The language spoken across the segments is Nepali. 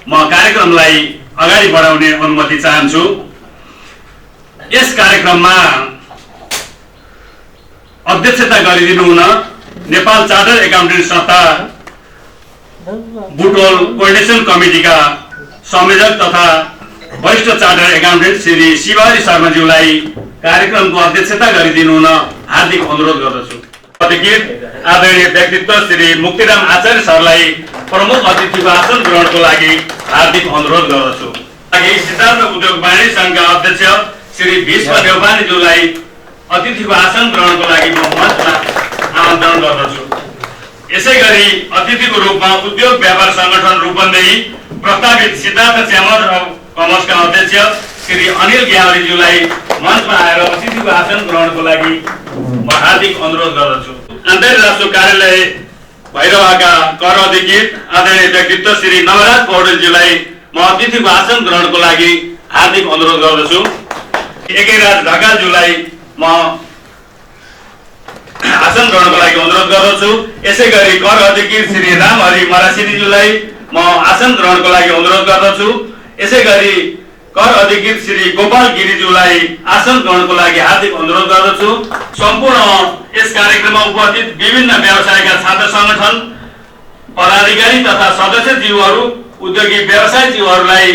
म कार्यक्रमलाई अगाडि बढाउने अनुमति चाहन्छु। यस कार्यक्रममा अध्यक्षता गरिदिनु हुन नेपाल चार्टर एकाउन्टेन्ट संस्था बुटोल कोर्डिनेसन कमिटीका संयोजक तथा वरिष्ठ चार्टर एकाउन्टेन्ट श्री शिवहरी शर्माज्यूलाई कार्यक्रमको अध्यक्षता गरिदिनु हुन हार्दिक अनुरोध गर्दछु। आदरणीय व्यक्तित्व श्री मुक्तिराम आचार्य सरलाई प्रमुख अतिथिको आसन ग्रहणको लागि हार्दिक अनुरोध गर्दछु। सिद्धार्थ उद्योग वाणिज्य संघका अध्यक्ष श्री भीष्म नेउपानेज्यूलाई अतिथिको आसन ग्रहणको लागि म मञ्चमा आमन्त्रण गर्दछु। यसैगरी अतिथिको रूपमा उद्योग व्यापार संगठन रूपन्देही प्रस्तावित सिद्धार्थ च्यामर कमर्सका अध्यक्ष श्री अनिल ग्यावलीज्यूलाई मञ्चमा आएर अतिथिको आसन ग्रहणको लागि म हार्दिक अनुरोध गर्दछु। अन्तर्राष्ट्रिय राष्ट्र कार्यालय भैरवाका कर अधिकृत आदरणीय व्यक्तित्व श्री नवराज पौडेलज्यूलाई म अतिथिको आसन ग्रहणको लागि हार्दिक अनुरोध गर्दछु। एकेराज ढकालज्यूलाई म आसन ग्रहणको लागि अनुरोध गर्दछु। यसैगरी कर अधिकृत श्री रामहरि मरासिनीज्यूलाई म आसन ग्रहणको लागि अनुरोध गर्दछु। यसैगरी कर अधिकृत श्री गोपाल गिरीज्यूलाई आसन ग्रहणको लागि हार्दिक अनुरोध गर्दछु। सम्पूर्ण यस कार्यक्रममा उपस्थित विभिन्न व्यवसायका छात्र संगठन पदाधिकारी तथा सदस्यज्यूहरू उद्योगी व्यवसायज्यूहरूलाई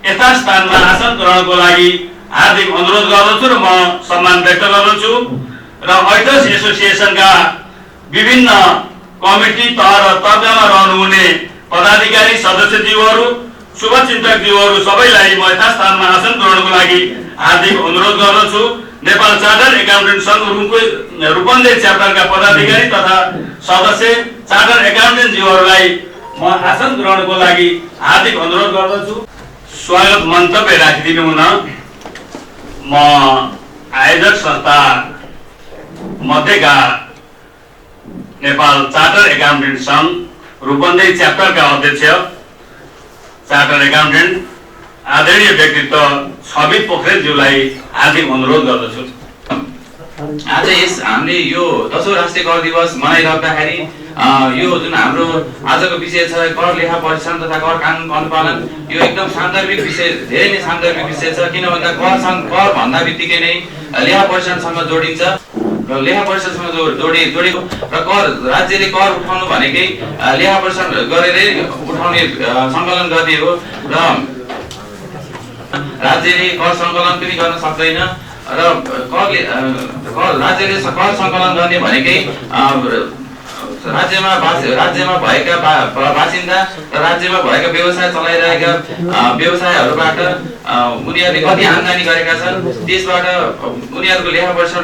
यथास्थानमा आसन ग्रहणको लागि हार्दिक अनुरोध गर्दछु र म सम्मान व्यक्त गर्दछु। र ऐटर्स एसोसिएसनका विभिन्न कमिटी तह र तर्कमा रहनुहुने पदाधिकारी सदस्यज्यूहरू शुभचिन्तकज्यूहरू सबैलाई म यथास्थानमा आसन ग्रहणको लागि हार्दिक अनुरोध गर्दछु। नेपाल चार्टर एकाउन्टेन्ट संघ रूपन्देही च्याप्टरका पदाधिकारी तथा सदस्य चार्टर एकाउन्टेन्टज्यूहरूलाई म आसन ग्रहणको लागि हार्दिक अनुरोध गर्दछु। स्वागत मन्तव्य राखिदिनु हुन म आयोजक संस्था मध्येका नेपाल चार्टर एकाउन्टेन्ट संघ रूपन्देही च्याप्टरका अध्यक्ष चार्टर एकाउन्टेन्ट आदरणीय व्यक्तित्व छवित पोखरेलज्यूलाई हार्दिक अनुरोध गर्दछु। आज यस हामीले यो 10औं राष्ट्रिय कर दिवस मनाइराख्दाखेरि यो जुन हाम्रो आजको विषय छ कर लेखा परीक्षण तथा कर कानुनको अनुपालन, यो एकदम सान्दर्भिक विषय, धेरै नै सान्दर्भिक विषय छ। किन भन्दा कर भन्दा बित्तिकै नै लेखा परीक्षणसँग जोडिन्छ र लेखा परीक्षणसँग जोडेको र कर राज्यले कर उठाउनु भनेकै लेखा परीक्षण गरेरै उठाउने सङ्कलन गर्ने हो र राज्यले कर सङ्कलन पनि गर्न सक्दैन र राज्यले कर सङ्कलन गर्ने भनेकै राज्यमा भएका बासिन्दा र राज्यमा भएका व्यवसाय चलाइरहेका व्यवसायहरूबाट उनीहरूले कति आम्दानी गरेका छन् त्यसबाट उनीहरूको लेखा परीक्षण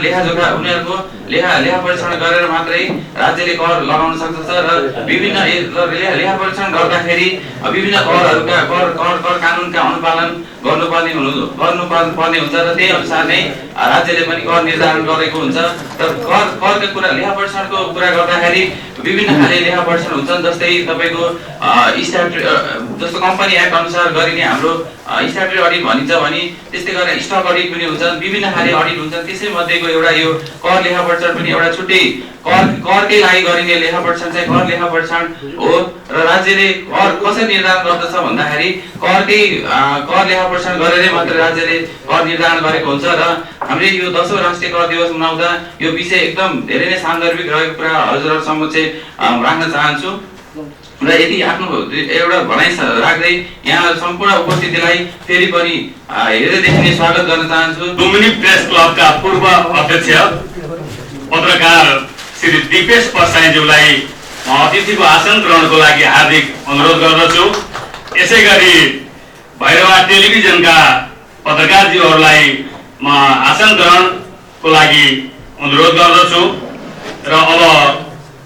गरेर मात्रै राज्यले कर लगाउन सक्दछ र विभिन्न लेखा परीक्षण गर्दाखेरि विभिन्न करहरूका कर कानुनका अनुपालन गर्नुपर्ने हुन्छ र त्यही अनुसार नै राज्यले पनि कर निर्धारण गरेको हुन्छ। र करका कुरा लेखा परीक्षणको कुरा गर्दाखेरि विभिन्न खाले लेखा परीक्षण हुन्छन्। जस्तै तपाईको जस्तो कम्पनी एक्ट अनुसार गरिने हाम्रो स्ट्याट्युटरी अडिट भनिन्छ भने त्यस्तै गरेर स्टक अडिट पनि हुन्छन्, विभिन्न खाले अडिट हुन्छन्। त्यसै मध्येको एउटा यो कर लेखा परीक्षण पनि एउटा छुट्टै करकै लागि गरिने लेखा परीक्षण चाहिँ कर लेखा परीक्षण हो र राज्यले कर कसरी निर्धारण गर्दछ भन्दाखेरि कर लेखा परीक्षण गरेरै मात्र राज्यले कर निर्धारण गरेको हुन्छ। र हामीले यो 10औं राष्ट्रिय कर दिवस मनाउँदा यो विषय एकदम धेरै नै सान्दर्भिक रहेको कुरा हजुरहरु समक्ष राख्न चाहन्छु र यदि आफ्नो एउटा भनाइ राख्दै यहाँ सम्पूर्ण उपस्थितिलाई फेरि पनि हृदयदेखि नै स्वागत गर्न चाहन्छु। लुम्बिनी प्रेस क्लबका पूर्व अध्यक्ष पत्रकार श्री दिपेश परसाईज्यूलाई अतिथिको आसन ग्रहणको लागि हार्दिक अनुरोध गर्दछु। यसैगरी भैरवा टेलिभिजनका पत्रकारज्यूहरूलाई म आसन ग्रहणको लागि अनुरोध गर्दछु र अब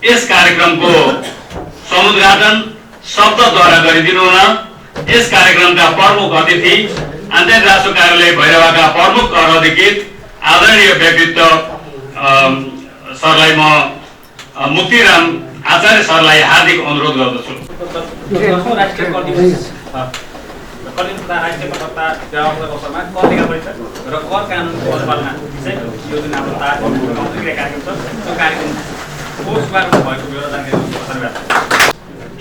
यस कार्यक्रमको समुद्घाटन शब्दद्वारा गरिदिनु हुन यस कार्यक्रमका प्रमुख अतिथि अन्तर्राष्ट्रिय राष्ट्र कार्यालय भैरवाका प्रमुख कर अधिकृत आदरणीय व्यक्तित्व सरलाई म मुक्तिराम आचार्य सरलाई हार्दिक अनुरोध गर्दछु।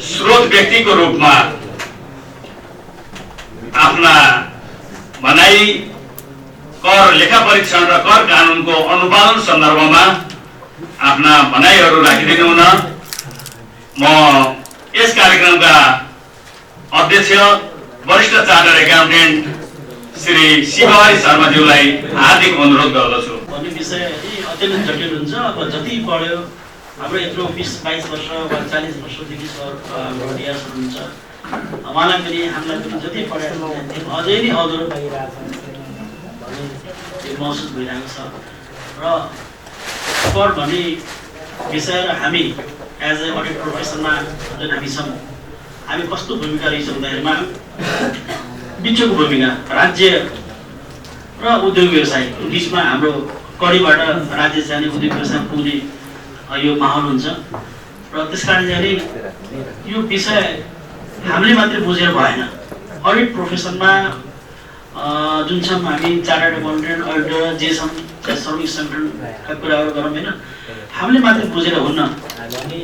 स्रोत व्यक्तिको रूपमा आफ्ना भनाइ कर लेखा परीक्षण र कर कानुनको अनुपालन सन्दर्भमा आफ्ना भनाइहरू राखिदिनु हुन म यस कार्यक्रमका अध्यक्ष वरिष्ठ चार्टर्ड एकाउन्टेन्ट श्री शिवहरी शर्माज्यूलाई हार्दिक अनुरोध गर्दछु। भन्ने विषय अत्यन्त जटिल हुन्छ। अब जति पढ्यो हाम्रो यत्रो 20-22 वर्ष वा 40 वर्षदेखि हाम्रो रियाज हुनुहुन्छ, उहाँलाई पनि हामीलाई पनि जति पढायो अझै नै अधुरो भइरहेको छ महसुस भइरहेको छ। र कर भन्ने विषय र हामी एज ए अडिट प्रोफेसनमा जुन हामी छौँ, हामी कस्तो भूमिका रहेछ भन्दाखेरिमा बिचको भूमिका राज्य र उद्योग व्यवसायको बिचमा हाम्रो कडीबाट राज्य जाने उद्योग व्यवसाय पुग्ने यो माहौल हुन्छ। र त्यसकारण चाहिँ यो विषय हामीले मात्रै बुझेर भएन। अडिट प्रोफेसनमा जुन छौँ हामी चार्टर्ड एकाउन्टेन्ट अडिटर जे छौँ श्रमिक सङ्गठनका कुराहरू गरौँ होइन, हामीले मात्रै बुझेर हुन्न भन्ने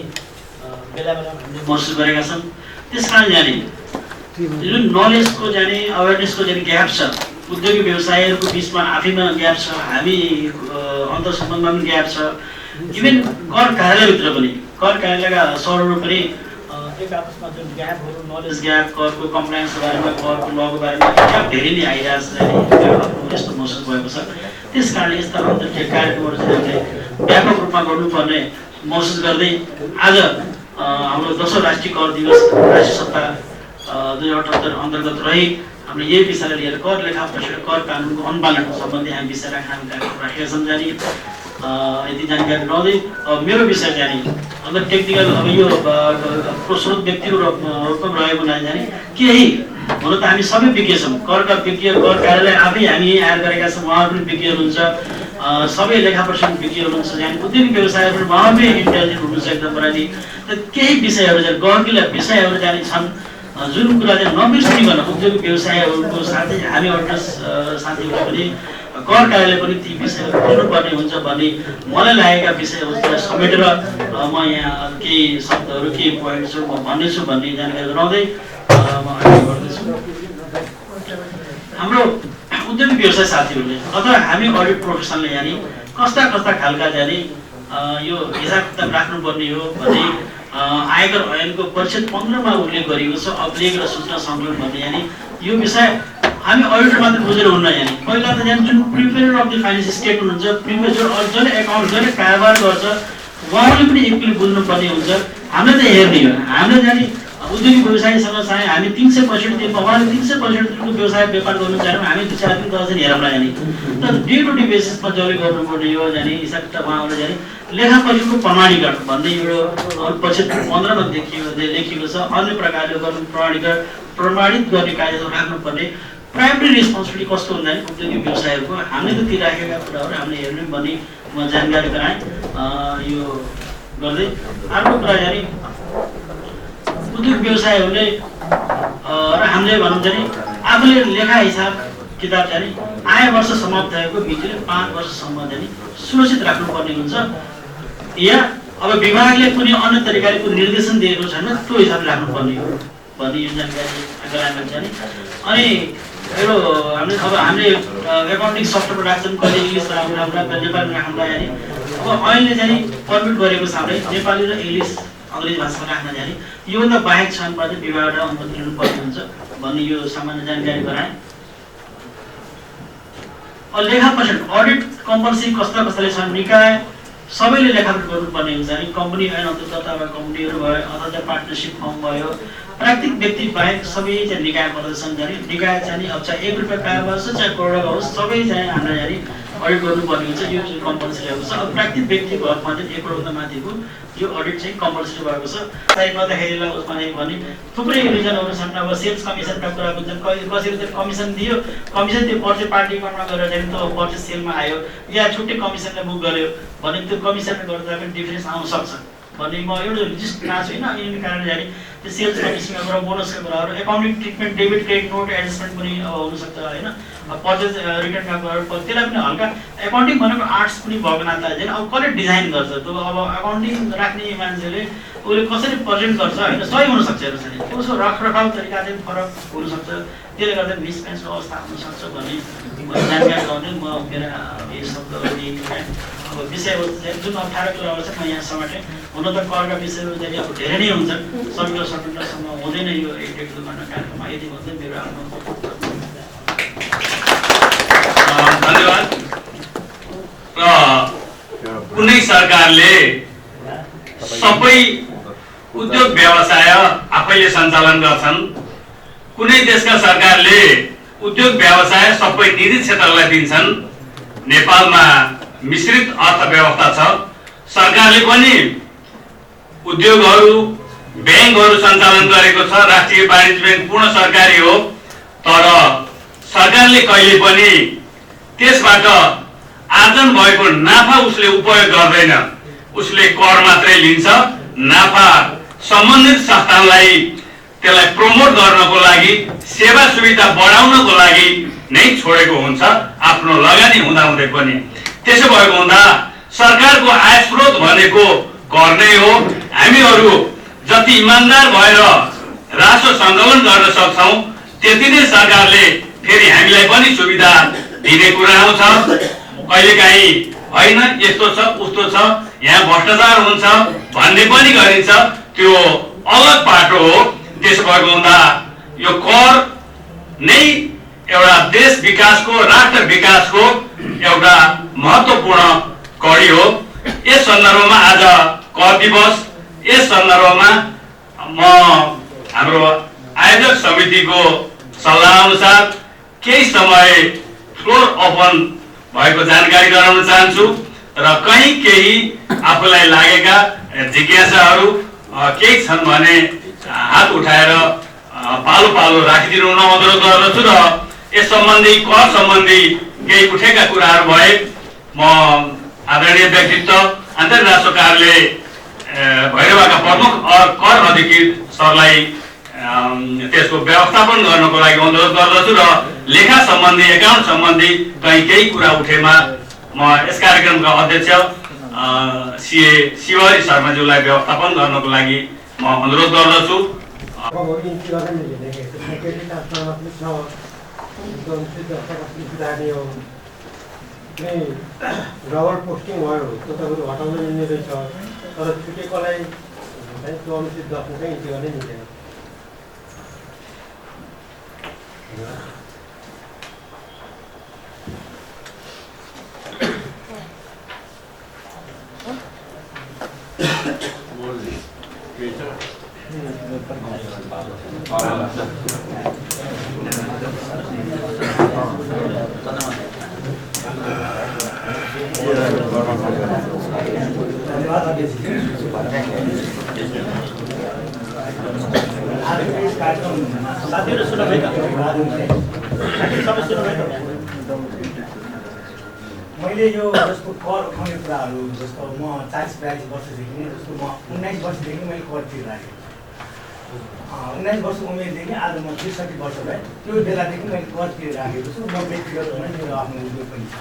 बेला बेला हामीले महसुस गरेका छौँ। त्यसकारण जाने जुन नलेजको जाने अवेरनेसको जाने ग्याप छ, उद्योगी व्यवसायहरूको बिचमा आफैमा ग्याप छ, हामी अन्तर्सम्बन्धमा पनि ग्याप छ। इभन कर कार्यालयभित्र पनि कर कार्यालयका सरहरू पनि एक आपसमा जुन ग्यापहरू नलेज ग्याप, करको कम्प्लायन्सको बारेमा, करको लको बारेमा ग्याप धेरै नै आइरहेको छ, यस्तो महसुस भएको छ। त्यस कारणले यस्ता अन्तर्क्रिया कार्यक्रमहरू चाहिँ हामीले व्यापक रूपमा गर्नुपर्ने महसुस गर्दै आज हाम्रो 10औं राष्ट्रिय कर दिवस राष्ट्रिय सप्ताह 2078 अन्तर्गत रही हामीले यही विषयलाई लिएर कर लेखा परीक्षण कर कानुनको अनुपालन सम्बन्धी हामी विषय राखेका छौँ। जानी यति जानकारी रहँदै मेरो विषय जानी अगर टेक्निकल अब यो स्रोत व्यक्तिको रूपमा रहेको हुनाले जाने केही हुन त हामी सबै विज्ञ छौँ, करका विज्ञ, कर कार्यालय आफै हामी आएर गरेका छौँ, उहाँहरू पनि विज्ञ हुनुहुन्छ, सबै लेखा परीक्षण विज्ञ हुनुहुन्छ, जाने उद्योगी व्यवसायहरू उहाँमै इन्टेलिजेन्ट हुनुहुन्छ एकदम बराबरी। केही विषयहरू चाहिँ गहकिला विषयहरू जाने छन् जुन कुरा चाहिँ नबिर्सिकन उद्योग व्यवसायहरूको साथै हामी अडिटर्स साथीहरू पनि कर कार्यालय पनि ती विषयहरू बुझ्नुपर्ने हुन्छ भन्ने मलाई लागेका विषयहरूलाई समेटेर म यहाँ केही शब्दहरू केही पोइन्ट्सहरू म भन्नेछु भन्ने जानकारी गराउँदै म अगाडि बढ्दैछु। हाम्रो उद्योगी व्यवसाय साथीहरूले अथवा हामी अडिट प्रोफेसनले यानि कस्ता कस्ता खालका जाने यो हिसाब किताब राख्नुपर्ने हो भने आयकर ऐनको परिच्छेद 15 मा उल्लेख गरिएको छ अभिलेख र सूचना सङ्कलन भन्ने यानि यो विषय हामी अडिटर मात्र बुझेर हुन्न। यानि पहिला त जाने जुन prepare of the financial statement हुन्छ, प्रिपेयर जसले एकाउन्ट जसले कारोबार गर्छ उहाँहरूले पनि इक्वली बुझ्नुपर्ने हुन्छ। हामीले त हेर्ने हो, हामीले जाने उद्योगी व्यवसायीसँग चाहिँ हामी 300% दिनमा उहाँले 300% व्यवसाय व्यापार गर्नु चाह्यौँ, हामी 2-4 दिन हेरौँला। यानि तर डे टु डे बेसिसमा जसले गर्नुपर्ने हो जाने हिसाब किताब उहाँहरूले जाने लेखा परीक्षणको प्रमाणीकरण भन्ने एउटा परिच्छेद 15 मा लेखिएको छ। अन्य प्रकारले गर्नु प्रमाणित गर्ने कार्यहरू राख्नुपर्ने प्राइमेरी रेस्पोन्सिबिलिटी कस्तो हुँदैन उद्योगी व्यवसायहरूको हामीले त ती राखेका कुराहरू हामीले हेर्ने भन्ने म जानकारी गराएँ। यो गर्दै अर्को कुरा यानि उद्योग व्यवसायहरूले र हामीले भनौँ चाहिँ आफूले लेखा हिसाब किताब चाहिँ आय वर्ष समाप्त भएको मितिले 5 वर्षसम्म चाहिँ सुरक्षित राख्नुपर्ने हुन्छ। या अब विभागले कुनै अन्य तरिकाले कुनै निर्देशन दिएको छैन त्यो हिसाबले राख्नुपर्ने हो भन्ने यो जानकारी गराएमा चाहिँ। अनि यो हामीले एकाउन्टिङ सफ्टवेयर राख्छौँ, कहिले इङ्ग्लिस राख्ला कहिले नेपाली राख्ला। यानि अब अहिले चाहिँ पर्मिट गरेको छ हामीले नेपाली र इङ्ग्लिस अङ्ग्रेजी भाषामा राख्न जाने योभन्दा बाहेक छन् भने विभागबाट अनुमति लिनुपर्ने हुन्छ भन्ने यो सामान्य जानकारी गराएँ। लेखा परीक्षण अडिट कम्पल्सरी कस्ताले छन्, निकाय सबैले लेखापरीक्षण गर्नुपर्ने हुन्छ। अनि कम्पनी ऐन अन्तर्गत अब कम्पनीहरू भयो अथवा पार्टनरसिप फर्म भयो प्राकृतिक व्यक्ति बाहेक सबै चाहिँ निकाय पर्दछन्। जाने निकाय चाहिँ अब चाहे 1 रुपियाँ कारोबार होस् चाहे करोडको होस् सबै चाहिँ हामीलाई जाने अडिट गर्नुपर्ने हुन्छ। यो चाहिँ कम्पल्सरी भएको छ। अब प्राकृतिक व्यक्तिको हकमा चाहिँ 1 करोडभन्दा माथिको यो अडिट चाहिँ कम्पल्सरी भएको छ। चाहिँ नदेखाइदिएला उसमा भने थुप्रै रिजनहरू छन्। अब सेल्स कमिसनका कुरा बुझ्छन्, कसरी चाहिँ कमिसन दियो, कमिसन त्यो पर्चे पार्टी अकाउन्टमा गएर चाहिँ त्यो पर्चे सेलमा आयो या छुट्टै कमिसनले बुक गर्यो भने त्यो कमिसनले गर्दा पनि डिफरेन्स आउन सक्छ भन्ने म एउटा लिस्ट थाहा छैन। यिनी कारणले जाने त्यो सेल्स कमिसनका कुरा, बोनसका कुराहरू, accounting treatment, debit credit note adjustment पनि हुनसक्छ होइन, पर्चेज रिटर्नका कुराहरू, त्यसलाई पनि हल्का एकाउन्टिङ भनेको आर्ट्स पनि भएको नाताले अब कसले डिजाइन गर्छ त्यो अब एकाउन्टिङ राख्ने मान्छेले उसले कसरी प्रेजेन्ट गर्छ होइन, सही हुनसक्छ हेर्नुहोस् उसको रखरखाउ तरिका चाहिँ फरक हुनसक्छ, त्यसले गर्दा मिसम्याचको अवस्था हुनसक्छ भन्ने जानकारी गराउने म मेरा यो शब्दहरू अब विषयवस्तु चाहिँ जुन 18 कुराहरू छ म यहाँ समेटेँ। हुन त करका विषयहरू चाहिँ अब धेरै नै हुन्छन्, सबैको समेट्नसम्म हुँदैन यो एक डेढ घन्टा कार्यक्रममा, यति भन्दै मेरो आफ्नो धन्यवाद। र कुनै सरकारले सबै उद्योग व्यवसाय आफैले सञ्चालन गर्छन्, कुनै देशका सरकारले उद्योग व्यवसाय सबै निजी क्षेत्रलाई दिन्छन्। नेपालमा मिश्रित अर्थव्यवस्था छ, सरकारले पनि उद्योगहरू ब्याङ्कहरू सञ्चालन गरेको छ, राष्ट्रिय वाणिज्य ब्याङ्क पूर्ण सरकारी हो, तर सरकारले कहिले पनि त्यसबाट आर्जन भएको नाफा उसले उपयोग गर्दैन, उसले कर मात्रै लिन्छ। नाफा सम्बन्धित संस्थानलाई त्यसलाई प्रमोट गर्नको लागि, सेवा सुविधा बढाउनको लागि नै छोडेको हुन्छ, आफ्नो लगानी हुँदाहुँदै पनि। त्यसो भएको हुँदा सरकारको आय स्रोत भनेको कर नै हो। हामीहरू जति इमानदार भएर राजस्व सङ्कलन गर्न सक्छौँ त्यति नै सरकारले फेरि हामीलाई पनि सुविधा दिने कुरा आउँछ। कहिलेकाहीँ होइन यस्तो छ उस्तो छ, यहाँ भ्रष्टाचार हुन्छ भन्ने पनि गरिन्छ, त्यो अलग बाटो हो। त्यसो भएको हुँदा यो कर नै एउटा देश विकासको, राष्ट्र विकासको एउटा महत्त्वपूर्ण कडी हो। यस सन्दर्भमा आज कर दिवस, यस सन्दर्भमा म हाम्रो आयोजक समितिको सल्लाह अनुसार केही समय फ्लोर ओपन भएको जानकारी गराउन चाहन्छु र कहीँ केही आफूलाई लागेका जिज्ञासाहरू केही छन् भने हात उठाएर पालो पालो राखिदिनु हुन अनुरोध गर्दछु र यस सम्बन्धी कर सम्बन्धी केही उठेका कुराहरू भए म आदरणीय व्यक्तित्व अन्तर्राष्ट्रिय राजस्व कार्यालय भैरवाका प्रमुख कर अधिकृत सरलाई त्यसको व्यवस्थापन गर्नको लागि अनुरोध गर्दछु र लेखा सम्बन्धी, एकाउन्ट सम्बन्धी कहीँ केही कुरा उठेमा म यस कार्यक्रमका अध्यक्ष सीए शिवहरी शर्माज्यूलाई व्यवस्थापन गर्नको लागि म अनुरोध गर्दछु। डबल पोस्टिङ भयो त्यो तपाईँहरू हटाउन मिल्ने रहेछ, तर छुटेकोलाई त्यो अनुचित दर्शन चाहिँ इन्ट्री गर्नै मिल्दैन। साथीहरू सुन्नुभयो मैले यो जस्तो कर उठाउने कुराहरू, जस्तो म 40-42 वर्षदेखि नै, जस्तो म 19 वर्षदेखि मैले कर तिरिरहेको, 19 वर्ष उमेरदेखि आज म 63 वर्ष भए, त्यो बेलादेखि मैले कर तिरिराखेको छु। म व्यक्तिगत पनि मेरो आफ्नो उद्योग पनि छ।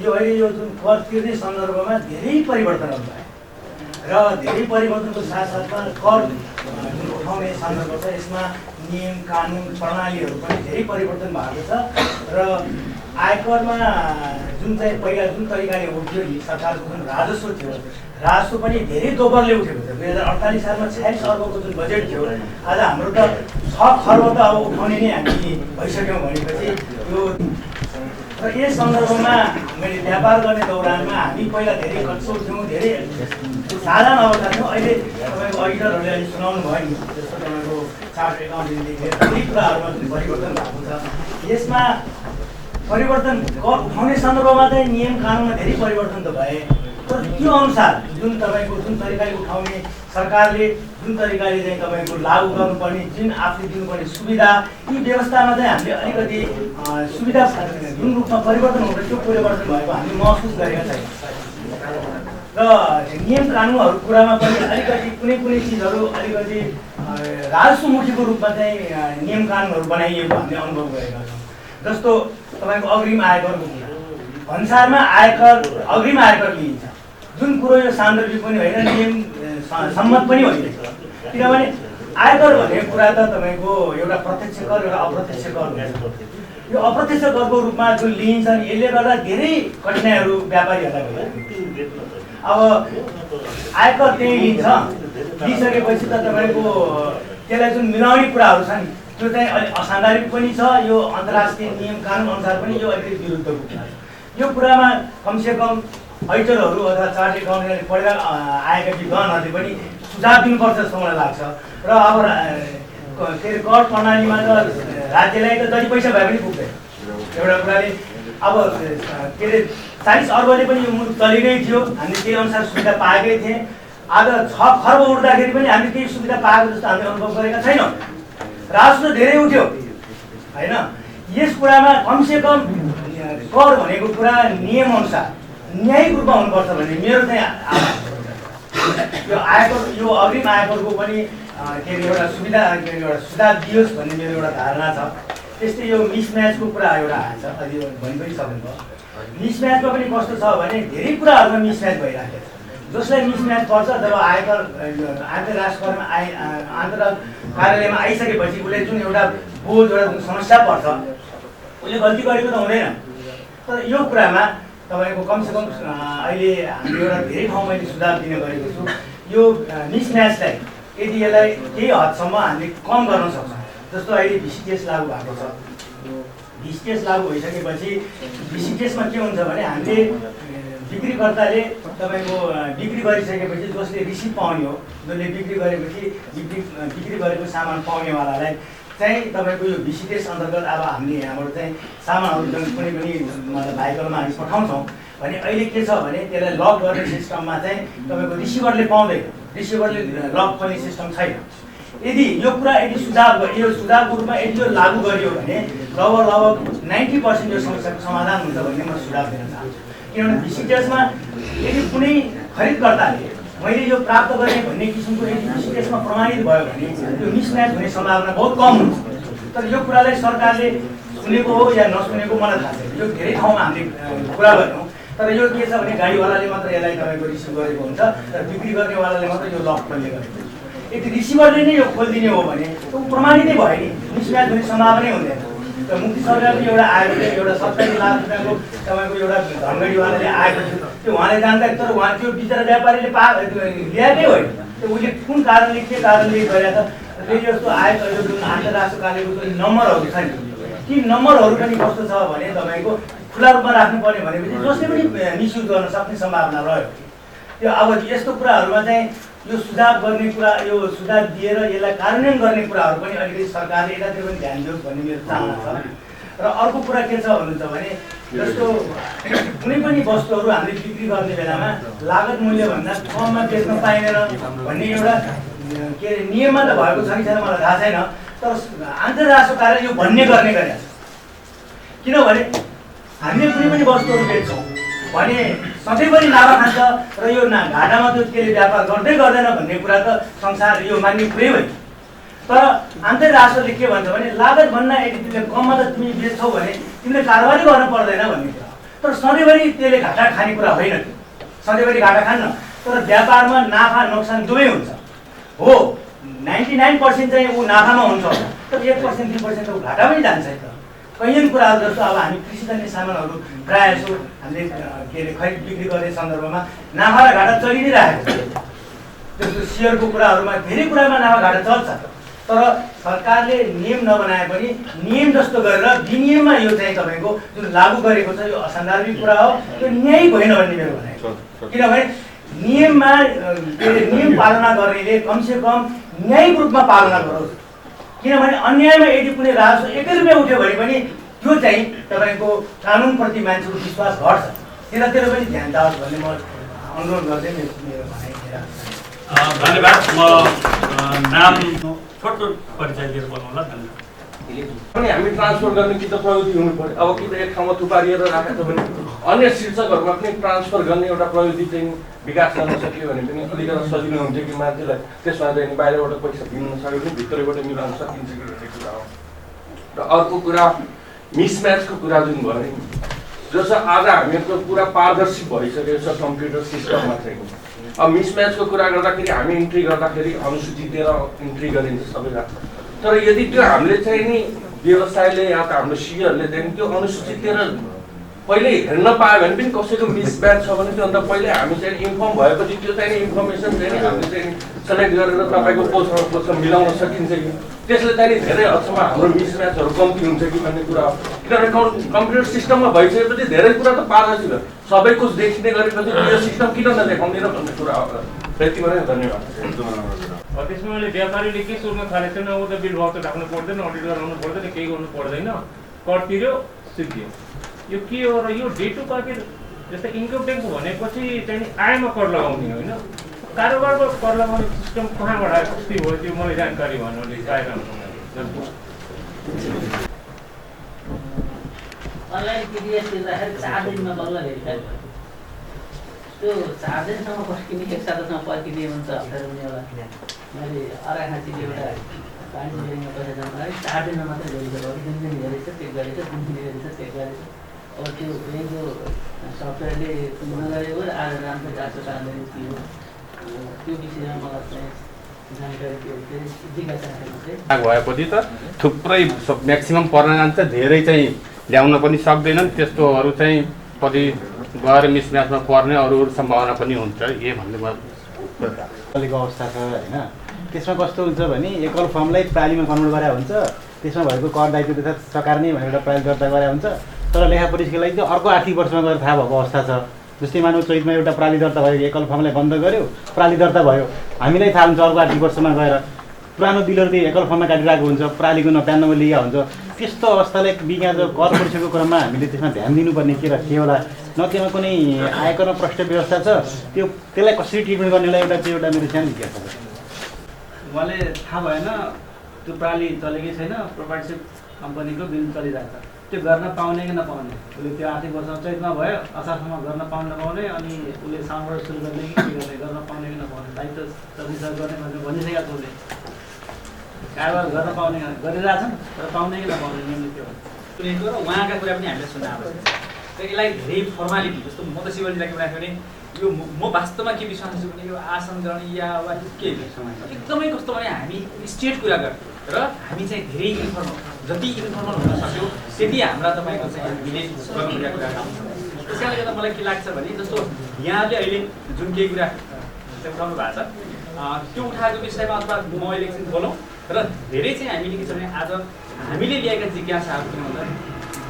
यो अहिले यो जुन कर तिर्ने सन्दर्भमा धेरै परिवर्तनहरू भए र धेरै परिवर्तनको साथसाथमा कर जुन उठाउने सन्दर्भ छ यसमा नियम कानुन प्रणालीहरू पनि धेरै परिवर्तन भएको छ र आयकरमा जुन चाहिँ पहिला जुन तरिकाले उठ्यो नि सरकारको जुन राजस्व थियो, राजस्व पनि धेरै दोब्बरले उठेको थियो। 2048 सालमा 46 अर्बको जुन बजेट थियो, आज हाम्रो त 6 खर्ब त अब उठाउने नै हामी भइसक्यौँ भनेपछि यो र यस सन्दर्भमा मैले व्यापार गर्ने दौरानमा हामी पहिला धेरै खर्चो थियौँ, धेरै साधारण अवस्था थियो। अहिले तपाईँको अडिटरहरूले अहिले सुनाउनु भयो नि, जस्तो तपाईँको चार्ट एकाउन्टिङदेखि लिएर धेरै कुराहरूमा जुन परिवर्तन भएको छ, यसमा परिवर्तन कर उठाउने सन्दर्भमा चाहिँ नियम कानुनमा धेरै परिवर्तन त भए, तर त्यो अनुसार जुन तपाईँको जुन तरिकाले उठाउने सरकारले जुन तरिकाले चाहिँ तपाईँको लागू गर्नुपर्ने, जुन आफूले दिनुपर्ने सुविधा, यी व्यवस्थामा चाहिँ हामीले अलिकति सुविधा जुन रूपमा परिवर्तन हुँदैन त्यो परिवर्तन भएको हामी महसुस गरेका छैनौँ। र र नियम कानुनहरू कुरामा पनि अलिकति कुनै चिजहरू अलिकति राजस्वमुखीको रूपमा चाहिँ नियम कानुनहरू बनाइएको हामीले अनुभव गरेका छौँ। जस्तो तपाईँको अग्रिम आयकरको कुरा, भन्सारमा अग्रिम आयकर लिइन्छ, जुन कुरो यो सान्दर्भिक पनि होइन, नियम सम्मत पनि होइन। किनभने आयकर भन्ने कुरा त तपाईँको एउटा प्रत्यक्ष कर एउटा अप्रत्यक्ष कर हुन्छ। यो अप्रत्यक्ष करको रूपमा जुन लिइन्छ यसले गर्दा धेरै कठिनाइहरू व्यापारीहरूलाई भइरहेको। अब आयकर त्यही लिन्छ, लिइसकेपछि त तपाईँको त्यसलाई जुन मिलाउने कुराहरू छन् त्यो चाहिँ अलिक असान्दर्भिक पनि छ, यो अन्तर्राष्ट्रिय नियम कानुन अनुसार पनि यो अलिकति विरुद्धको कुरा छ। यो कुरामा कमसेकम ऐटरहरू अथवा चार्टेड एकाउन्टेन्टले पढेर आएका विद्वानहरूले पनि सुझाव दिनुपर्छ जस्तो मलाई लाग्छ। र अब के अरे कर प्रणालीमा त राज्यलाई त जति पैसा भए पनि पुग्दैन। एउटा कुराले अब के अरे 40 अर्बले पनि यो मुलुक चलेकै थियो, हामीले त्यही अनुसार सुविधा पाएकै थियौँ। आज 6 खर्ब उठ्दाखेरि पनि हामीले केही सुविधा पाएको जस्तो हामीले अनुभव गरेका छैनौँ। राजस्व धेरै उठ्यो होइन। यस कुरामा कमसेकम कर भनेको कुरा नियम अनुसार न्यायिक रूपमा हुनुपर्छ भन्ने मेरो चाहिँ यो आयकर यो अग्रिम आयकरको पनि के अरे एउटा सुविधा के अरे एउटा सुधार दियोस् भन्ने मेरो एउटा धारणा छ। त्यस्तै यो मिसम्याचको कुरा एउटा आएछ, अहिले भनि पनि सक्नुभयो। मिसम्याचमा पनि कस्तो छ भने धेरै कुराहरूमा मिसम्याच भइराखेको छ। जसलाई मिसम्याच पर्छ जब आयकर अन्तर्राष्ट्रिय करमा अन्तर्राष्ट्रिय कार्यालयमा आइसकेपछि उसले जुन एउटा बोझ एउटा जुन समस्या पर्छ उसले गल्ती गरेको त हुँदैन। तर यो कुरामा तपाईँको कमसेकम अहिले हामीले एउटा धेरै ठाउँमा मैले सुधार दिने गरेको छु। यो मिसम्याचलाई यदि यसलाई केही हदसम्म हामीले कम गर्न सक्छौँ। जस्तो अहिले भिसिटिएस लागू भएको छ। भिसिटिएस लागू भइसकेपछि भिसिटिएसमा के हुन्छ भने हामीले बिक्रीकर्ताले तपाईँको बिक्री गरिसकेपछि जसले रिसिभ पाउने हो, जसले बिक्री गरेपछि बिक्री गरेको सामान पाउनेवालालाई चाहिँ तपाईँको यो भिसिटिएस अन्तर्गत अब हामीले यहाँबाट चाहिँ सामानहरू जुन कुनै पनि भाइकलमा हामी पठाउँछौँ भने अहिले के छ भने त्यसलाई लक गर्ने सिस्टममा चाहिँ तपाईँको रिसिभरले पाउँदैन, रिसिभरले लक गर्ने सिस्टम छैन। यदि यो कुरा यदि यो सुधारको रूपमा यदि यो लागू गरियो भने लगभग 90% यो समस्याको समाधान हुन्छ भन्ने म सुझाव दिन चाहन्छु। किनभने भिसिटिएसमा यदि कुनै खरिदकर्ताले मैले यो प्राप्त गरेँ भन्ने किसिमको यदि भिसिटिएसमा प्रमाणित भयो भने यो मिसम्याच हुने सम्भावना बहुत कम हुन्छ। तर यो कुरालाई सरकारले सुनेको हो या नसुनेको मलाई थाहा छैन। यो धेरै ठाउँमा हामीले कुरा गर्यौँ। तर यो के छ भने गाडीवालाले मात्र यसलाई तपाईँको रिसिभ गरेको हुन्छ, तर बिक्री गर्नेवालाले मात्र यो लक खोल्ने गरेको हुन्छ। यदि रिसिभरले नै यो खोलिदिने हो भने त्यो प्रमाणितै भयो नि, मिसम्याच हुने सम्भावनै हुँदैन। र मुक्ति सरकारले एउटा आएको थियो, एउटा 70 लाख रुपियाँको तपाईँको एउटा धनगढीवालाले आएको थियो, त्यो उहाँले जानकारी, तर उहाँ त्यो बिचरा व्यापारीले ल्याएकै होइन। त्यो उसले कुन कारणले के कारणले गरेको छ। फेरि जस्तो आएको यो जुन अन्तर्राष्ट्रिय कार्यको जुन नम्बरहरू छ नि, ती नम्बरहरू पनि कस्तो छ भने तपाईँको खुला रूपमा राख्नुपर्ने भनेपछि जसले पनि मिसयुज गर्न सक्ने सम्भावना रह्यो। त्यो अब यस्तो कुराहरूमा चाहिँ यो सुधार गर्ने कुरा, यो सुधार दिएर यसलाई कार्यान्वयन गर्ने कुराहरू पनि अलिकति सरकारले यतातिर पनि ध्यान दियोस् भन्ने मेरो चाहना छ। र अर्को कुरा के छ भन्नुहुन्छ भने जस्तो कुनै पनि वस्तुहरू हामीले बिक्री गर्ने बेलामा लागत मूल्यभन्दा कममा बेच्न पाइँदैन भन्ने एउटा के अरे नियममा त भएको छ कि छैन मलाई थाहा छैन। तर अन्तर्राष्ट्रिय कार्य यो भन्ने गर्ने गरेको छ। किनभने हामीले कुनै पनि वस्तुहरू बेच्छौँ भने सधैँभरि नाफा खान्छ र यो घाटामा त्यो त्यसले व्यापार गर्दै गर्दैन भन्ने कुरा त संसार यो मान्ने कुरै होइन। तर अन्तर्राष्ट्रियले के भन्छ भने लागतभन्दा यदि तिमीले कममा त तिमी बेच्छौ भने तिमीले कारोबारै गर्न पर्दैन भन्ने कुरा। तर सधैँभरि त्यसले घाटा खाने कुरा होइन, सधैँभरि घाटा खान्न। तर व्यापारमा नाफा नोक्सान दुवै हुन्छ हो। 99% चाहिँ ऊ नाफामा हुन्छ, तर 1% 2% त ऊ घाटा पनि जान्छ त। कैयन कुराहरू जस्तो अब हामी कृषिजन्य सामानहरू प्रायः जसो हामीले के अरे खरिद बिक्री गर्ने सन्दर्भमा नाफा र घाटा चलि नै राखेको छ। जस्तो सेयरको कुराहरूमा धेरै कुरामा नाफा घाटा चल्छ। तर सरकारले नियम नबनाए पनि नियम जस्तो गरेर विनियममा यो चाहिँ तपाईँको जुन लागू गरेको छ यो असान्दर्भिक कुरा हो, त्यो न्यायिक होइन भन्ने मेरो भनाइ। किनभने नियममा के अरे नियम पालना गर्नेले कमसेकम न्यायिक रूपमा पालना गरोस्। किनभने अन्यायमा यदि कुनै राजस्व 1 रुपियाँ उठ्यो भने पनि त्यो चाहिँ तपाईँको कानुनप्रति मान्छेको विश्वास घट्छ। त्यतातिर पनि ध्यान दिओस् भन्ने म अनुरोध गर्दै मेरो भनाइ धन्यवाद। म नाम छोटो परिचय दिएर बोल्नु होला। धन्यवाद। अनि हामी ट्रान्सफर गर्ने कि त प्रविधि हुनु पर्यो। अब कि त एक ठाउँमा थुपारिएर राखेको छ भने अन्य शीर्षकहरूमा पनि ट्रान्सफर गर्ने एउटा प्रविधि चाहिँ विकास गर्न सकियो भने पनि अलिकति सजिलो हुन्छ कि मान्छेलाई त्यसमा चाहिँ बाहिरबाट पैसा दिन नसके पनि भित्रैबाट मिलाउन सकिन्छ कि भन्ने कुरा हो। र अर्को कुरा मिसम्याचको कुरा जुन भयो जस आज हामीहरूको पुरा पारदर्शी भइसकेको छ कम्प्युटर सिस्टममा चाहिँ। अब मिसम्याचको कुरा गर्दाखेरि हामी इन्ट्री गर्दाखेरि अनुसूचित दिएर इन्ट्री गरिन्छ सबैजना, तर यदि त्यो हामीले चाहिँ नि व्यवसायले या त हाम्रो सीहरूले चाहिँ त्यो अनुसूचित दिएर पहिले हेर्न पायो भने पनि कसैको मिसम्याच छ भने त्योभन्दा पहिले हामी चाहिँ इन्फर्म भएपछि त्यो चाहिँ इन्फर्मेसन चाहिँ हामीले चाहिँ सेलेक्ट गरेर तपाईँको पोस्टमा मिलाउन सकिन्छ कि त्यसले चाहिँ धेरै हदसम्म हाम्रो मिसम्याचहरू कम्ती हुन्छ कि भन्ने कुरा हो। किनभने कम्प्युटर सिस्टममा भइसकेपछि धेरै कुरा त पारदर्शी भयो, सबै कुछ देखिने गरेपछि यो सिस्टम किन नदेखाउँदैन भन्ने कुरा हो। त्यतिमा नै धन्यवाद। त्यसमा अहिले व्यापारीले के सोध्न थालेको छैन, अब त बिल भाउ त राख्नु पर्दैन, अडिट गराउनु पर्दैन, केही गर्नु पर्दैन, कर तिर्यो सिद्धियो। यो के हो र यो डे टु पाकेट जस्तै इन्कम ट्याक्स भनेपछि चाहिँ आयमा कर लगाउने होइन, कारोबारमा कर लगाउने सिस्टम कहाँबाट कस्तो भयो त्यो मलाई जानकारी भन्नु अलिक बाहिर अनलाइन पिडिएफ तिर्दाखेरि 4 दिनमा बल्ल भेरिफाई भयो। त्यो 4 दिनसम्म पर्खिने, एक सातासम्म पर्खिने हुन्छ अप्ठ्यारो हुने होला। मैले अराखाँचीले एउटा पानी बिलिङमा पैसा जम्मा गरेँ, 4 दिनमा मात्रै भेरिफाई भयो। 3 दिन गरेछ चेक गरेछ, 3 दिन गरेछ चेक गरेछ। अब त्यो ब्याङ्कको सफ्टवेयरले नगरेको आज जान्छ जाँच कारणले थियो। त्यो विषयमा मलाई चाहिँ जानकारी जिज्ञासा भएपछि त थुप्रै म्याक्सिमम पर्न जान्छ, धेरै चाहिँ ल्याउन पनि सक्दैनन्, त्यस्तोहरू चाहिँ कति गएर मिसम्याचमा पर्ने अरू सम्भावना पनि हुन्छ। यही भन्ने अहिलेको अवस्था छ होइन। त्यसमा कस्तो हुन्छ भने एकल फर्मलाई प्रालीमा कन्भर्ट गरे हुन्छ, त्यसमा भएको कर दायित्व तथा सकार्ने भनेर एउटा प्राली दर्ता गरे हुन्छ, तर लेखा परीक्षाको लागि चाहिँ अर्को आर्थिक वर्षमा गएर थाहा भएको अवस्था छ। जस्तै मानव चैतमा एउटा प्राली दर्ता भयो, एकल फर्मलाई बन्द गर्यो, प्राली दर्ता भयो, हामीलाई थाहा हुन्छ अर्को आर्थिक वर्षमा गएर पुरानो बिलहरू चाहिँ एकल फर्ममा काटिरहेको हुन्छ, प्रालीको नप्यान नम्बर लिएको हुन्छ। त्यस्तो अवस्थालाई विज्ञान कर परीक्षाको क्रममा हामीले त्यसमा ध्यान दिनुपर्ने के होला, न त्यसमा कुनै आयकरमा प्रष्ट व्यवस्था छ, त्यसलाई कसरी ट्रिटमेन्ट गर्नेलाई एउटा मेरो सानो जिज्ञासा छ। उहाँले थाहा भएन त्यो प्राली चलेकै छैन, प्रोप्राइटरसिप कम्पनीको बिल चलिरहेको छ, त्यो गर्न पाउने कि नपाउने। उसले त्यो आर्थिक वर्ष चैतमा भयो, असारसम्म गर्न पाउने नपाउने, अनि उसले साउन्डबाट सुरु गर्ने कि के गर्ने, गर्न पाउने कि नपाउने, दायित्व सर्भिस गर्ने भनेर भनिसकेको छ। उसले कारोबार गर्न पाउने गरिरहेछन् तर पाउने कि नपाउने नियमले त्यो सुनेको र उहाँका कुरा पनि हामीले सुन्न आवश्यक छ। र यसलाई धेरै फर्मालिटी जस्तो म त शिवजीलाई कुरा भने यो म वास्तवमा के विश्वास छु भने यो आसन गर्ने या वा के एकदमै कस्तो भने हामी स्ट्रेट कुरा गर्ने र हामी चाहिँ धेरै इन्फर्मल, जति इन्फर्मल हुन सक्यो त्यति हाम्रा तपाईँको चाहिँ हामीले गर्नुपर्ने कुरा काम छ। त्यस कारणले गर्दा मलाई के लाग्छ भने जस्तो यहाँले अहिले जुन केही कुरा उठाउनु भएको छ त्यो उठाएको विषयमा अथवा म अहिले एकछिन बोलौँ र धेरै चाहिँ हामीले के छ भने आज हामीले ल्याएका जिज्ञासाहरू के भन्दा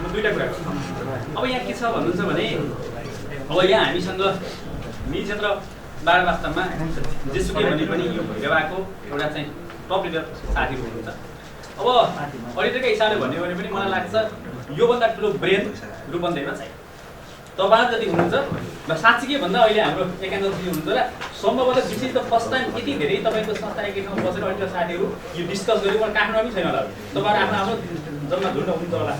म दुईवटा कुरा गर्छु। अब यहाँ के छ भन्नुहुन्छ भने अब यहाँ हामीसँग मिल क्षेत्र 12 वास्तवमा जेसुकै भने पनि यो भैरवाको एउटा चाहिँ टप लिडर साथीहरू हुनुहुन्छ। अब अडिटरका हिसाबले भन्यो भने पनि मलाई लाग्छ योभन्दा ठुलो ब्रेन रूपन्देहीमा चाहिँ तपाईहरु जति हुनुहुन्छ र साँच्चै के भन्दा अहिले हाम्रो एकान्तजी हुनुहुन्छ र सम्भवतः विशेष त फर्स्ट टाइम यति धेरै तपाईको संस्था एकै ठाउँमा बसेर अडिटर साथीहरू यो डिस्कस गरेको मलाई काठमाडौँमै छैन होला, तपाईहरु आफ्नो जम्मा झुन्ड हुनुहुन्छ होला।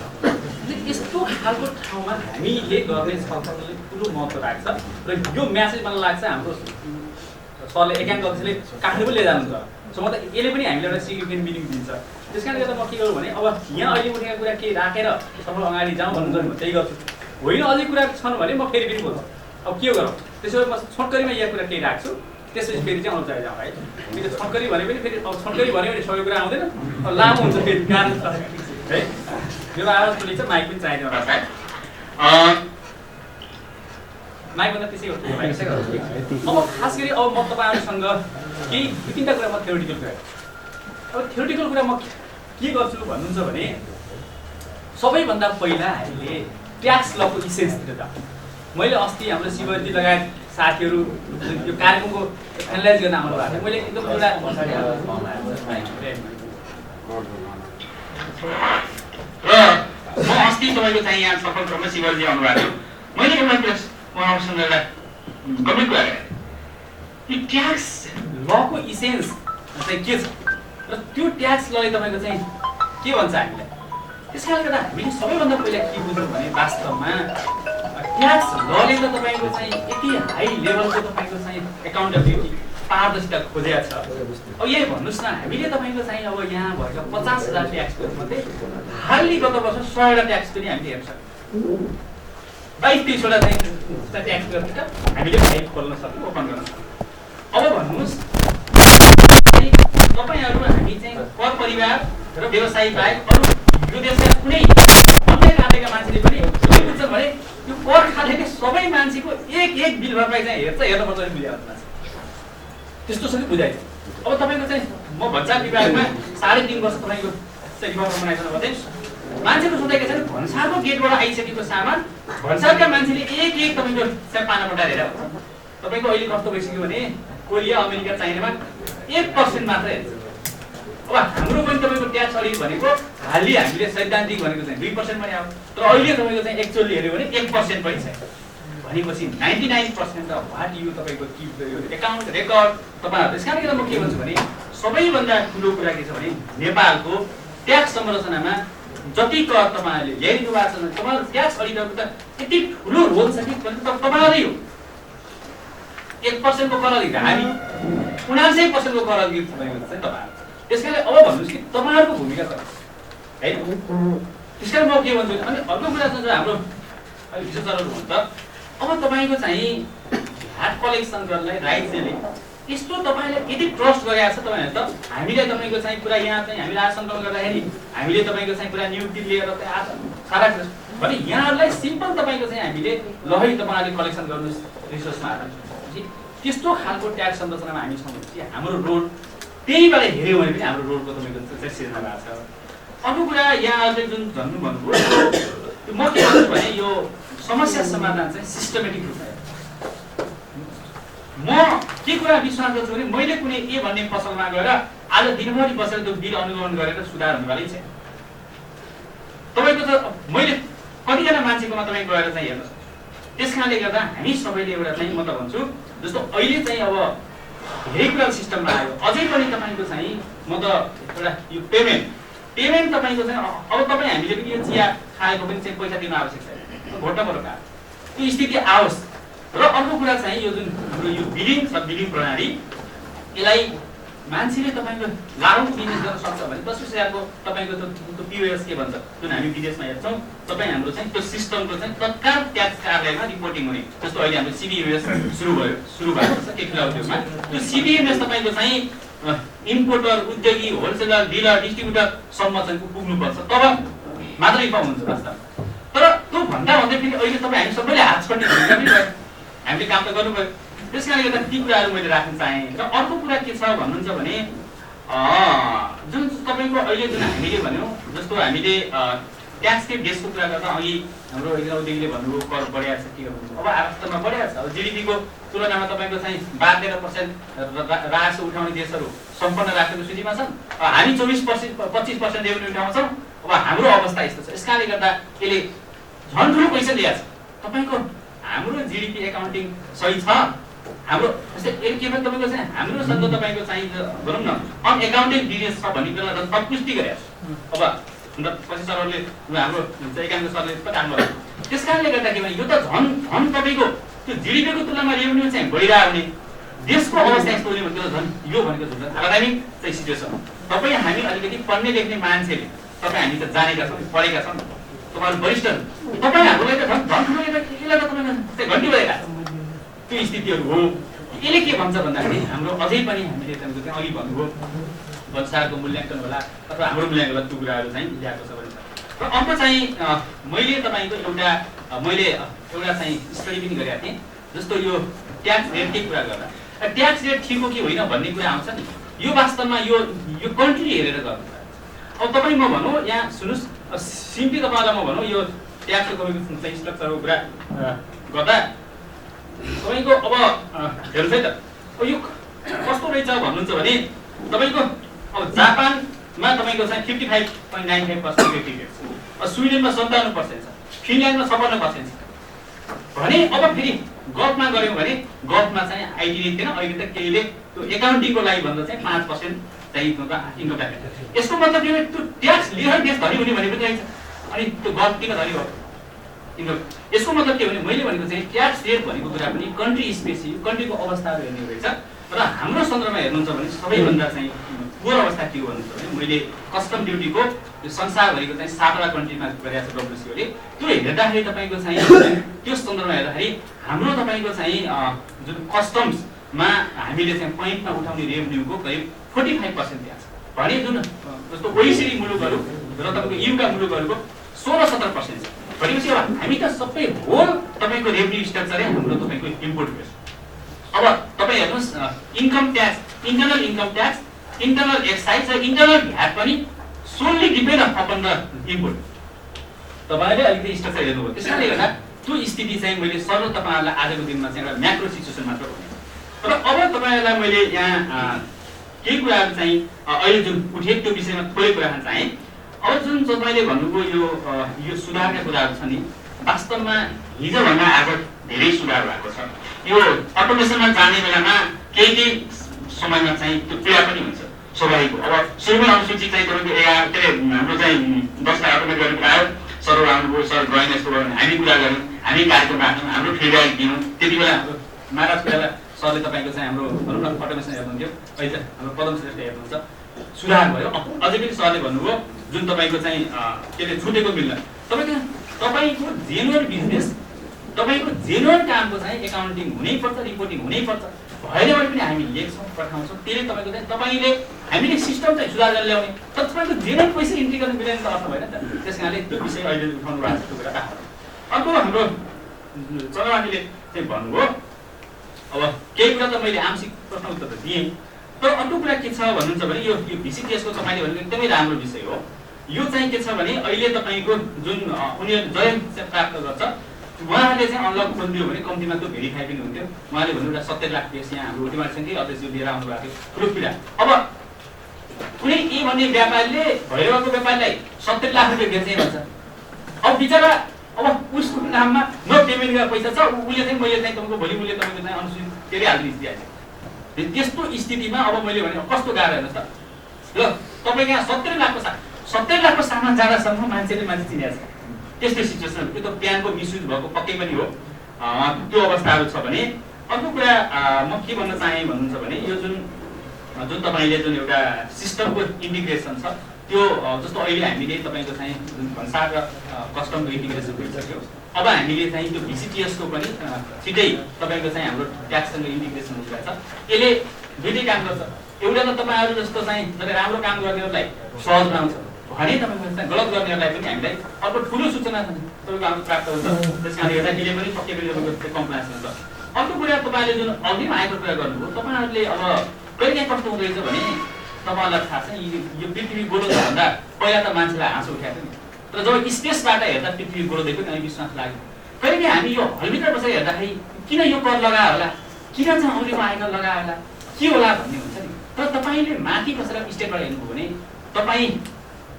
यस्तो खालको ठाउँमा हामीले गर्ने छलफलले ठुलो महत्त्व राख्छ र यो म्यासेज मलाई लाग्छ हाम्रो सरले एकान्तजीले काठमाडौँ लिएर जानुहुन्छ। सम्भवतः यसले पनि हामीले एउटा सिग्निफिकेन्ट मिनिङ दिन्छ। त्यसकारणले गर्दा म के गर्छु भने अब यहाँ अहिले उठेका कुरा केही राखेर सफल अगाडि जाउँ भन्नुहुन्छ भने त्यही गर्छु, होइन अझै कुरा छन् भने म फेरि पनि बोल्छु। अब के गरौँ त्यसो भए म छोटकरीमा यहाँ कुरा केही राख्छु, त्यसपछि फेरि चाहिँ अनुसार जाउँ है। फेरि छोटकरी भने पनि फेरि अब छोटकरी भन्यो भने सबै कुरा आउँदैन, लामो हुन्छ फेरि गाह्रो छ है। मेरो आवाज सुनिन्छ, माइक पनि चाहिँदैन होला सायद। माइकभन्दा त्यसै गर्छु। अब खास गरी अब म तपाईँहरूसँग केही 2-3टा कुरा म थ्योरिटिकल कुरा गर्छु। अब थ्योरिटिकल कुरा म के गर्छु भन्नुहुन्छ भने सबैभन्दा पहिला हामीले ट्याक्स लको इसेन्सतिर जाउँ। मैले अस्ति हाम्रो शिवजी लगायत साथीहरू यो कार्यक्रमको एनालाइज गर्न आउनु भएको थियो। मैले एकदम एउटा र म अस्ति तपाईँको चाहिँ यहाँ सफल क्रममा शिवजी आउनु भएको थियो। मैले एउटा प्लस उहाँहरूसँग एउटा गम्भीर कुरा गरेँ, यो ट्याक्स लको इसेन्स चाहिँ के छ र त्यो ट्याक्स लले तपाईँको चाहिँ के भन्छ हामीलाई त्यस कारणले गर्दा हामीले सबैभन्दा पहिला के बुझ्यौँ भने वास्तवमा ट्याक्स लले त तपाईँको चाहिँ यति हाई लेभलको तपाईँको चाहिँ एकाउन्टेबिलिटी पारदर्शिता खोजेको छ। अब यही भन्नुहोस् न, हामीले तपाईँको चाहिँ अब यहाँ भएका 50,000 ट्याक्स पेयरमध्ये हालले गत वर्ष 100वटा ट्याक्स पनि हामीले हेर्न सक्यौँ। 22-23वटा चाहिँ ट्याक्स पेयरबाट हामीले फाइल खोल्न सक्यौँ, ओपन गर्न सक्यौँ। अब भन्नुहोस् तपाईँहरू हामी चाहिँ कर परिवार र व्यवसायी बाहेक अरू यो देशका कुनै अन्य खातेका मान्छेले पनि के बुझ्छन् भने यो कर खातेले सबै मान्छेको एक बिल भरपाई चाहिँ हेर्न पर्छ बुझाएको मान्छे त्यस्तो छ कि बुझाइ। अब तपाईँको चाहिँ म भन्सार विभागमा 3.5 वर्ष तपाईँको चाहिँ रिभर्स बनाइसक्नु भने मान्छेको सोधेको छ भन्सारको गेटबाट आइसकेको सामान भन्सारका मान्छेले एक तपाईँको चाहिँ पाना पठाएर हेरेर तपाईँको अहिले कस्तो भइसक्यो भने कोरिया अमेरिका चाइनामा 1% मात्रै हेर्छ। अब हाम्रो पनि तपाईँको ट्याक्स अलिक भनेको हालि हामीले सैद्धान्तिक भनेको चाहिँ 2% पनि आयो, तर अहिले तपाईँको चाहिँ एक्चुअली हेऱ्यो भने 1% पनि छ भनेपछि 99% अफ वाट यु तपाईँको किप यो एकाउन्ट रेकर्ड तपाईँहरू। त्यस कारणले गर्दा म के भन्छु भने सबैभन्दा ठुलो कुरा के छ भने नेपालको ट्याक्स संरचनामा जति कर तपाईँहरूले ल्याइदिनु भएको छ तपाईँहरू ट्याक्स अडिटरको त यति ठुलो रोल छ कि तपाईँकै हो। 1% को कर अधिक हामी 79% को कर अधिक तपाईँको चाहिँ तपाईँहरू। त्यसकारणले अब भन्नुहोस् कि तपाईँहरूको भूमिका छ है। त्यसकारण म के भन्छु अनि अर्को कुरा चाहिँ हाम्रो विशेषज्ञहरू भन्छ अब तपाईँको चाहिँ भ्याट कलेक्सन गर्नलाई राज्यले यस्तो तपाईँले यदि ट्रस्ट गरेको छ तपाईँहरू त हामीले तपाईँको चाहिँ पुरा यहाँ चाहिँ हामीले आसङ्कलन गर्दाखेरि हामीले तपाईँको चाहिँ पुरा नियुक्ति लिएर सारा भने यहाँहरूलाई सिम्पल तपाईँको चाहिँ हामीले ल है तपाईँहरूले कलेक्सन गर्नुहोस् रिसोर्समा त्यस्तो खालको ट्याक्स संरचनामा हामी छौँ भने हाम्रो रोल त्यहीबाट हेऱ्यौँ भने पनि हाम्रो रोलको तपाईँको चाहिँ सिर्जना भएको छ। अर्को कुरा यहाँहरूले जुन भन्नु भन्नुभयो म के भन्छु भने यो समस्या समाधान चाहिँ सिस्टमेटिक रूपमा म के कुरा विश्वास गर्छु भने मैले कुनै ए भन्ने पसलमा गएर आज दिनभरि बसेर त्यो बिल अनुगमन गरेर सुधार हुनेवालै छैन। तपाईँको त मैले कतिजना मान्छेकोमा तपाईँ गएर चाहिँ हेर्न सक्छु। त्यस कारणले गर्दा हामी सबैले एउटा चाहिँ म त भन्छु जस्तो अहिले चाहिँ अब धेरै कुरा सिस्टममा आयो अझै पनि तपाईँको चाहिँ म त एउटा यो पेमेन्ट तपाईँको चाहिँ अब तपाईँ हामीले पनि यो चिया खाएको पनि चाहिँ पैसा दिनु आवश्यक छैन, घोट्न पर्छ त्यो स्थिति आओस्। र अर्को कुरा चाहिँ यो जुन हाम्रो यो बिलिङ छ बिलिङ प्रणाली यसलाई मान्छेले तपाईँको लाभको बिजनेस गर्न सक्छ भने 10% तपाईँको त्यो पिओएस के भन्छ जुन हामी विदेशमा हेर्छौँ तपाईँ हाम्रो चाहिँ त्यो सिस्टमको चाहिँ तत्काल ट्याक्स कार्यालयमा रिपोर्टिङ हुने जस्तो अहिले हाम्रो सिबिएमएस सुरु भएको छ केफिला उद्योगमा। त्यो सिबिएमएस तपाईँको चाहिँ इम्पोर्टर उद्योगी होलसेलर डिलर डिस्ट्रिब्युटरसम्म चाहिँ पुग्नुपर्छ तब मात्रै इन्फर्म हुन्छ वास्तवमा। तर त्यो भन्दा भन्दै फेरि अहिले तपाईँ हामी सबैले हात छड्ने भूमिका पनि भयो, हामीले काम त गर्नु पऱ्यो। त्यस कारणले गर्दा ती कुराहरू मैले राख्न चाहेँ। र अर्को कुरा के छ भन्नुहुन्छ भने जुन तपाईँको अहिले जुन हामीले भन्यौँ जस्तो हामीले ट्याक्सकै बेसको कुरा गर्दा अघि हाम्रो उद्योगीले भन्नुभयो कर बढिरहेको छ के गर्नु अब आवास्तवमा बढिरहेको छ। अब जिडिपीको तुलनामा तपाईँको चाहिँ 12-13% राजस्व उठाउने देशहरू सम्पन्न राष्ट्रको सूचीमा छन्, हामी 24-25% रेभेन्यू उठाउँछौँ। अब हाम्रो अवस्था यस्तो छ। यस कारणले गर्दा यसले झन् ठुलो पैसा ल्याएको छ तपाईँको। हाम्रो जिडिपी एकाउन्टिङ सही छ हाम्रो जस्तै के भन्छ तपाईँको चाहिँ हाम्रोसँग तपाईँको चाहिँ भनौँ न अनएकाउन्टेड बिजनेस छ भन्ने कुरालाई सन्तुष्टि गरेको छ। अब पछि सरहरूले हाम्रो एकाउन्ट सरले काम गर्छ। त्यस कारणले गर्दा के भने यो त झन् तपाईँको त्यो जिडिपीको तुलनामा रेभेन्यू चाहिँ बढिरहेको हुने देशको अवस्था यस्तो हुने भनेको झन् यो भनेको झन् आगामी चाहिँ सिचुएसन। तपाईँ हामी अलिकति पढ्ने लेख्ने मान्छेले तपाईँ हामी त जानेका छौँ पढेका छौँ तपाईँहरू वरिष्ठ तपाईँहरूलाई त झन् ठुलो यसलाई त तपाईँको घन्टी भएका त्यो स्थितिहरू हो। यसले के भन्छ भन्दाखेरि हाम्रो अझै पनि हामीले चाहिँ अघि भन्नुभयो भन्सारको मूल्याङ्कन होला अथवा हाम्रो मूल्याङ्कन होला त्यो कुराहरू चाहिँ ल्याएको छ भने। र अर्को चाहिँ मैले तपाईँको एउटा चाहिँ स्टडी पनि गरेको थिएँ जस्तो यो ट्याक्स रेटकै कुरा गर्दा ट्याक्स रेट ठिक हो कि होइन भन्ने कुरा आउँछ नि यो वास्तवमा यो कन्ट्री हेरेर गर्नु। अब तपाईँ म भनौँ यहाँ सुन्नुहोस् सिम्पली तपाईँलाई म भनौँ यो ट्याक्सको तपाईँको चाहिँ स्ट्रक्चरको कुरा गर्दा तपाईँको अब हेर्नुहोस् है त अब यो कस्तो रहेछ भन्नुहुन्छ भने तपाईँको अब जापानमा तपाईँको चाहिँ 55.95% रेट छ, स्विडेनमा 57% छ, फिनल्यान्डमा 56% छ भने अब फेरि गफमा गऱ्यौँ भने गफमा चाहिँ आइटी रेट थिएन, अहिले त केहीले त्यो एकाउन्टिङको लागि भन्दा चाहिँ 5% चाहिँ इन्कम ट्याक्स। यसको मतलब के त्यो ट्याक्स लिएर देश धनी हुने भने पनि रहेछ, अनि त्यो गल्ती किन धनी भयो इन्कम। यसको मतलब के भने मैले भनेको चाहिँ ट्याक्स रेट भनेको कुरा पनि कन्ट्री स्पेसिफिक कन्ट्रीको अवस्थाहरू हेर्ने रहेछ। र हाम्रो सन्दर्भमा हेर्नुहुन्छ भने सबैभन्दा चाहिँ पुवर अवस्था के हो भन्नुहुन्छ भने मैले कस्टम ड्युटीको यो संसारभरिको चाहिँ 7वटा कन्ट्रीमा गरेको छ डब्ल्युसिओले, त्यो हेर्दाखेरि तपाईँको चाहिँ त्यो सन्दर्भमा हेर्दाखेरि हाम्रो तपाईँको चाहिँ जुन कस्टम्समा हामीले चाहिँ पोइन्टमा उठाउने रेभेन्यूको करिब 45% त्यहाँ छ भने जुन जस्तो OECD मुलुकहरू र तपाईँको युका मुलुकहरूको 16-17% छ भनेपछि अब हामी त सबै होल तपाईँको रेभेन्यू स्ट्रक्चरै हाम्रो तपाईँको इम्पोर्ट बेस। अब तपाईँ हेर्नुहोस् income tax, internal income tax, internal excise र इन्टरनल भ्याट पनि solely depend upon the import. तपाईँले अलिकति स्ट्रक्चर हेर्नुभयो, त्यस कारणले गर्दा त्यो स्थिति चाहिँ मैले सर्व तपाईँहरूलाई आजको दिनमा चाहिँ एउटा म्याक्रो सिचुएसन मात्र भने। र अब तपाईँहरूलाई मैले यहाँ केही कुराहरू चाहिँ अहिले जुन उठे त्यो विषयमा थोरै कुरा राख्न चाहेँ। अब जुन तपाईँले भन्नुभयो यो सुधारका कुराहरू छ नि, वास्तवमा हिजोभन्दा आज धेरै सुधार भएको छ। यो अटोमेसनमा जाने बेलामा केही समयमा चाहिँ त्यो पीडा पनि हुन्छ स्वाभाविक हो। अब सुरुमा अनुसूची चाहिँ तपाईँको 11 के अरे हाम्रो चाहिँ 10 लाई अटोमेट गरेर आयो, सर आउनुभयो, सर ड्रइङ यस्तो भयो, हामी कुरा गऱ्यौँ, हामी कार्यक्रम राख्यौँ, हाम्रो फिडब्याक दियौँ। त्यति बेला हाम्रो महाराज बेला सरले तपाईँको चाहिँ हाम्रो भनौँ न अटोमेसन हेर्नुहुन्थ्यो, अहिले चाहिँ हाम्रो पदम श्रेष्ठ हेर्नुहुन्छ, सुधार भयो। अझै पनि सरले भन्नुभयो जुन तपाईँको चाहिँ के अरे छुटेको मिल्न तपाईँको जेन्युन बिजनेस, तपाईँको जेन्युन कामको चाहिँ एकाउन्टिङ हुनैपर्छ, रिपोर्टिङ हुनैपर्छ। भएन भने पनि हामी लेख्छौँ, पठाउँछौँ, त्यसले तपाईँको चाहिँ तपाईँले हामीले सिस्टम चाहिँ सुधार गरेर ल्याउने, तर तपाईँको जेन्युन पैसा इन्ट्री गर्न मिलेन त अर्थ भएन नि त। त्यस कारणले त्यो विषय अहिले उठाउनु भएको छ त्यो कुरा राख्नु। अर्को हाम्रो चन्द्रमाथीले चाहिँ भन्नुभयो, अब केही कुरा त मैले आंशिक प्रश्न उत्तर त दिएँ, तर अर्को कुरा के छ भन्नुहुन्छ भने यो भिसिटिएसको तपाईँले भनेको एकदमै राम्रो विषय हो। यो चाहिँ के छ भने अहिले तपाईँको जुन उनीहरू जय प्राप्त गर्छ उहाँले चाहिँ अनलक खोलिदियो भने कम्तीमा त्यो भेरिफाई पनि हुन्थ्यो। उहाँले भन्नु एउटा 70 लाख केस यहाँ हाम्रो उठीमाथिदेखि अध्यक्ष लिएर आउनु भएको थियो ठुलो पीडा। अब कुनै ए भन्ने व्यापारीले भैरवको व्यापारीलाई 70 लाख रुपियाँ बेच्ने भन्छ। अब बिचरा अब उसको नाममा न पेमेन्ट गरेर पैसा छ, उसले चाहिँ मैले चाहिँ तपाईँको भोलि मूल्य तपाईँको चाहिँ अनुसूचित के अरे हाल्ने स्थिति आएछ। त्यस्तो स्थितिमा अब मैले भने कस्तो गाह्रो हेर्नुहोस् त, ल तपाईँको यहाँ 70 लाखको सामान जाँदासम्म मान्छेले मान्छे चिनेको छ। त्यस्तो सिचुएसन त्यो त प्यानको मिसयुज भएको पक्कै पनि हो, त्यो अवस्थाहरू छ भने। अर्को कुरा म के भन्न चाहेँ भन्नुहुन्छ भने यो जुन तपाईँले जुन एउटा सिस्टमको इन्टिग्रेसन छ त्यो जस्तो अहिले हामीले तपाईँको चाहिँ जुन भन्सार र कस्टमको इन्टिग्रेसन भइसक्यो, अब हामीले चाहिँ त्यो भिसिटिएसको पनि छिटै तपाईँको चाहिँ हाम्रो ट्याक्ससँग इन्टिग्रेसन हुँदैछ। यसले दुईटै काम गर्छ, एउटा त तपाईँहरू जस्तो चाहिँ राम्रो काम गर्नेहरूलाई सहज बनाउँछ भने तपाईँको चाहिँ गलत गर्नेहरूलाई पनि हामीलाई अर्को ठुलो सूचना तपाईँको हाम्रो प्राप्त हुन्छ। त्यस कारणले गर्दा यसले पनि पक्कै पनि तपाईँको कम्प्लायन्स हुन्छ। अर्को कुरा तपाईँले जुन अघिमा आएको कुरा गर्नुभयो, तपाईँहरूले अब कहिले कस्तो हुँदैछ भने तपाईँहरूलाई थाहा छ यो पृथ्वी गोलो भन्दा पहिला त मान्छेलाई हाँसो उठाएको नि, तर जब स्पेसबाट हेर्दा पृथ्वी गोलो देख्यो अनि विश्वास लाग्यो। कहिले हामी यो हलभित्र बसेर हेर्दाखेरि किन यो कर लगायो होला, किन चाहिँ औँलीमा आइकन लगायो होला, के होला भन्ने हुन्छ नि। तर तपाईँले माथि बसेर स्टेटबाट हेर्नुभयो भने तपाईँ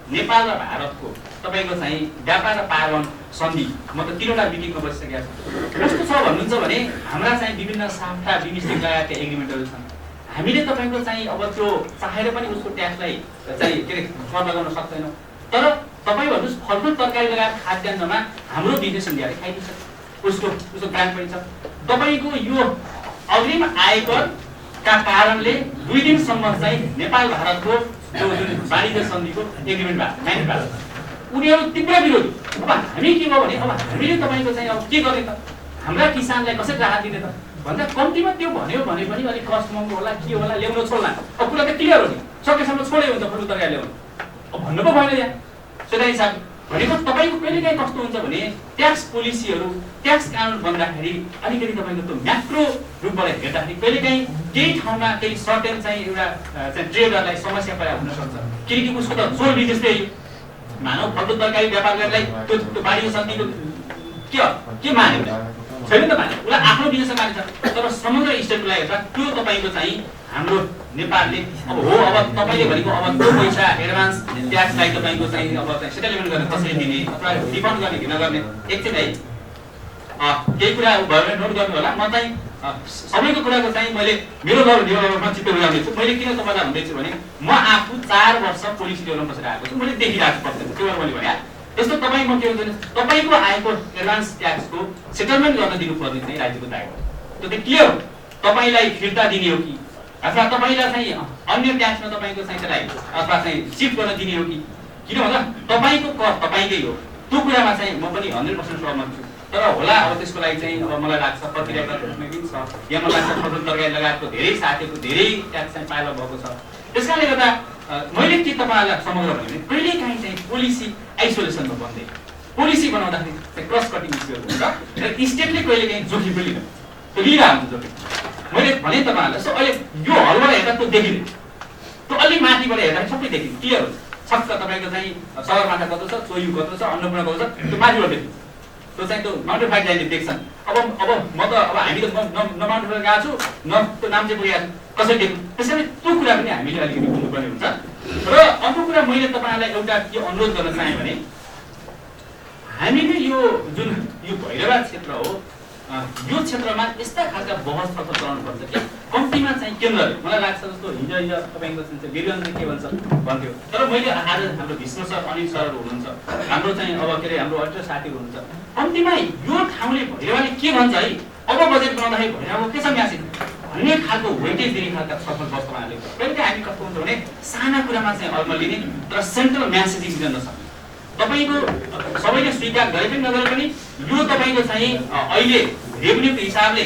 नेपाल र भारतको तपाईँको चाहिँ व्यापार र पारवन सन्धि म त 3वटा मिटिङमा बसिसकेको छु। कस्तो छ भन्नुहुन्छ भने हाम्रा चाहिँ विभिन्न साफ्टा बिमिस्टिक लगायतका एग्रिमेन्टहरू छन्। हामीले तपाईँको चाहिँ अब त्यो चाहेर पनि उसको ट्याक्सलाई चाहिँ के अरे कर लगाउन सक्दैनौँ, तर तपाईँ भन्नुहोस् फलफुल तरकारी लगायत खाद्यान्नमा हाम्रो बिजनेस इन्डियाले खाइदिन्छ, उसको ब्रान्ड पनि छ। तपाईँको यो अग्रिम आयकरका कारणले 2 दिनसम्म चाहिँ नेपाल भारतको जो जुन वाणिज्य सन्धिको एग्रिमेन्ट भएको उनीहरू तीव्र विरोधी। अब हामी के भयो भने अब हामीले तपाईँको चाहिँ अब के गर्ने त, हाम्रा किसानलाई कसरी राहत दिने त भन्दा कम्तीमा त्यो भन्यो भने पनि अलिक कस्ट महँगो होला के होला ल्याउन छोड्ला। अब कुरा त क्लियर हो नि, सकेसम्म छोडे हुन्छ फुल तरकारी ल्याउनु, अब भन्नु पो भएन यहाँ। त्यही हिसाब भनेको तपाईँको कहिलेकाहीँ कस्तो हुन्छ भने ट्याक्स पोलिसीहरू ट्याक्स कानुन बन्दाखेरि अलिकति तपाईँको त्यो म्याक्रो रूपबाट हेर्दाखेरि कहिलेकाहीँ केही ठाउँमा केही सर्टेन चाहिँ एउटा चाहिँ ट्रेडरलाई समस्या परेर हुनसक्छ, किनकि उसको त सोल बिजनेस त्यही मानव फलफुल तरकारी व्यापार गर्नलाई त्यो वाणिज्य सन्धिको के मान्यो छैन त मान्यो, उसलाई आफ्नो बिजनेस मान्छ। तर समग्र स्टेटको लागि हेर्दा त्यो तपाईँको चाहिँ हाम्रो नेपालले अब हो अब तपाईँले भनेको अब त्यो पैसा एडभान्स ट्याक्सलाई तपाईँको चाहिँ अब सेटलमेन्ट गर्ने कसरी दिने अथवा रिफन्ड गर्ने कि नगर्ने एकछिन है केही कुरा भयो भने नोट गर्नु होला। म चाहिँ सबैको कुराको चाहिँ मैले मेरो लेभलमा चित्त बुझाउँदैछु। मैले किन तपाईँलाई भन्दैछु भने म आफू 4 वर्ष पोलिसी लेभलमा बसेर आएको छु, मैले देखिरहेको छु प्रत्यक्ष। त्यो मैले भने त्यस्तो तपाईँ म के हुन्छ तपाईँको आएको एडभान्स ट्याक्सको सेटलमेन्ट गर्न दिनुपर्ने चाहिँ राज्यको दायित्व हो। त्यो चाहिँ क्लियर हो। तपाईँलाई फिर्ता दिने हो कि अथवा तपाईँलाई चाहिँ अन्य ट्याक्समा तपाईँको चाहिँ त्यसलाई अथवा चाहिँ सिफ्ट गर्न दिने हो कि, किन भन्दा तपाईँको कर तपाईँकै हो। त्यो कुरामा चाहिँ म पनि 100% सहमत छु। तर होला अब त्यसको लागि चाहिँ अब मलाई लाग्छ प्रतिक्रिया पनि छ, यहाँ मलाई लाग्छ फसल तरकारी लगायतको धेरै साथीहरूको धेरै ट्याक्स चाहिँ पाइला भएको छ। त्यस कारणले गर्दा मैले के तपाईँहरूलाई समग्र भने कहिले काहीँ चाहिँ पोलिसी आइसोलेसनमा बन्दै पोलिसी बनाउँदाखेरि चाहिँ क्रस कटिङ इस्युहरू हुन्छ र स्टेटले कहिले काहीँ जोखिम पनि लिन्छ, त्यो लिइरहेको हुन्छ जोखिम। मैले भने तपाईँहरूलाई सो अहिले यो हलबाट हेर्दा त्यो देखिँदैन, त्यो अलिक माथिबाट हेर्दा सबै देखिन्छ, क्लियर हुन्छ। छक्क तपाईँको चाहिँ सगरमाथा कस्तो छ, चोयु कस्तो छ, अन्नपूर्ण कस्तो छ, त्यो माथिबाट देखिन्छ। त्यो चाहिँ त्यो माउन्टेन फाइट जाने देख्छन्। अब म त अब हामी त न माउन्टेन फाइट गएको छु न त्यो नाम चाहिँ पुगेको छु, कसरी देख्नु। त्यसैले त्यो कुरा पनि हामीले अलिकति बुझ्नुपर्ने हुन्छ। र अर्को कुरा मैले तपाईँहरूलाई एउटा के अनुरोध गर्न चाहेँ भने हामीले यो जुन यो भैरवाद क्षेत्र हो यो क्षेत्रमा यस्ता खालका बहस छलफल गराउनुपर्छ कि कम्तीमा चाहिँ केन्द्रले, मलाई लाग्छ जस्तो हिजो तपाईँको चाहिँ वीरगन्जले के भन्छ भन्थ्यो, तर मैले आज हाम्रो भीष्म सर अनिल सरहरू हुनुहुन्छ, हाम्रो चाहिँ अब के अरे हाम्रो अल्ट्रा साथीहरू हुनुहुन्छ, कम्तीमा यो ठाउँले भैरवाले के भन्छ है, अब बजेट बनाउँदाखेरि भैरवाको के छ म्यासेज भन्ने खालको वेटेज दिने खालका छलफल वस्तुमाले कहिले हामी कस्तो हुन्छ भने साना कुरामा चाहिँ अल्म लिने तर सेन्ट्रल म्यासेजिङ दिन नसक्ने। तपाईँको सबैले स्वीकार गरे पनि नगरे पनि यो तपाईँको चाहिँ अहिले रेभेन्यूको हिसाबले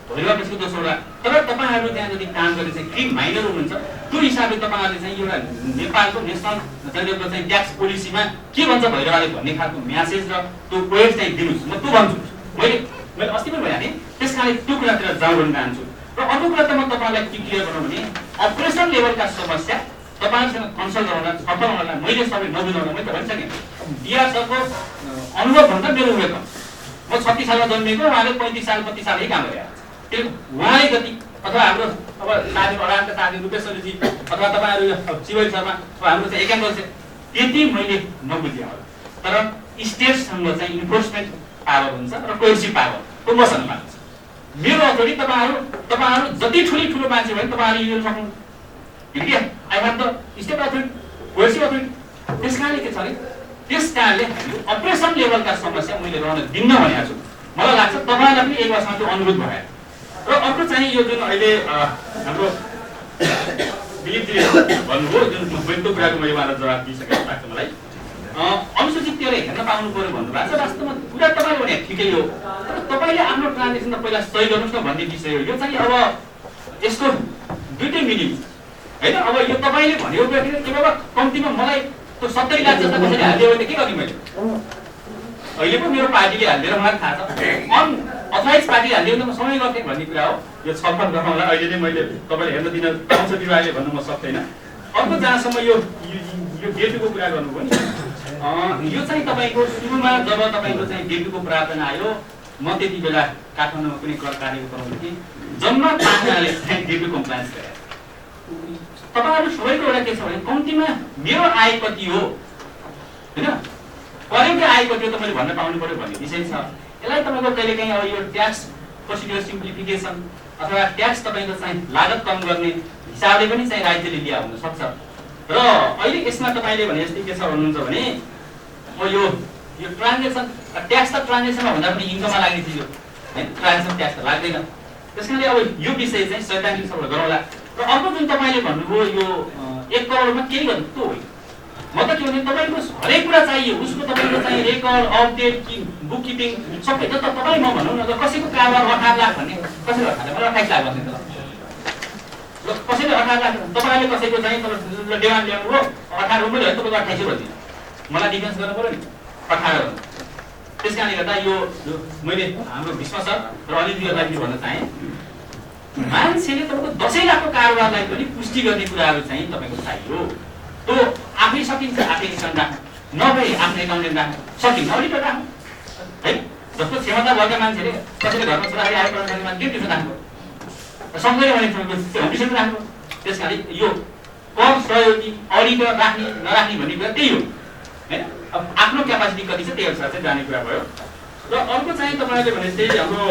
भैरवापछि दोस्रो होला, तर तपाईँहरू त्यहाँ जति काम गर्ने चाहिँ क्रिम माइनर हुनुहुन्छ त्यो हिसाबले तपाईँहरूले चाहिँ एउटा नेपालको नेसनल जनताको चाहिँ ट्याक्स पोलिसीमा के भन्छ भैरवाले भन्ने खालको म्यासेज र त्यो प्रोजेक्ट चाहिँ दिनुहोस्। म त्यो भन्छु, मैले अस्ति पनि भनिहालेँ, त्यस कारणले त्यो कुरातिर जाउँ गर्न चाहन्छु। र अर्को कुरा त म तपाईँलाई के क्लियर गराउँ भने अपरेसन लेभलका समस्या तपाईँहरूसँग कन्सल्ट गर्न छलफल गर्नलाई मैले सबै नबुझाउन मैले त भनिसकेँ। बिआर सरको अनुभव भन्दा मेरो उमेर कम, म 36 सालमा जन्मेको, उहाँले 35 साल 32 सालै काम गरेर त्यो उहाँले जति अथवा हाम्रो अब साथीहरू अडानका साथी रूपेश्वरजी अथवा तपाईँहरू शिवरी शर्मा हाम्रो चाहिँ एकाङ्क त्यति मैले नबुझेँ होला। तर स्टेटसँग चाहिँ इन्फोर्समेन्ट पावर हुन्छ र कोर्सिभ पावर त्यो मसँग पाएको छ। मेरो अथोरिटी तपाईँहरू जति ठुलो मान्छे भने तपाईँहरूले लिन सक्नुहुन्छ। I have the state authority, coercive authority. त्यस कारणले के छ अरे त्यस कारणले अपरेसन लेभलका समस्या मैले रहन दिन्न भनेको छु। मलाई लाग्छ तपाईँलाई पनि एक वर्षमा त्यो अनुरोध भयो। र अर्को चाहिँ यो जुन अहिले हाम्रो दिलीपजीले भन्नुभयो जुन त्यो कुराको मैले उहाँलाई जवाब दिइसकेको लाग्छ मलाई। अनुसूचित त्यसले हेर्न पाउनु पर्यो भन्नुभएको छ। वास्तवमा कुरा तपाईँले भने ठिकै हो, तर तपाईँले आफ्नो ट्रान्जेक्सन त पहिला सही गर्नुहोस् न भन्ने विषय हो। यो चाहिँ अब यसको दुइटै मिनिङ होइन। अब यो तपाईँले भनेको कुरा के बाबा कम्तीमा मलाई त्यो 70 लाख जस्ता कसैले हालिदियो भने के गर्ने मैले? अहिले पो मेरो पार्टीले हालिदिएर मलाई थाहा छ, अथराइज पार्टीले हालिदियो भने म सँगै गर्थेँ भन्ने कुरा हो। यो छलफल गर्नलाई अहिले नै मैले तपाईँले हेर्न दिन पाउँछ विभागले भन्नु म सक्दैन। अर्को जहाँसम्म यो डेटुको कुरा गर्नुभयो नि, यो चाहिँ तपाईँको सुरुमा जब तपाईँको चाहिँ डेटुको प्रावधान आयो म त्यति बेला काठमाडौँमा कुनै कर कार्यको गराउँदै थिएँ। जम्मा 5 जनाले चाहिँ डेटु कम्प्लायन्स गरे। तपाईँहरू सबैको एउटा के छ भने कम्तीमा मेरो आय कति हो होइन, गरेको आय कति हो त मैले भन्न पाउनु पर्यो भन्ने विषय छ। यसलाई तपाईँको कहिले काहीँ अब यो ट्याक्स प्रोसिड्युर सिम्प्लिफिकेसन अथवा ट्याक्स तपाईँको चाहिँ लागत कम गर्ने हिसाबले पनि चाहिँ राज्यले लिया हुन सक्छ। र अहिले यसमा तपाईँले भने जस्तै के छ भन्नुहुन्छ भने यो ट्रान्जेक्सन ट्याक्स त ट्रान्जेक्सनमा भन्दा पनि इन्कममा लाग्ने चिज हो होइन, ट्रान्जेक्सन ट्याक्स त लाग्दैन। त्यस कारणले अब यो विषय चाहिँ सैद्धान्तिक सबैले गरौँला। र अर्को जुन तपाईँले भन्नुभयो यो 1 करोडमा केही गर्नु त्यो होइन। म त के भने तपाईँको हरेक कुरा चाहियो, उसको तपाईँको चाहिँ रेकर्ड अपडेट कि बुक किपिङ सबै त तपाईँ म भनौँ न कसैको कारोबार 18 लाख भन्ने कसैले 18 लाख मलाई 28 लाख भन्ने त कसैले 18 लाख तपाईँले कसैको चाहिँ डिमान्ड ल्याउनु हो 18 मैले है तपाईँको 28 भनिदिनु मलाई डिफेन्स गर्नु पर्यो नि 18। त्यस कारणले गर्दा यो मैले हाम्रो भीष्म सर र अनिलजीलाई के भन्न चाहेँ, मान्छेले तपाईँको 10 लाखको कारोबारलाई पनि पुष्टि गर्ने कुराहरू चाहिँ तपाईँको चाहियो। त्यो आफै सकिन्छ, आफै एकाउन्ट राख्नु नभए आफ्नो एकाउन्टेन्ट राख्नु सकिन्छ, अडिटर राख्नु है। जस्तो क्षमता भएका मान्छेले कसैले घरमा छोराले आयो गर्ने मान्छे ट्युसन राख्नु सँगै भने ट्युसन राख्नु। त्यस कारण यो कर सहयोगी अडिटर राख्ने नराख्ने भन्ने कुरा त्यही हो होइन। अब आफ्नो क्यापासिटी कति छ त्यही अनुसार चाहिँ जाने कुरा भयो। र अर्को चाहिँ तपाईँले भने चाहिँ हाम्रो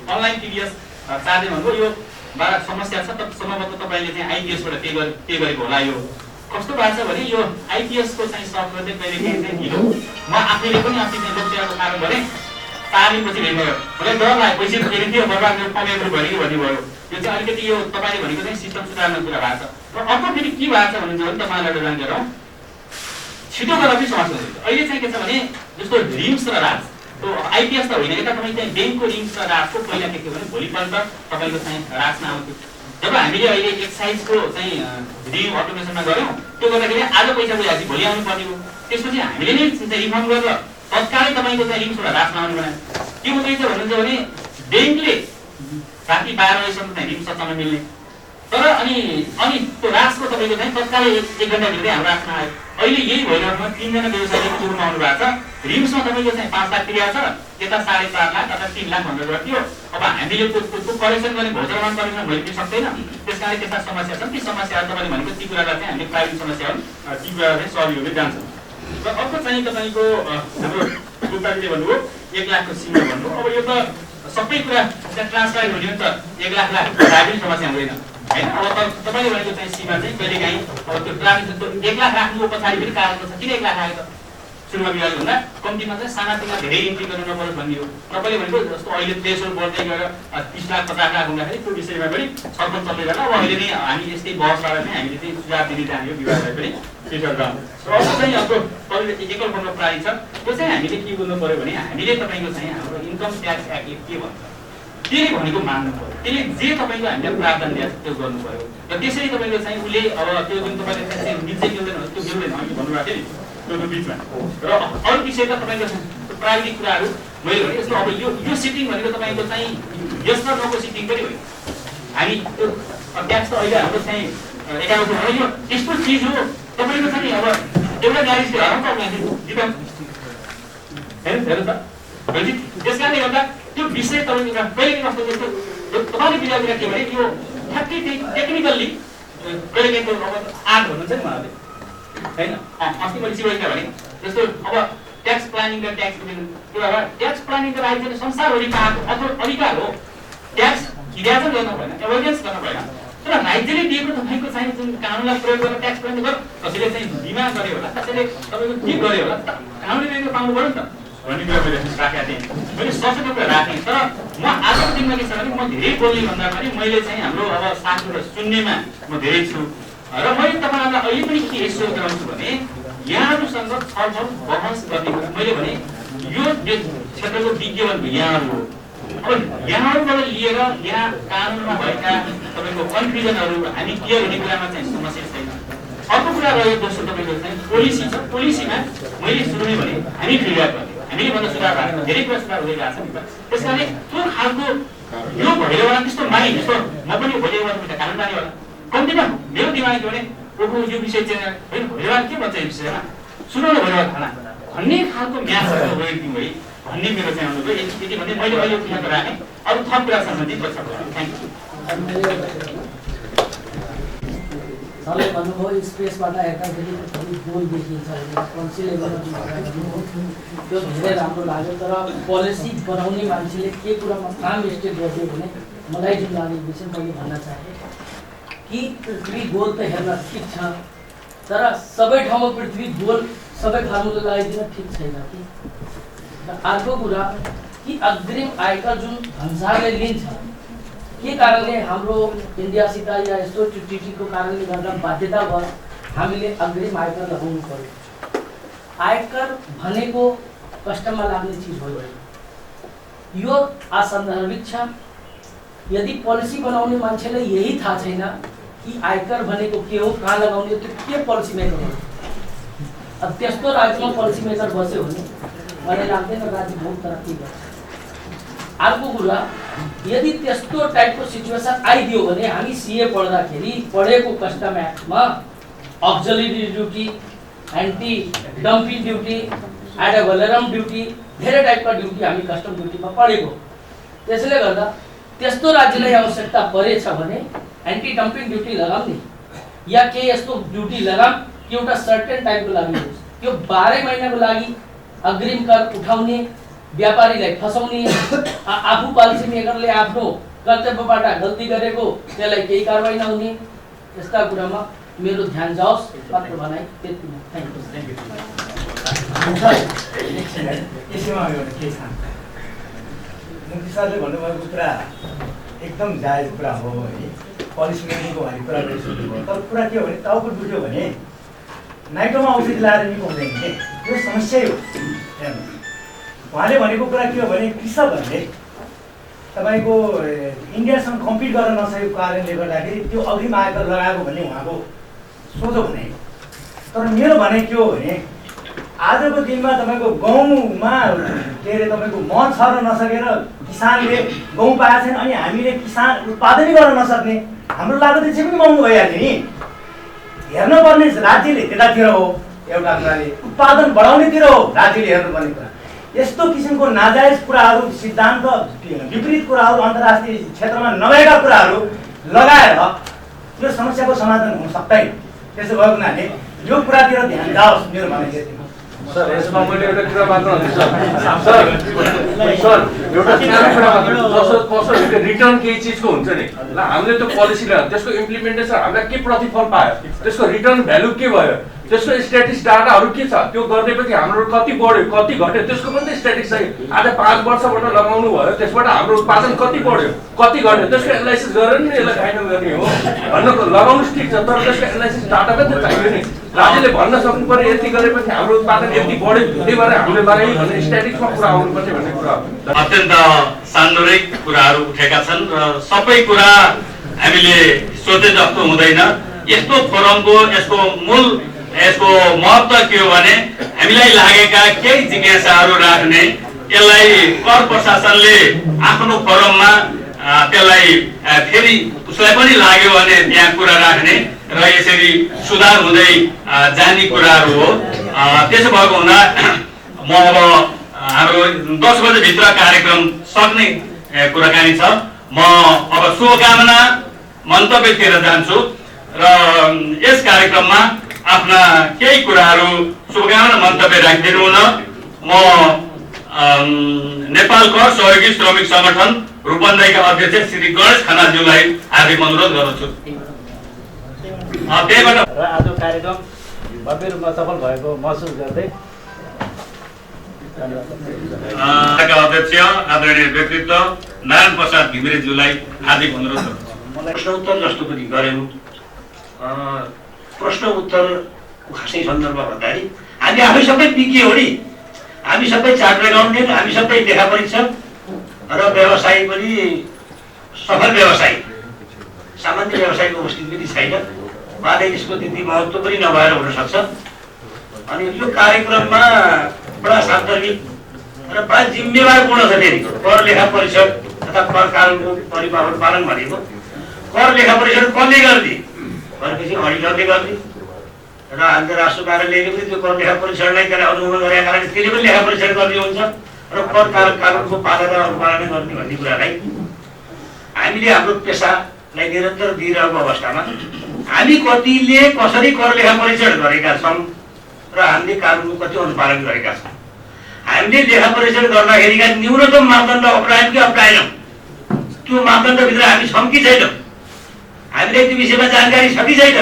अनलाइन टिडिएस चार्जले भन्नुभयो यो बडा समस्या छ, सम्भवतः तपाईँले चाहिँ आइपिएसबाट पे गरेको होला। यो कस्तो भएको छ भने यो आइपिएसको चाहिँ सफ्टवेयर चाहिँ कहिलेकाहीँ चाहिँ ढिलो। म आफैले पनि अस्ति चाहिँ लोकसेवाको कारण गरेँ, 4 दिनपछि भेट्यो। मलाई डर लाग्यो, पैसा फेरि त्यो बर्बाद कमेको भयो कि भन्ने भयो। यो चाहिँ अलिकति यो तपाईँले भनेको चाहिँ सिस्टम सुधार्ने कुरा भएको छ। र अर्को फेरि के भएको छ भन्नुहुन्छ भने तपाईँलाई एउटा जानकारी गरौँ, छिटो गर्दा पनि समस्या हुन्छ। अहिले चाहिँ के छ भने जस्तो रिम्स र राज, त्यो आइपिएस त होइन, यता तपाईँ चाहिँ ब्याङ्कको रिम्स र राजको पहिला के थियो भने भोलिपल्ट तपाईँको चाहिँ राजमा आउँथ्यो। जब हामीले अहिले एक्साइजको चाहिँ रिम अटोमेसनमा गऱ्यौँ, त्यो गर्दाखेरि आज पैसा गएपछि भोलि आउनु पर्ने हो। त्यसपछि हामीले नै चाहिँ रिफर्म गरेर तत्कालै तपाईँको चाहिँ रिम्सबाट राजमा आउनु बनायो। के हुँदैछ भन्नुहुन्छ भने ब्याङ्कले राति 12 बजीसम्म चाहिँ रिम्स सत्तामा मिल्ने, तर अनि त्यो राजको तपाईँको चाहिँ तत्कालै 1 घन्टा भित्रै हाम्रो राजमा आयो। अहिले यही भइरहेको 3 जना व्यवसायीले सुरुमा आउनु भएको छ। रिम्समा तपाईँको चाहिँ 5 लाख तिरेको छ, यता 4.5 लाख अथवा 3 लाख भनेर गर्थ्यो। अब हामीले त्यो करेक्सन गर्ने भोजनमा करेक्सन भइ पनि सक्दैन। त्यस कारण त्यस्ता समस्या छन्। ती समस्याहरू तपाईँले भनेको ती कुरालाई चाहिँ हामीले प्राइभेट समस्या हुन्, ती कुराहरू चाहिँ सल्भ हुँदै जान्छ। र अर्को चाहिँ तपाईँको हाम्रो गुप्ताजीले भन्नुभयो 1 लाखको सीमा भन्नु। अब यो त सबै कुरा ट्रान्सफर हुने हो त 1 लाख प्राइभेट समस्या हुँदैन हैन। अब तपाईँले भनेको चाहिँ सीमा चाहिँ कहिलेकाहीँ अब त्यो ट्रान्सफर 1 लाख राख्नुको पछाडि पनि कारण छ। किन 1 लाख आयो त? सुरुमा बिगार भन्दा कम्तीमा चाहिँ सानातिना धेरै इन्ट्री गर्नु नपरोस् भन्ने हो। तपाईँले भनेको जस्तो अहिले प्रेसर बढ्दै गएर 30 लाख 50 लाख हुँदाखेरि त्यो विषयमा पनि छलफल चल्दै गर्दा अब अहिले नै हामी यस्तै बहसबाट नै हामीले चाहिँ सुझाव दिने जाने हो विभागलाई पनि त्यसो गर्दा। र अर्को चाहिँ अब तपाईँले एकल खण्ड प्राली छ, त्यो चाहिँ हामीले के गर्नु पर्यो भने हामीले तपाईँको चाहिँ हाम्रो इन्कम ट्याक्स एक्टले के भन्छ त्यसले भनेको मान्नु पर्यो। त्यसले जे तपाईँको हामीले प्रावधान दिएको छ त्यो गर्नु पर्यो। र त्यसरी तपाईँको चाहिँ उसले अब त्यो जुन तपाईँले चाहिँ मिल्छ मिल्दैन त्यो मिल्दैन हामी भन्नुभएको थियो नि त्यो बिचमा। र अरू विषय त तपाईँको प्राविधिक कुराहरू मैले भने यस्तो अब यो सिटिङ भनेको तपाईँको चाहिँ यस र नोको सिटिङ पनि होइन। हामी त्यो ट्याक्स त अहिले हाम्रो चाहिँ 11 हो, यो यस्तो चिज हो तपाईँको चाहिँ अब एउटा न्यायाधीशले हराउँछ जिताउँछ हेर्नु त। त्यस कारणले गर्दा त्यो विषय तपाईँको कहिले कस्तो जस्तो तपाईँले बिगारेर के भने यो ठ्याक्कै टेक्निकल्ली कहिलेकाहीँ अब आर्ट भन्नुहुन्छ नि उहाँहरूले हैन। अस्ति मैले सिवाइका भने जस्तो अब ट्याक्स प्लानिङ र ट्याक्स कुरा ट्याक्स प्लानिङ र राज्यले संसारभरिमा आएको अधिकार हो। ट्याक्स इज्याजत गर्न भएन, एभोइडेन्स गर्न भएन। तर राज्यले दिएको तपाईँको चाहिँ जुन कानुनलाई प्रयोग गरेर ट्याक्स प्लानिङ गर, कसैले चाहिँ बिमा गर्यो होला, कसैले तपाईँको के गर्यो होला, कानुनले दिएको पाउनु पर्यो नि त भन्ने कुरा मैले राखेका थिएँ। मैले सचेत रूपले राखेँ। तर म आजको दिनमा के छ भने म धेरै बोल्ने भन्दा पनि मैले चाहिँ हाम्रो अब साथीहरू सुन्नेमा म धेरै छु। र मैले तपाईँहरूलाई अहिले पनि के यसो गराउँछु भने यहाँहरूसँग छलफल बहस गर्ने कुरा मैले भने यो क्षेत्रको विज्ञ भनेको यहाँहरू हो। अब यहाँहरूबाट लिएर यहाँ कानुनमा भएका तपाईँको कन्फ्युजनहरू हामी क्लियर हुने कुरामा चाहिँ समस्या छैन। अर्को कुरा रह्यो दोस्रो तपाईँको चाहिँ पोलिसी छ। पोलिसीमा मैले सुरुमै भने हामी फिडब्याक गर्ने, हामीले भन्दा सुधार भएको धेरै कुरा सुधार हुँदै गएको छ। त्यस कारणले त्यो खालको यो भैरवाला त्यस्तो माइ जस्तो म पनि भैरवाला कानुन जाने होला कम्तीमा मेरो दिमाग के भने ओहो यो विषय चाहिँ होइन भैरवाल के भन्छ यो विषयमा सुनौ न भैरवाल थाना भन्ने खालको म्याथको वेटिङ है भन्ने मेरो चाहिँ अनुभव यति भन्ने मैले अहिले कुरा राखेँ। अरू थप कुरा सम्बन्धित पछि थ्याङ्क यू। सरले भन्नुभयो स्पेसबाट हेर्दाखेरि गोल देखिन्छ पोलिसीले त्यो धेरै राम्रो लाग्यो। तर पोलिसी बनाउने मान्छेले के कुरामा काम स्टेट गरिदियो भने मलाई जुन लाग्ने विषय मैले भन्न चाहेँ कि पृथ्वी गोल त हेर्न ठिक छ, तर सबै ठाउँमा पृथ्वी गोल सबै फार्मुला लगाइदिन ठिक छैन कि। र अर्को कुरा कि अग्रिम आयकर जुन भन्सारले लिन्छ के कारणले हाम्रो इन्डियासित या यस्तो ट्रिटीको कारणले गर्दा बाध्यता भयो हामीले अग्रिम आयकर लगाउनु पर्यो। आयकर भनेको कस्टममा लाग्ने चिज हो, यो असन्दर्भिक छ। यदि पोलिसी बनाउने मान्छेलाई यही थाहा छैन कि आयकर भनेको के हो, कहाँ लगाउने, त्यो के पोलिसी मेकर हो। अब त्यस्तो राज्यमा पोलिसी मेकर बस्यो भने मलाई लाग्दैन राज्य बहुत तरक्की गर्छ। अर्को कुरा यदि त्यस्तो टाइपको सिचुएसन आइदियो भने हामी सीए पढ्दाखेरि पढेको कस्टम एक्टमा auxiliary duty, anti dumping duty, ad valorem duty, धेरै टाइपका ड्युटी हामी कस्टम ड्युटीमा पढेको। त्यसैले गर्दा त्यस्तो राज्यलाई आवश्यकता परेछ भने एन्टी डम्पिङ ड्युटी लगाउने या के यस्तो ड्युटी लगाम कि एउटा सर्टेन टाइमको लागि होस्। त्यो 12 महिनाको लागि अग्रिम कर उठाउने, व्यापारीलाई फसाउने, आफू पोलिसी मेकरले आफ्नो कर्तव्यबाट गल्ती गरेको त्यसलाई केही कारबाही नहुने यस्ता कुरामा मेरो ध्यान जाओस् मात्र भनाइ त्यति नै। Thank you. यसैमा एउटा के छ मुक्ति सरले भन्नुभएको कुरा एकदम जायज कुरा हो है, पनिसमेन्टको भन्ने कुरा गरिसक्नुभयो। तर कुरा के हो भने टाउको दुख्यो भने नाइटोमा औषधि लाएर निको हुँदैन के, त्यो समस्या हो। उहाँले भनेको कुरा के हो भने कृषकहरूले तपाईँको इन्डियासँग कम्पिट गर्न नसकेको कारणले गर्दाखेरि त्यो अघि आयकर लगाएको भन्ने उहाँको सोझो भनाइ हो। तर मेरो भनाइ के हो भने आजको दिनमा तपाईँको गहुँमा के अरे तपाईँको मल छर्न नसकेर किसानले गहुँ पाएको छैन, अनि हामीले किसान उत्पादनै गर्न नसक्ने, हाम्रो लागत चाहिँ पनि महँगो भइहाल्यो नि। हेर्नुपर्ने राज्यले त्यतातिर हो, एउटा कुराले उत्पादन बढाउनेतिर हो राज्यले हेर्नुपर्ने कुरा। यस्तो किसिमको नाजायज कुराहरू, सिद्धान्त विपरीत कुराहरू, अन्तर्राष्ट्रिय क्षेत्रमा नभएका कुराहरू लगाएर यो समस्याको समाधान हुन सक्दैन। त्यसो भएको हुनाले यो कुरातिर ध्यान जाओस्, मेरो भनाइ यति हो। सर यसमा मैले एउटा कुरा मात्र सर एउटा सानो कुरा मात्र, जस्तो रिटर्न केही चिजको हुन्छ नि ल, हामीले त्यो पोलिसी ल्यायो, त्यसको इम्प्लिमेन्टेसन हामीलाई के प्रतिफल पायो, त्यसको रिटर्न भ्यालु के भयो, त्यसको स्ट्याटिक्स डाटाहरू के छ, त्यो गर्नेपछि हाम्रो कति बढ्यो कति घट्यो त्यसको पनि त स्ट्याटिक्स चाहिँ आज 5 वर्षबाट लगाउनु भयो, त्यसबाट हाम्रो उत्पादन कति बढ्यो कति घट्यो त्यसको एनालाइसिस गरेर नि यसलाई फाइनल गर्ने हो भन्न लगाउनु ठिक छ। तर त्यसको एनालाइसिस डाटा पनि त चाहियो नि। राज्यले भन्न सक्नु पर्यो यति गरेपछि हाम्रो उत्पादन यति बढ्यो, त्यही भएर हामीले लगायौँ भन्ने स्ट्याटिक्समा कुरा आउनुपर्ने भन्ने कुरा हो। अत्यन्त सान्दर्भिक कुराहरू उठेका छन् र सबै कुरा हामीले सोचे जस्तो हुँदैन। यस्तो फोरमको यसको महत्त्व के हो भने हामीलाई लागेका केही जिज्ञासाहरू राख्ने, यसलाई कर प्रशासनले आफ्नो फोरममा त्यसलाई फेरि उसलाई पनि लाग्यो भने त्यहाँ कुरा राख्ने र यसरी सुधार हुँदै जाने कुराहरू हो। त्यसो भएको हुँदा म अब हाम्रो 10 बजेभित्र कार्यक्रम सक्ने कुराकानी छ। म अब शुभकामना मन्तव्यतिर जान्छु र यस कार्यक्रममा आफ्ना केही कुराहरू शुभकामना मन्तव्य राखिदिनु हुन म नेपाल कर सहयोगी श्रमिक संगठन रूपन्देहीका अध्यक्ष श्री गणेश खनालज्यूलाई हार्दिक अनुरोध गर्दछु। र आज कार्यक्रम भव्य रूपमा सफल भएको महसुस गर्दै अध्यक्ष आदरणीय व्यक्तित्व नारायण प्रसाद घिमिरेज्यूलाई हार्दिक अनुरोध गर्दछु। मलाई प्रश्नोत्तर जस्तो पनि गऱ्यौँ। प्रश्न उत्तरको खासै सन्दर्भ भन्दाखेरि हामी आफै सबै विज्ञ हो नि, हामी सबै चार्ट एकाउन्टेन्ट, हामी सबै लेखा परीक्षक र व्यवसायी पनि सफल व्यवसायी, सामान्य व्यवसायको उपस्थिति पनि छैन, बाधै यसको त्यति महत्त्व पनि नभएर हुनसक्छ। अनि यो कार्यक्रममा बडा सान्दर्भिक र बडा जिम्मेवारपूर्ण छ। फेरि कर लेखा परीक्षक तथा कर कानुनको पालन भनेको कर लेखा परीक्षक कसले गर्ने भनेपछि अडिटरले गर्ने र अन्तर्राष्ट्रिय कार्यालयले पनि त्यो कर लेखा परीक्षणलाई त्यसलाई अनुमोदन गरेका कारण त्यसले पनि लेखा परीक्षण गर्ने हुन्छ र कर कानुनको पालना अनुपालना गर्ने भन्ने कुरालाई हामीले हाम्रो पेसालाई निरन्तर दिइरहेको अवस्थामा हामी कतिले कसरी कर लेखा परीक्षण गरेका छौँ र हामीले कानुनको कति अनुपालन गरेका छौँ, हामीले लेखा परीक्षण गर्दाखेरिका न्यूनतम मापदण्ड अप्नायौँ कि अप्नाएनौँ, त्यो मापदण्डभित्र हामी छौँ कि छैनौँ, हामीले त्यो विषयमा जानकारी छ कि छैन,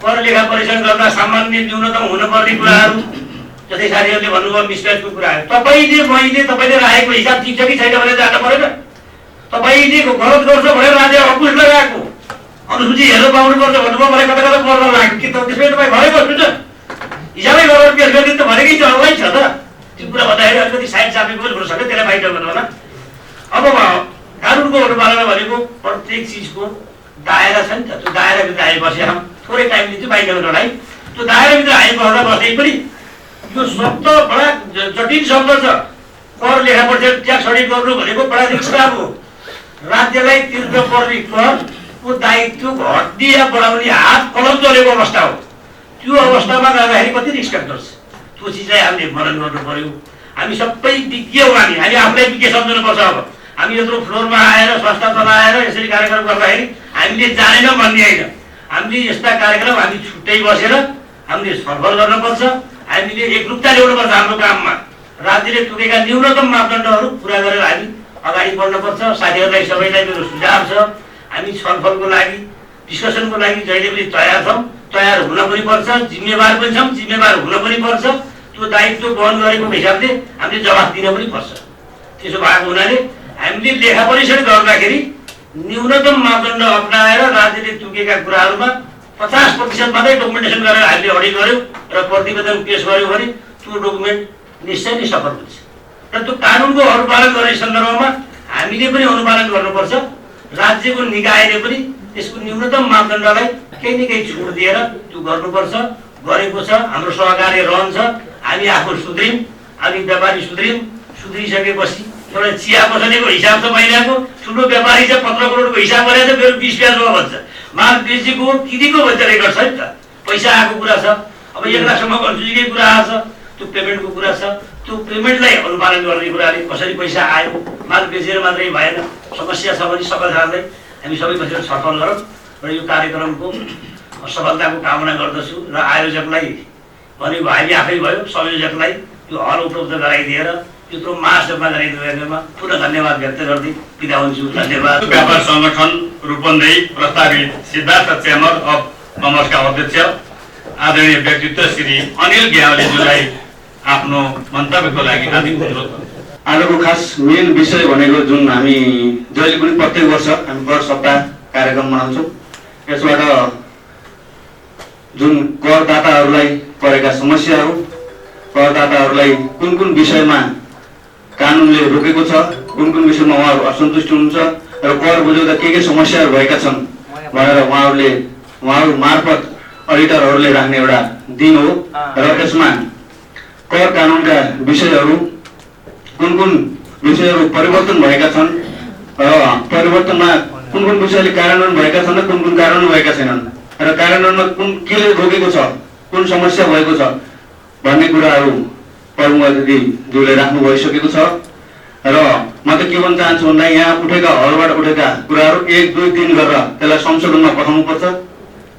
कर लेखा परीक्षण गर्दा सामान्य न्यूनतम हुनुपर्ने कुराहरू जस्तै साथीहरूले भन्नुभयो मिसम्याचको कुराहरू, तपाईँले मैले तपाईँले राखेको हिसाब ठिक छ कि छैन भनेर जान्न परेन। तपाईँले गलत गर्छ भनेर राज्य अङ्कुश लगाएको अनुसूची हेर्न पाउनुपर्छ भन्नुभयो, मलाई कता कता पर्न लाग्यो कि त्यसमै तपाईँ घरै बस्नु त हिसाबै गरेर पेस गरिदिनु त भनेकै छ अनलाइन छ त। त्यो कुरा भन्दाखेरि अलिकति साइड चापेको पनि हुनसक्छ, त्यसलाई बाहिर गर्नु होला। अब कानुनको अनुपालना भनेको प्रत्येक चिजको दायरा छ नि त, त्यो दायराभित्र आइबसेर थोरै टाइम लिन्छु बाहिर गर्नलाई, त्यो दायराभित्र आइबस्दा बस्दै पनि यो शब्द बडा जटिल शब्द छ। कर लेखा परीक्षण ट्याक्स अडिट गर्नु भनेको बडा रिस्क काम हो। राज्यलाई तिर्न पर्ने करको दायित्व घट्ने या बढाउने हात कलम चलेको अवस्था हो। त्यो अवस्थामा जाँदाखेरि कति रिस्क गर्छ, त्यो चिजलाई हामीले मनन गर्नु पर्यो। हामी सबै विज्ञ हौँ, हामी आफूलाई विज्ञ सम्झनुपर्छ। अब हामी यत्रो फ्लोरमा आएर संस्था चलाएर यसरी कार्यक्रम गर्दाखेरि हामीले जानेनौँ भन्ने होइन, हामीले यस्ता कार्यक्रम हामी छुट्टै बसेर हामीले सफल गर्नुपर्छ। हामीले एकरूपता ल्याउनुपर्छ हाम्रो काममा। राज्यले तोकेका न्यूनतम मापदण्डहरू पुरा गरेर हामी अगाडि बढ्नुपर्छ। साथीहरूलाई सबैलाई मेरो सुझाव छ, हामी छलफलको लागि डिस्कसनको लागि जहिले पनि तयार छौँ, तयार हुन पनि पर्छ, जिम्मेवार पनि छौँ, जिम्मेवार हुन पनि पर्छ। त्यो दायित्व वहन गरेको हिसाबले हामीले जवाफ दिन पनि पर्छ। त्यसो भएको हुनाले हामीले लेखा परीक्षण गर्दाखेरि न्यूनतम मापदण्ड अपनाएर राज्यले तोकेका कुराहरूमा 50% मात्रै डकुमेन्टेसन गरेर हामीले अडिट गर्यौँ र प्रतिवेदन पेश गर्यौँ भने त्यो डकुमेन्ट निश्चय नै सफल हुन्छ। र त्यो कानुनको अनुपालन गर्ने सन्दर्भमा हामीले पनि अनुपालन गर्नुपर्छ। राज्यको निकायले पनि त्यसको न्यूनतम मापदण्डलाई केही न केही छुट दिएर त्यो गर्नुपर्छ। गरेको छ, हाम्रो सहकार्य रहन्छ। हामी आफू सुध्रियौँ, हामी व्यापारी सुध्रियौँ। सुध्रिसकेपछि एउटा चिया पसलेको हिसाब छ महिनाको, ठुलो व्यापारी चाहिँ 15 करोडको हिसाब गरेर चाहिँ मेरो 20 ब्याजमा भन्छ, माल बेचेको किनेको भन्छ, रेकर्ड छ नि त। पैसा आएको कुरा छ। अब 1 लाखसम्म कन्फ्युजकै कुरा आएको छ, त्यो पेमेन्टको कुरा छ। त्यो पेमेन्टलाई अनुपालन गर्ने कुराले कसरी पैसा आयो, माल बेचेर मात्रै भएन, समस्या छ भने सबैजनालाई हामी सबै बसेर छलफल गरौँ र यो कार्यक्रमको सफलताको कामना गर्दछु। र आयोजकलाई भनेको हामी आफै भयो, संयोजकलाई यो हल उपलब्ध गराइदिएर त्यत्रो महासभा गराइदिएकोमा पुनः धन्यवाद व्यक्त गर्दै बिदा हुन्छु। धन्यवाद। व्यापार संगठन रूपन्देही प्रस्तावित सिद्धार्थ चेम्बर अफ कमर्सका अध्यक्ष आदरणीय व्यक्तित्व श्री अनिल ग्यावलीज्यूलाई आफ्नो मन्तव्यको लागि हार्दिक अनुरोध। आजको खास मेन विषय भनेको जुन हामी जहिले पनि प्रत्येक वर्ष हामी कर सप्ताह कार्यक्रम मनाउँछौँ। यसबाट जुन करदाताहरूलाई परेका समस्याहरू, करदाताहरूलाई कुन कुन विषयमा कानुनले रोकेको छ, कुन कुन विषयमा उहाँहरू असन्तुष्ट हुनुहुन्छ र कर बुझाउँदा के समस्याहरू भएका छन् भनेर उहाँहरू मार्फत अडिटरहरूले राख्ने एउटा दिन हो। र यसमा कर कानुनका विषयहरू कुन कुन विषयहरू परिवर्तन भएका छन् र परिवर्तनमा कुन कुन विषयले कार्यान्वयन भएका छन् र कुन कुन कार्यान्वयन भएका छैनन् र कार्यान्वयनमा कुन केले रोकेको छ, कुन समस्या भएको छ भन्ने कुराहरू प्रमुख अतिथिज्यूले राख्नु भइसकेको छ। र म त के भन्न चाहन्छु भन्दा यहाँ उठेका हलबाट उठेका कुराहरू 1, 2, 3 गरेर त्यसलाई संशोधनमा पठाउनुपर्छ।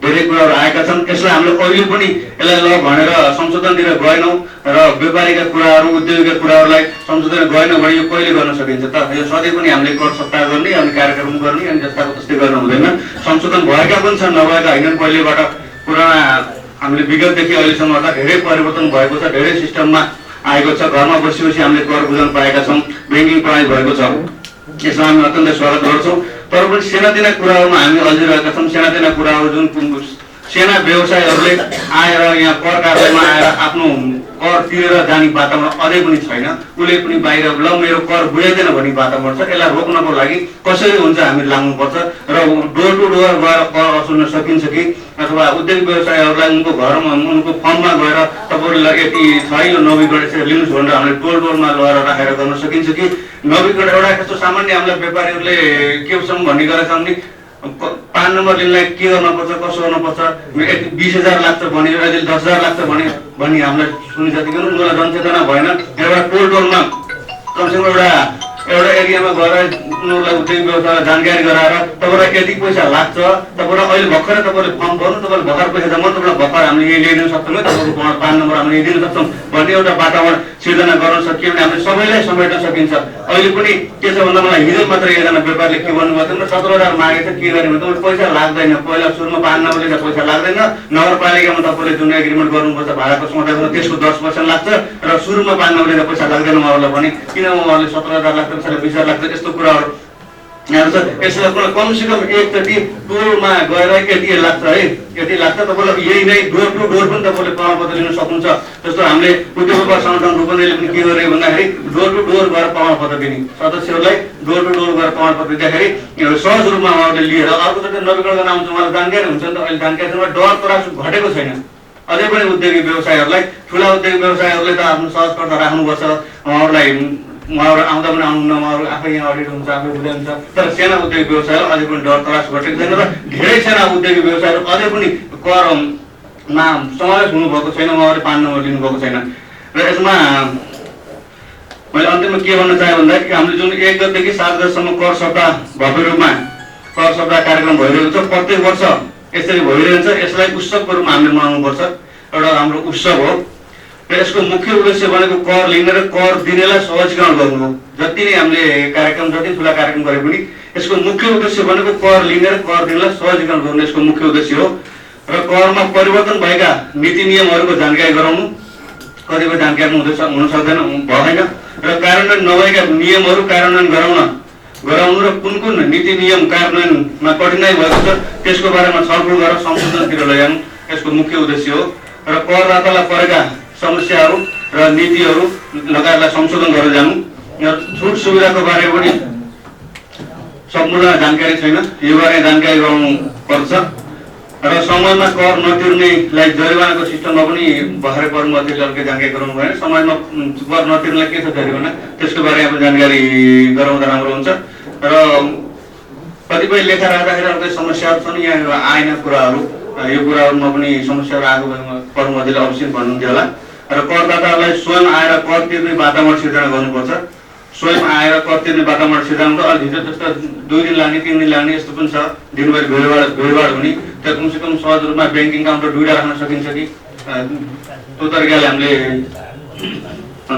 धेरै कुराहरू आएका छन्, यसलाई हामीले अहिले पनि यसलाई ल भनेर संशोधनतिर गएनौँ र व्यापारीका कुराहरू, उद्योगका कुराहरूलाई संशोधन गएनौँ भने यो कहिले गर्न सकिन्छ त? यो सधैँ पनि हामीले कर सप्ताह गर्ने, अनि कार्यक्रम गर्ने, अनि जस्ताको त्यस्तै गर्न हुँदैन। संशोधन भएका पनि छन्, नभएका होइनन्। पहिलेबाट पुराना हामीले विगतदेखि अहिलेसम्म धेरै परिवर्तन भएको छ, धेरै सिस्टममा आएको छ। घरमा बसी बसी हामीले कर बुझाउन पाएका छौँ, ब्याङ्किङ प्रणाली भएको छ। यसमा हामी अत्यन्तै स्वागत गर्छौँ। तर पनि सानातिना कुराहरूमा हामी अल्झिरहेका छौँ। सानातिना कुराहरू जुन साना व्यवसायहरूले आएर यहाँ कर कार्यालयमा आएर आफ्नो कर तिरेर जाने वातावरण अझै पनि छैन। उसले पनि बाहिर ल मेरो कर बुझाइदिएन भन्ने वातावरण छ। यसलाई रोक्नको लागि कसरी हुन्छ हामी लाग्नुपर्छ र डोर टु डोर गएर कर वसुल्न सकिन्छ कि अथवा उद्योग व्यवसायहरूलाई उनको घरमा, उनको फर्ममा गएर तपाईँहरूलाई यति छ यो नवीकरण लिनुहोस् भनेर हामीले डोर डोरमा लगेर राखेर गर्न सकिन्छ कि नवीकरण एउटा कस्तो सामान्य हामीलाई व्यापारीहरूले के छौँ भन्ने गरेका छन् नि 5 नम्बर लिनलाई के गर्नुपर्छ, कसो गर्नुपर्छ, 20,000 लाग्छ भने 10,000 लाग्छ भने भन्ने हामीलाई सुनिसकेको उनीहरूलाई जनचेतना भएन। एउटा टोल टोलमा कमसेकम एउटा एरियामा गएर उनीहरूलाई उद्योग व्यवसायलाई जानकारी गराएर तपाईँलाई यति पैसा लाग्छ, तपाईँलाई अहिले भर्खरै तपाईँले फर्म भर्नु, तपाईँले भर्खर पैसा जम्मा, तपाईँलाई भर्खर हामीले यही ल्याइदिन सक्छौँ, तपाईँको 5 नम्बर हामीले यही दिन सक्छौँ भन्ने एउटा वातावरण सिर्जना गर्न सकियो भने हामीले सबैलाई समेट्न सकिन्छ। अहिले पनि के छ भन्दा मलाई हिजो मात्र एकजना व्यापारीले के भन्नुभएको थियो, 17,000 मागेको छ, के गर्ने भने तपाईँले पैसा लाग्दैन। पहिला सुरुमा 5 नम्बरले त पैसा लाग्दैन। नगरपालिकामा तपाईँले जुन एग्रिमेन्ट गर्नुपर्छ भाडाको सौदा गर्नु त्यसको 10% लाग्छ र सुरुमा 5 नम्बरले त पैसा लाग्दैन उहाँहरूलाई भने। किन उहाँहरूले 17,000 लाग्छ, 20,000 लाग्छ, यस्तो कुराहरू यसलाई कमसेकम एकचोटि टोलमा गएर यति लाग्छ है, यति लाग्छ। तपाईँलाई यही नै डोर टु डोर पनि तपाईँले प्रमाणपत्र लिन सक्नुहुन्छ। जस्तो हामीले उद्योग व्यापार संगठन रूपन्देहीले पनि के गर्यो भन्दाखेरि डोर टु डोर गएर प्रमाणपत्र दिने, सदस्यहरूलाई डोर टु डोर गएर प्रमाणपत्र दिँदाखेरि सहज रूपमा उहाँहरूले लिएर अर्कोचोटि नवीकरण गर्न आउँछ, उहाँलाई जानकारी हुन्छ नि त। अहिले जानकारी छैन, डर तरासु घटेको छैन। अझै पनि उद्योगी व्यवसायहरूलाई, ठुला उद्योगी व्यवसायहरूले त आफ्नो सहजकर्ता राख्नुपर्छ। उहाँहरू आउँदा पनि आउनुहुन्न, उहाँहरू आफै यहाँ अडिट हुन्छ, आफै बुझाइन्छ। तर साना उद्योग व्यवसायहरू अझै पनि डर तरास घटेको छैन र धेरै साना उद्योगी व्यवसायहरू अझै पनि करमा समावेश हुनुभएको छैन, उहाँहरूले 5 नम्बर लिनुभएको छैन। र यसमा मैले अन्तिममा के भन्न चाहेँ भन्दाखेरि हामीले जुन 1 गतेदेखि 7 गतेसम्म कर सप्ताह भव्य रूपमा कर सप्ताह कार्यक्रम भइरहेको छ, प्रत्येक वर्ष यसरी भइरहन्छ। यसलाई उत्सवको रूपमा हामीले मनाउनुपर्छ, एउटा हाम्रो उत्सव हो। र यसको मुख्य उद्देश्य भनेको कर लिने र कर दिनेलाई सहजीकरण गर्नु हो। जति नै हामीले कार्यक्रम जति ठुला कार्यक्रम गरे पनि यसको मुख्य उद्देश्य भनेको कर लिने र कर दिनेलाई सहजीकरण गर्नु यसको मुख्य उद्देश्य हो। र करमा परिवर्तन भएका नीति नियमहरूको जानकारी गराउनु, कतिपय जानकारी हुन सक्दैन भएन, र कार्यान्वयन नभएका नियमहरू कार्यान्वयन गराउनु र कुन नीति नियम कार्यान्वयनमा कठिनाइ भएको छ त्यसको बारेमा छलफल गरेर संशोधनतिर लैजानु यसको मुख्य उद्देश्य हो। र करदातालाई परेका समस्याहरू र नीतिहरू लगायतलाई संशोधन गरेर जानु। छुट सुविधाको बारेमा पनि सम्पूर्ण जानकारी छैन, यो बारे जानकारी गराउनु पर्छ। र समयमा कर नतिर्नेलाई जरिवानाको सिस्टममा पनि भर्खरै प्रमुख अध्यक्षले जानकारी गराउनु भएन। समयमा कर नतिर्नेलाई के छ जरिवाना त्यसको बारेमा जानकारी गराउँदा राम्रो हुन्छ। र कतिपय लेखा राख्दाखेरि अर्कै समस्याहरू छन्, यहाँ आएन कुराहरू, यो कुराहरूमा पनि समस्याहरू आएको बेलामा प्रमुख अध्यक्षले अवश्य भन्नुहुन्थ्यो होला। र करदाताहरूलाई स्वयं आएर कर तिर्ने वातावरण सिर्जना गर्नुपर्छ। स्वयं आएर कर तिर्ने वातावरण सिर्जना त अलि हिजो जस्तो 2 दिन लाग्ने 3 दिन लाग्ने यस्तो पनि छ, दिनभरि भिडभाड हुने, त्यो कमसेकम सहज रूपमा ब्याङ्किङ काउन्टर 2टा राख्न सकिन्छ कि त्यो तरिकाले हामीले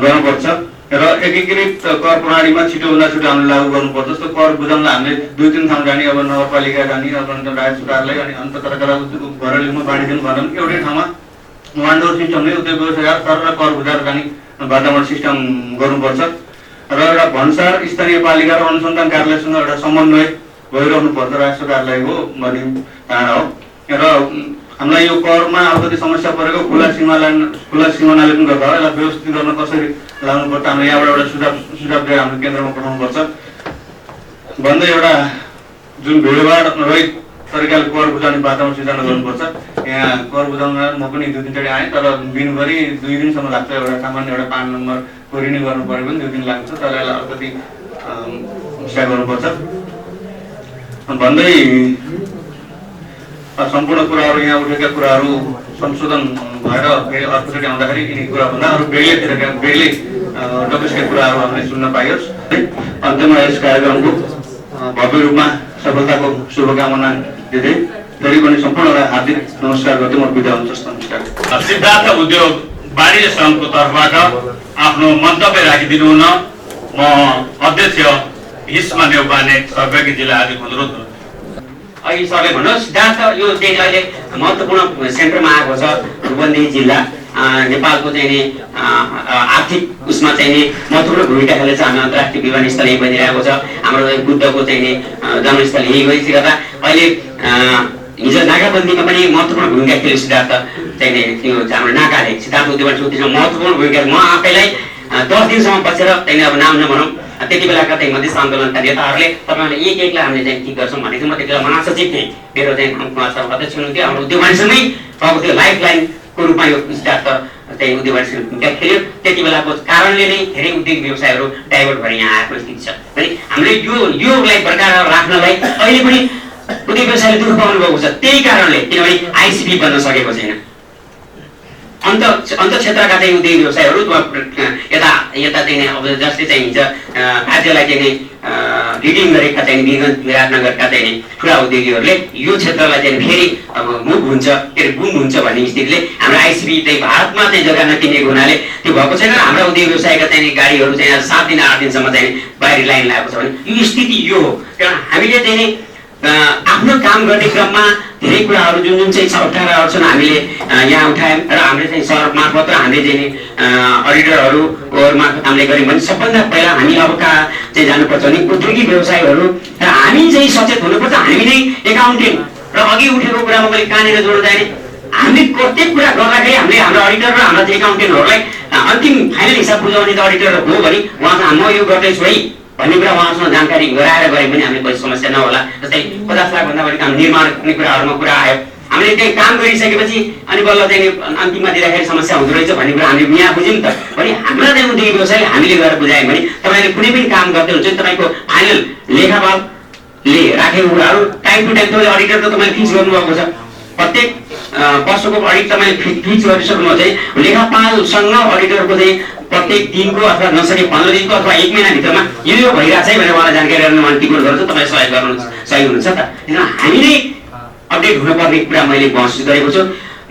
गर्नुपर्छ। र एकीकृत कर प्रणालीमा छिटोभन्दा छिटो हामीले लागू गर्नुपर्छ। जस्तो कर बुझाउनलाई हामीले 2-3 ठाउँ जाने, अब नगरपालिका जाने, अब राजस्व कार्यालय अनि अन्त घरेलुमा बाँडिदिनु भनेर एउटै ठाउँमा वान डोर सिस्टमले उद्योग व्यवसाय सर कर बुझाएर जाने वातावरण सिस्टम गर्नुपर्छ। र एउटा भन्सार स्थानीय पालिका र अनुसन्धान कार्यालयसँग एउटा समन्वय भइरहनु पर्छ, राजस्व कार्यालय हो भन्ने धारणा हो। र हामीलाई यो करमा अलिकति समस्या परेको खुला सिमानाले पनि गर्दा यसलाई व्यवस्थित गर्न कसरी लाग्नुपर्छ, हामीले यहाँबाट एउटा सुझाव दिएर हाम्रो केन्द्रमा पठाउनुपर्छ भन्दै एउटा जुन भिडभाड रहित तरिकाले कर बुझाउने वातावरण सिर्जना गर्नुपर्छ। यहाँ कर बुझाउन म पनि 2-3 चोटि आएँ, तर दिनभरि 2 दिनसम्म लाग्छ। एउटा सामान्य एउटा पान नम्बर रिन्यू गर्नु पऱ्यो भने 2 दिन लाग्छ, तर यसलाई अलिकति विचार गर्नुपर्छ भन्दै सम्पूर्ण कुराहरू यहाँ उठेका कुराहरू संशोधन भएर फेरि अर्कोचोटि आउँदाखेरि यिनी कुराभन्दा अरू बेग्लै टपिसका कुराहरू हामीले सुन्न पाइयोस्। अन्त्यमा यस कार्यक्रमको भव्य रूपमा सफलताको शुभकामना दिँदै फेरि पनि सम्पूर्णलाई हार्दिक नमस्कार गर्दै म बिदा हुन्छु। नमस्कार। सिद्धार्थ उद्योग वाणिज्य सङ्घको तर्फबाट आफ्नो मन्तव्य राखिदिनु हुन म अध्यक्ष हिस्मा नेउपाने सर्वज्ञजीलाई आज अनुरोध गर्छु। अघि सरले भन्नु सिद्धार्थ यो चाहिँ अहिले महत्त्वपूर्ण सेन्टरमा आएको छ। रूपन्देही जिल्ला नेपालको चाहिँ नि आर्थिक उसमा चाहिँ नि महत्त्वपूर्ण भूमिका खेलेको छ। हामी अन्तर्राष्ट्रिय विमानस्थल यही बनिरहेको छ, हाम्रो बुद्धको चाहिँ नि जन्मस्थल यही भएपछि गर्दा अहिले हिजो नाकाबन्दीमा पनि महत्त्वपूर्ण भूमिका खेल्यो सिद्धार्थ चाहिँ नि त्यो हाम्रो नाकाले सिद्धार्थ उद्योग त्यसमा महत्त्वपूर्ण भूमिका। म आफैलाई 10 दिनसम्म बसेर त्यहाँदेखि अब नाम नभनौँ त्यति बेलाका चाहिँ मधेस आन्दोलनका नेताहरूले तपाईँहरूले एक-एकलाई हामीले चाहिँ ठिक गर्छौँ भनेको म त्यति बेला महासचिव थिएँ, मेरो चाहिँ अध्यक्ष हुनुहुन्थ्यो। हाम्रो उद्योग वाणिज्यमै अब त्यो लाइफ लाइनको रूपमा यो सिद्धार्थ चाहिँ उद्योग वाणिज्य भूमिका खेल्यो। त्यति बेलाको कारणले नै धेरै उद्योग व्यवसायहरू डाइभर्ट भएर यहाँ आएको स्थिति छ। अनि हामीले योलाई बरकरार राख्नलाई अहिले पनि उद्योग व्यवसायले दुःख पाउनु भएको छ। त्यही कारणले किनभने आइसिपी बन्न सकेको छैन। अन्त क्षेत्रका चाहिँ उद्योग व्यवसायहरू यता चाहिँ अब जसले चाहिँ हिजो राज्यलाई चाहिँ रिडिङ गरेका चाहिँ विराटनगरका चाहिँ ठुला उद्योगीहरूले यो क्षेत्रलाई चाहिँ फेरि अब मुभ हुन्छ के अरे बुम हुन्छ भन्ने स्थितिले हाम्रो आइसिपी चाहिँ भारतमा चाहिँ जग्गा नकिनेको हुनाले त्यो भएको छैन। हाम्रा उद्योग व्यवसायका चाहिँ गाडीहरू चाहिँ 7 दिन 8 दिनसम्म चाहिँ बाहिर लाइन लागेको छ भने यो स्थिति यो हो। कारण हामीले चाहिँ आफ्नो काम गर्ने क्रममा धेरै कुराहरू जुन चाहिँ अप्ठ्याराहरू छन् हामीले यहाँ उठायौँ र हामीले चाहिँ सर मार्फत र हामीले चाहिँ अडिटरहरू मार्फत हामीले गऱ्यौँ भने सबभन्दा पहिला हामी अब कहाँ चाहिँ जानुपर्छ भने उद्योगिक व्यवसायहरू र हामी चाहिँ सचेत हुनुपर्छ। हामी नै एकाउन्टेन्ट र अघि उठेको कुरामा मैले कहाँनिर जोड्दा जाने हामी प्रत्येक कुरा गर्दाखेरि हामीले हाम्रो अडिटर र हाम्रा चाहिँ एकाउन्टेन्टहरूलाई अन्तिम फाइनल हिसाब बुझाउने त अडिटर हो भने उहाँ चाहिँ म यो गर्दैछु है भन्ने कुरा उहाँसँग जानकारी गराएर गऱ्यो भने हामीले कोही समस्या नहोला। जस्तै 50 लाखभन्दा बढी काम निर्माण गर्ने कुराहरूमा कुरा आयो, हामीले त्यही काम गरिसकेपछि अनि बल्ल चाहिँ अन्तिममा दिँदाखेरि समस्या हुँदो रहेछ भन्ने कुरा हामीले यहाँ बुझ्यौँ त भने हाम्रा चाहिँ उद्योगी व्यवसायले हामीले गएर बुझायौँ भने तपाईँले कुनै पनि काम गर्दै हुन्छ तपाईँको फाइनल लेखापालले राखेको कुराहरू टाइम टु टाइम तपाईँले अडिटर त तपाईँले फिक्स गर्नुभएको छ। प्रत्येक वर्षको अडिट तपाईँले फिक्स गरिसक्नु चाहिँ लेखापालसँग अडिटरको चाहिँ प्रत्येक दिनको अथवा नसके 15 दिनको अथवा 1 महिनाभित्रमा यो भइरहेछ है भनेर उहाँलाई जानकारी गराउन उहाँले टिकट गर्छ। तपाईँ सहयोग गर्नु सही हुनुहुन्छ त। किन हामी नै अपडेट हुनुपर्ने कुरा मैले महसुस गरेको छु।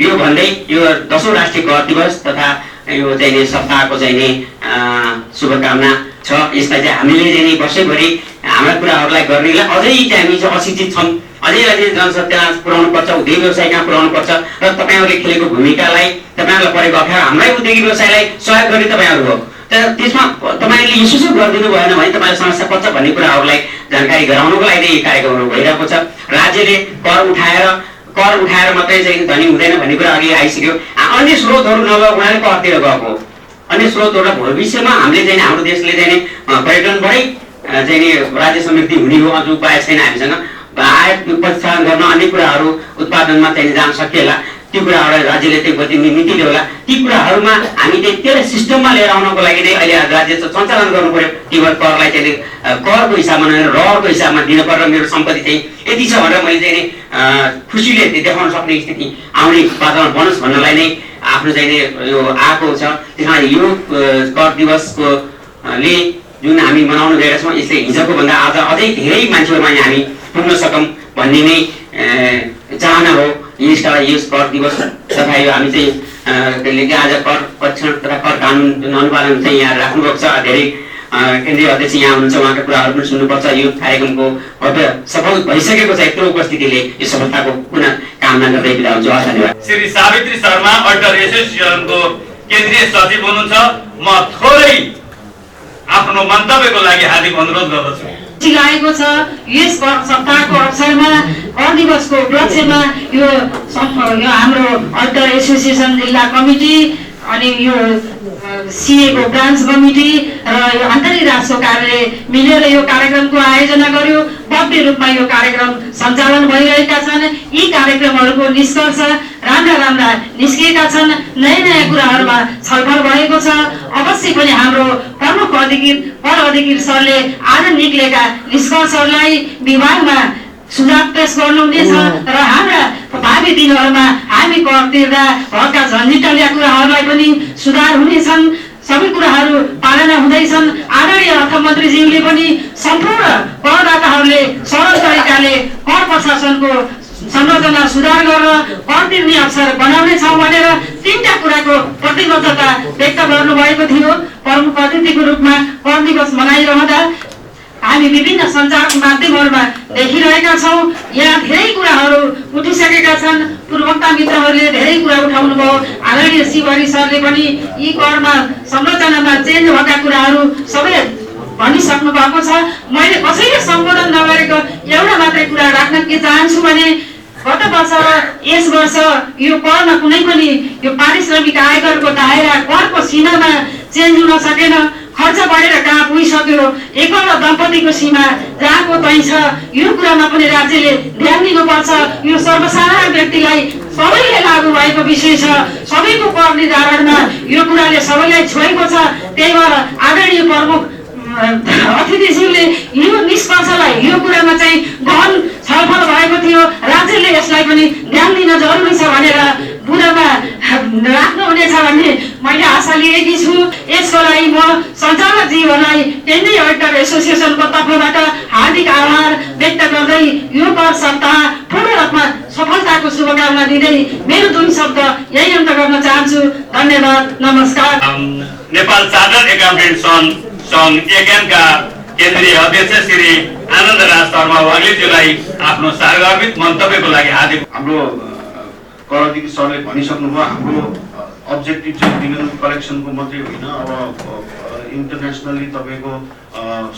यो भन्दै यो 10औं राष्ट्रिय कर दिवस तथा यो चाहिँ नि सप्ताहको चाहिँ नि शुभकामना छ। यसलाई चाहिँ हामीले चाहिँ नि वर्षैभरि हाम्रा कुराहरूलाई गर्नेलाई अझै चाहिँ हामी चाहिँ अशिक्षित छौँ, अझैलाई चाहिँ जनसत्तामा पुर्याउनु पर्छ, उद्योग व्यवसायमा पुर्याउनु पर्छ र तपाईँहरूले खेलेको भूमिकालाई तपाईँहरूलाई परेको अप्ठ्यारो हाम्रै उद्योगिक व्यवसायलाई सहयोग गर्ने तपाईँहरू हो। त्यसमा तपाईँहरूले यसो गरिदिनु भएन भने तपाईँलाई समस्या पर्छ भन्ने कुराहरूलाई जानकारी गराउनुको लागि यो कार्यक्रमहरू भइरहेको छ। राज्यले कर उठाएर मात्रै चाहिँ धनी हुँदैन भन्ने कुरा अघि आइसक्यो। अन्य स्रोतहरू नभए उहाँले करतिर गएको, अन्य स्रोतहरूलाई भविष्यमा हामीले चाहिँ हाम्रो देशले चाहिँ पर्यटनबाटै चाहिँ नि राज्य समृद्धि हुने हो, अझ उपाय छैन हामीसँग। आयात प्रोत्साहन गर्न अन्य कुराहरू उत्पादनमा चाहिँ जान सकिएला, त्यो कुराहरूलाई राज्यले त्यो गति नीति ल्याउला। ती कुराहरूमा हामी त्यसलाई सिस्टममा लिएर आउनको लागि नै अहिले राज्य सञ्चालन गर्नु पर्यो। तीव्र करलाई चाहिँ करको हिसाबमा नहेर रहरको हिसाबमा दिनु पर्यो। मेरो सम्पत्ति चाहिँ यति छ भनेर मैले चाहिँ खुसीले देखाउन सक्ने स्थिति आउने वातावरण बनोस् भन्नलाई नै आफ्नो चाहिँ यो आएको छ। त्यसमा यो कर दिवसको ले जुन हामी मनाउन गएका छौँ, यसले हिजोको भन्दा आज अझै धेरै मान्छेहरूमा हामी पुग्न सकौँ भन्ने नै चाहना हो। यस कर दिवस तथा यो हामी चाहिँ आज कर परीक्षण तथा कर कानुन जुन अनुपालन चाहिँ यहाँ राख्नुभएको छ, धेरै केन्द्रीय अध्यक्ष यहाँ हुनुहुन्छ, उहाँका कुराहरू पनि सुन्नुपर्छ। यो कार्यक्रमको भव्य सफल भइसकेको छ। यत्रो उपस्थितिले यो सफलताको पुनः कामना गर्दै बिदा हुन्छु। धन्यवाद। श्री सावित्री शर्मा अल्टर एसोसिएसनको केन्द्रीय सचिव हुनुहुन्छ। म थोरै आफ्नो मन्तव्यको लागि हार्दिक अनुरोध गर्दछु। लागेको छ यस सप्ताहको अवसरमा कर दिवसको उपलक्ष्यमा यो हाम्रो अल्टर एसोसिएसन जिल्ला कमिटी अनि यो सिएको ब्रान्च कमिटी र यो आन्तरिक राष्ट्र कार्यालय मिलेर यो कार्यक्रमको आयोजना गर्यो। भव्य रूपमा यो कार्यक्रम सञ्चालन भइरहेका छन्। यी कार्यक्रमहरूको निष्कर्ष राम्रा निस्किएका छन्। नयाँ कुराहरूमा छलफल भएको छ। अवश्य पनि हाम्रो प्रमुख कर अधिकृत सरले आज निक्लेका निष्कर्षहरूलाई विभागमा सुझाव पेश गर्नुहुनेछ र हाम्रा भावी दिनहरूमा हामी कर तिर्दा भएका झन्झटिला कुराहरूलाई पनि सुधार हुनेछन्। सबै कुराहरू पालना हुँदैछन्। आदरणीय अर्थमन्त्रीज्यूले पनि सम्पूर्ण करदाताहरूले सरल तरिकाले कर प्रशासनको संरचना सुधार गरेर कर तिर्ने अवसर बनाउनेछौँ भनेर 3टा कुराको प्रतिबद्धता व्यक्त गर्नुभएको थियो। प्रमुख अतिथिको रूपमा कर दिवस मनाइरहँदा हामी विभिन्न सञ्चार माध्यमहरूमा देखिरहेका छौँ। यहाँ धेरै कुराहरू उठिसकेका छन्। पूर्वोक्ता मित्रहरूले धेरै कुरा उठाउनु भयो। आदरणीय शिवहरी सरले पनि यी करमा संरचनामा चेन्ज भएका कुराहरू सबै भनिसक्नु भएको छ। मैले कसैले सम्बोधन नगरेको एउटा मात्रै कुरा राख्न के चाहन्छु भने गत वर्ष र यस वर्ष यो करमा कुनै पनि यो पारिश्रमिक आयकरको दायरा करको सीमामा चेन्ज हुन सकेन। खर्च बढेर कहाँ पुगिसक्यो। एकल दम्पतिको सीमा जहाँको तै छ। यो कुरामा पनि राज्यले ध्यान दिनुपर्छ। यो सर्वसाधारण व्यक्तिलाई सबैले लागू भएको विषय छ। सबैको कर निर्धारणमा यो कुराले सबैलाई छोएको छ। त्यही भएर आदरणीय प्रमुख अतिथिज्यूले यो निष्कर्षलाई यो कुरामा चाहिँ गहन छलफल भएको थियो। राज्यले यसलाई पनि ध्यान दिन जरुरी छ भनेर बुढामा राख्नुहुनेछ भन्ने मैले आशा लिएकी छु। यसको लागि म सञ्चालकज्यूहरूलाई केन्द्रीय अल्टर एसोसिएसनको तर्फबाट हार्दिक आभार व्यक्त गर्दै यो कर सप्ताह पूर्ण रूपमा सफलताको शुभकामना दिँदै मेरो 2 शब्द यही अन्त गर्न चाहन्छु। धन्यवाद। नमस्कार। नेपाल चार्टर्ड एकाउन्टेन्ट सङ्घ एकानका केन्द्रीय अध्यक्ष श्री आनन्दराज शर्मा वाग्लेज्यूलाई आफ्नो सार्वजनिक मन्तव्यको लागि हार्दिक। हाम्रो कर अधिकृत सरले भनिसक्नुभयो। हाम्रो अब्जेक्टिभ चाहिँ रेभेन्यू कलेक्सनको मात्रै होइन, अब इन्टरनेसनली तपाईँको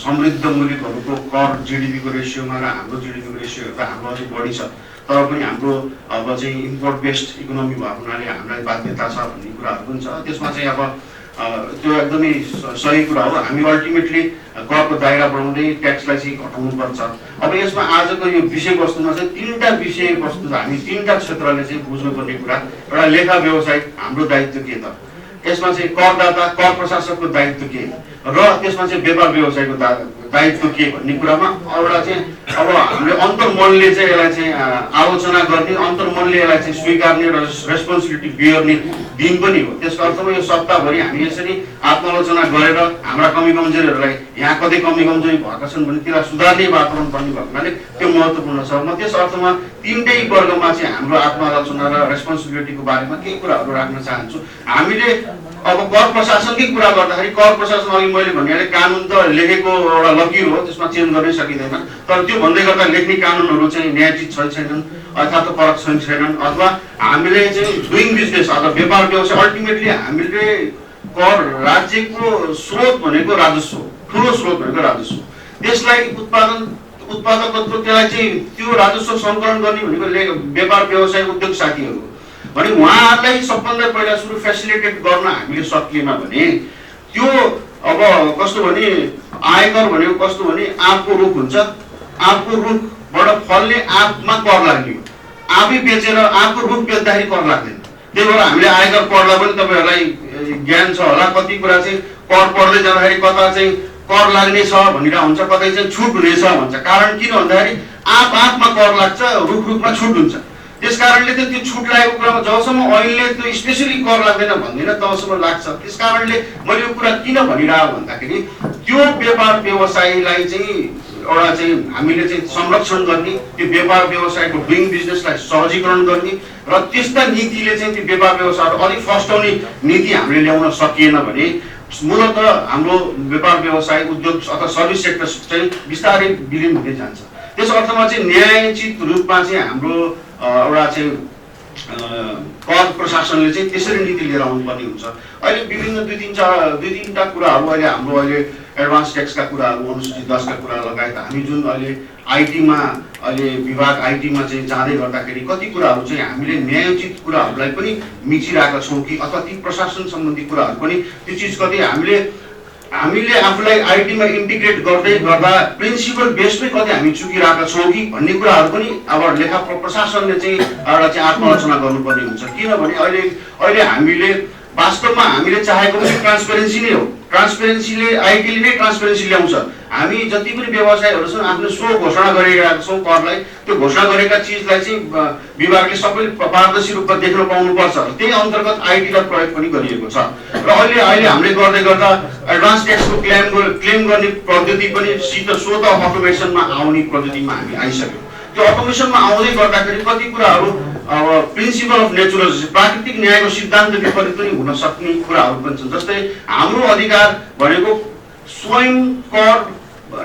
समृद्ध मुलुकहरूको कर जिडिपीको रेसियोमा र हाम्रो जिडिपीको रेसियो हेर्दा हाम्रो अझै बढी छ। तर पनि हाम्रो अब चाहिँ इम्पोर्ट बेस्ड इकोनोमी भएको हुनाले हामीलाई बाध्यता छ भन्ने कुराहरू पनि छ। त्यसमा चाहिँ अब त्यो एकदमै सही कुरा हो। हामी अल्टिमेटली करको दायरा बढाउँदै ट्याक्सलाई चाहिँ घटाउनुपर्छ। अब यसमा आजको यो विषयवस्तुमा चाहिँ 3टा विषयवस्तु हामी 3टा क्षेत्रले चाहिँ बुझ्नुपर्ने कुरा। एउटा लेखा व्यवसाय हाम्रो दायित्व के त, यसमा चाहिँ करदाता कर प्रशासकको दायित्व के र त्यसमा चाहिँ व्यापार व्यवसायको दायित्व के भन्ने कुरामा एउटा चाहिँ अब हामीले अन्तर्मनले चाहिँ यसलाई चाहिँ आलोचना गर्ने, अन्तर्मनले यसलाई चाहिँ स्वीकार्ने र रेस्पोन्सिबिलिटी बिहोर्ने दिन पनि हो। त्यसको अर्थमा यो सप्ताहभरि हामी यसरी आत्मालोचना गरेर हाम्रा कमी कमजोरीहरूलाई यहाँ कतै कमी कमजोरी भएका छन् भने त्यसलाई सुधार्ने वातावरण बन्ने भएको हुनाले त्यो महत्त्वपूर्ण छ। म त्यस अर्थमा तीनटै वर्गमा चाहिँ हाम्रो आत्मालोचना र रेस्पोन्सिबिलिटीको बारेमा केही कुराहरू राख्न चाहन्छु। हामीले अब कर प्रशासनकै कुरा गर्दाखेरि कर प्रशासन अघि मैले भनिहालेँ कानुन त लेखेको एउटा लकीर हो, त्यसमा चेन्ज गर्नै सकिँदैन। तर त्यो भन्दै गर्दा लेख्ने कानुनहरू चाहिँ न्यायोचित छैनन्, यथार्थपरक छैनन्, अथवा हामीले चाहिँ डुइङ बिजनेस अथवा व्यापार व्यवसाय अल्टिमेटली हामीले कर राज्यको स्रोत भनेको राजस्व, ठुलो स्रोत भनेको राजस्व। त्यसलाई उत्पादकत्व त्यसलाई चाहिँ त्यो राजस्व सङ्कलन गर्ने भनेको व्यापार व्यवसाय उद्योग साथीहरू भने उहाँहरूलाई सबभन्दा पहिला सुरु फेसिलिटेट गर्न हामीले सकिएन भने त्यो अब कस्तो भने आयकर भनेको कस्तो भने आँपको रुख हुन्छ, आँपको रुखबाट फल्ने आँपमा कर लाग्ने हो। आँपै बेचेर आँपको रुख बेच्दाखेरि कर लाग्दैन। त्यही भएर हामीले आयकर पढ्दा पनि तपाईँहरूलाई ज्ञान छ होला, कति कुरा चाहिँ कर पढ्दै जाँदाखेरि कता चाहिँ कर लाग्ने छ भनेर हुन्छ, कतै चाहिँ छुट हुनेछ भन्छ। कारण किन भन्दाखेरि आँपमा कर लाग्छ, रुखमा छुट हुन्छ। त्यस कारणले त त्यो छुट लागेको कुरामा जबसम्म ऐनले त्यो स्पेसली कर लाग्दैन भन्दैन तबसम्म लाग्छ। त्यस कारणले मैले यो कुरा किन भनिरहेको भन्दाखेरि त्यो व्यापार व्यवसायलाई चाहिँ एउटा चाहिँ हामीले चाहिँ संरक्षण गर्ने, त्यो व्यापार व्यवसायको डुइङ बिजनेसलाई सहजीकरण गर्ने र त्यस्ता नीतिले चाहिँ त्यो व्यापार व्यवसायहरू अलिक फस्टाउने नीति हामीले ल्याउन सकिएन भने मूलत हाम्रो व्यापार व्यवसाय उद्योग अथवा सर्भिस सेक्टर चाहिँ बिस्तारै विलिन हुँदै जान्छ। त्यस अर्थमा चाहिँ न्यायोचित रूपमा चाहिँ हाम्रो एउटा चाहिँ कर प्रशासनले चाहिँ त्यसरी नीति लिएर आउनुपर्ने हुन्छ। अहिले विभिन्न दुई तिनवटा कुराहरू अहिले हाम्रो अहिले एडभान्स ट्याक्सका कुराहरू, अनुसूचित 10 का कुरा लगायत हामी जुन अहिले आइटीमा अहिले विभाग आइटीमा चाहिँ जाँदै गर्दाखेरि कति कुराहरू चाहिँ हामीले न्यायोचित कुराहरूलाई पनि मिचिरहेका छौँ कि अथवा ती प्रशासन सम्बन्धी कुराहरू पनि त्यो चिज कति हामीले आफूलाई आइटीमा इन्टिग्रेट गर्दै गर्दा प्रिन्सिपल बेसमै कति हामी चुकिरहेका छौँ कि भन्ने कुराहरू पनि अब लेखा प्रशासनले चाहिँ एउटा चाहिँ आत्मालोचना गर्नुपर्ने हुन्छ। किनभने अहिले हामीले वास्तवमा हामीले चाहेको पनि ट्रान्सपेरेन्सी नै हो। ट्रान्सपेरेन्सीले आइटीले नै ट्रान्सपेरेन्सी ल्याउँछ। हामी जति पनि व्यवसायहरू छन् आफ्नो स्व घोषणा गरिरहेका छौँ करलाई, त्यो घोषणा गरेका चिजलाई चाहिँ विभागले सबैले पारदर्शी रूपमा देख्न पाउनुपर्छ। त्यही अन्तर्गत आइटीलाई प्रयोग पनि गरिएको छ र अहिले हामीले गर्दै गर्दा एडभान्स ट्याक्सको क्लेम गर्ने पद्धति पनि स्वत अटोमेसनमा आउने पद्धतिमा हामी आइसक्यौँ। त्यो अटोमेसनमा आउँदै गर्दाखेरि कति कुराहरू अब प्रिन्सिपल अफ नेचुरल प्राकृतिक न्यायको सिद्धान्त विपरीत पनि हुन सक्ने कुराहरू पनि छन्। जस्तै हाम्रो अधिकार भनेको स्वयं कर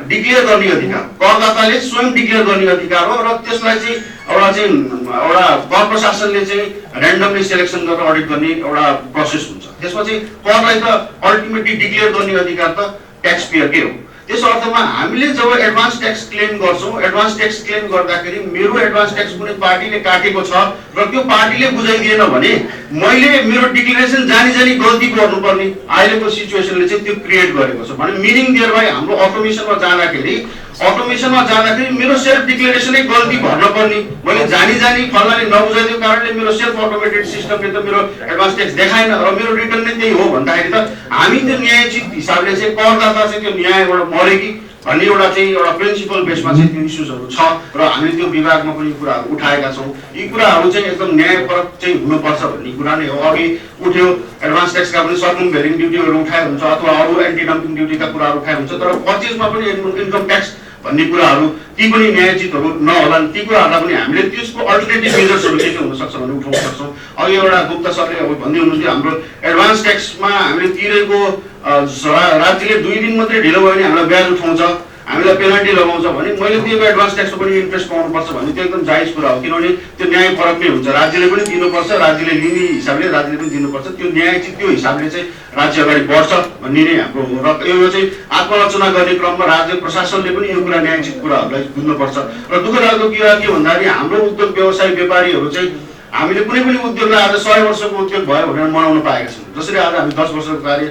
डिक्लेयर गर्ने अधिकार, करदाताले स्वयं डिक्लेयर गर्ने अधिकार हो र त्यसलाई चाहिँ एउटा कर प्रशासनले चाहिँ ऱ्यान्डमली सेलेक्सन गरेर अडिट गर्ने एउटा प्रोसेस हुन्छ। त्यसमा चाहिँ करलाई त अल्टिमेटली डिक्लेयर गर्ने अधिकार त ट्याक्स पेयरकै हो। त्यस अर्थमा हामीले जब एडभान्स ट्याक्स क्लेम गर्छौँ, एडभान्स ट्याक्स क्लेम गर्दाखेरि मेरो एडभान्स ट्याक्स कुनै पार्टीले काटेको छ र त्यो पार्टीले बुझाइदिएन भने मैले मेरो डिक्लेरेसन जानी गल्ती गर्नुपर्ने अहिलेको सिचुएसनले चाहिँ त्यो क्रिएट गरेको छ। भने मिनिङ देयर बाई हाम्रो अटोमेसनमा जाँदाखेरि मेरो सेल्फ डिक्लेरेसनै गल्ती भर्न पर्ने, मैले जानी फल्नाले नबुझाइदिएको कारणले मेरो सेल्फ अटोमेटेड सिस्टमले त मेरो एडभान्स ट्याक्स देखाएन र मेरो रिटर्न नै त्यही हो भन्दाखेरि त हामी त्यो न्यायोचित हिसाबले चाहिँ करदाता चाहिँ त्यो न्यायबाट मर्यो कि भन्ने एउटा प्रिन्सिपल बेसमा चाहिँ त्यो इस्युजहरू छ र हामीले त्यो विभागमा पनि कुराहरू उठाएका छौँ। यी कुराहरू चाहिँ एकदम न्यायपरक चाहिँ हुनुपर्छ भन्ने कुरा नै हो। अघि उठ्यो एडभान्स ट्याक्सका पनि सर्कम भेरिङ ड्युटीहरू उठाए हुन्छ अथवा अरू एन्टी डम्पिङ ड्युटीका कुराहरू उठाए हुन्छ, तर पर्चेजमा पनि इन्कम ट्याक्स भन्ने कुराहरू ती पनि न्यायोचितहरू नहोलान्। ती कुराहरूलाई पनि हामीले त्यसको अल्टरनेटिभ मेजर्सहरू के हुन सक्छ भने उठाउन सक्छौँ। अघि एउटा गुप्ता सरले अब भन्दै हुनुहुन्थ्यो हाम्रो एडभान्स ट्याक्समा हामीले तिरेको राज्यले 2 दिन मात्रै ढिलो भयो भने हामीलाई ब्याज उठाउँछ, हामीलाई पेनल्टी लगाउँछ भने मैले दिएको एडभान्स ट्याक्सको पनि इन्ट्रेस्ट पाउनुपर्छ भन्ने त्यो एकदम जायज कुरा हो। किनभने त्यो न्याय फरक नै हुन्छ, राज्यले पनि दिनुपर्छ, राज्यले लिने हिसाबले राज्यले पनि दिनुपर्छ। त्यो न्याय चाहिँ त्यो हिसाबले चाहिँ राज्य अगाडि बढ्छ भन्ने नै हाम्रो हो। र यो चाहिँ आत्मालोचना गर्ने क्रममा राज्य प्रशासनले पनि यो कुरा न्यायोचित कुराहरूलाई बुझ्नुपर्छ। र दुःख लागेको कुरा के भन्दाखेरि हाम्रो उद्योग व्यवसाय व्यापारीहरू चाहिँ हामीले कुनै पनि उद्योगलाई आज 100 वर्षको उद्योग भयो भनेर मनाउन पाएका छौँ। जसरी आज हामी 10 वर्षको कार्य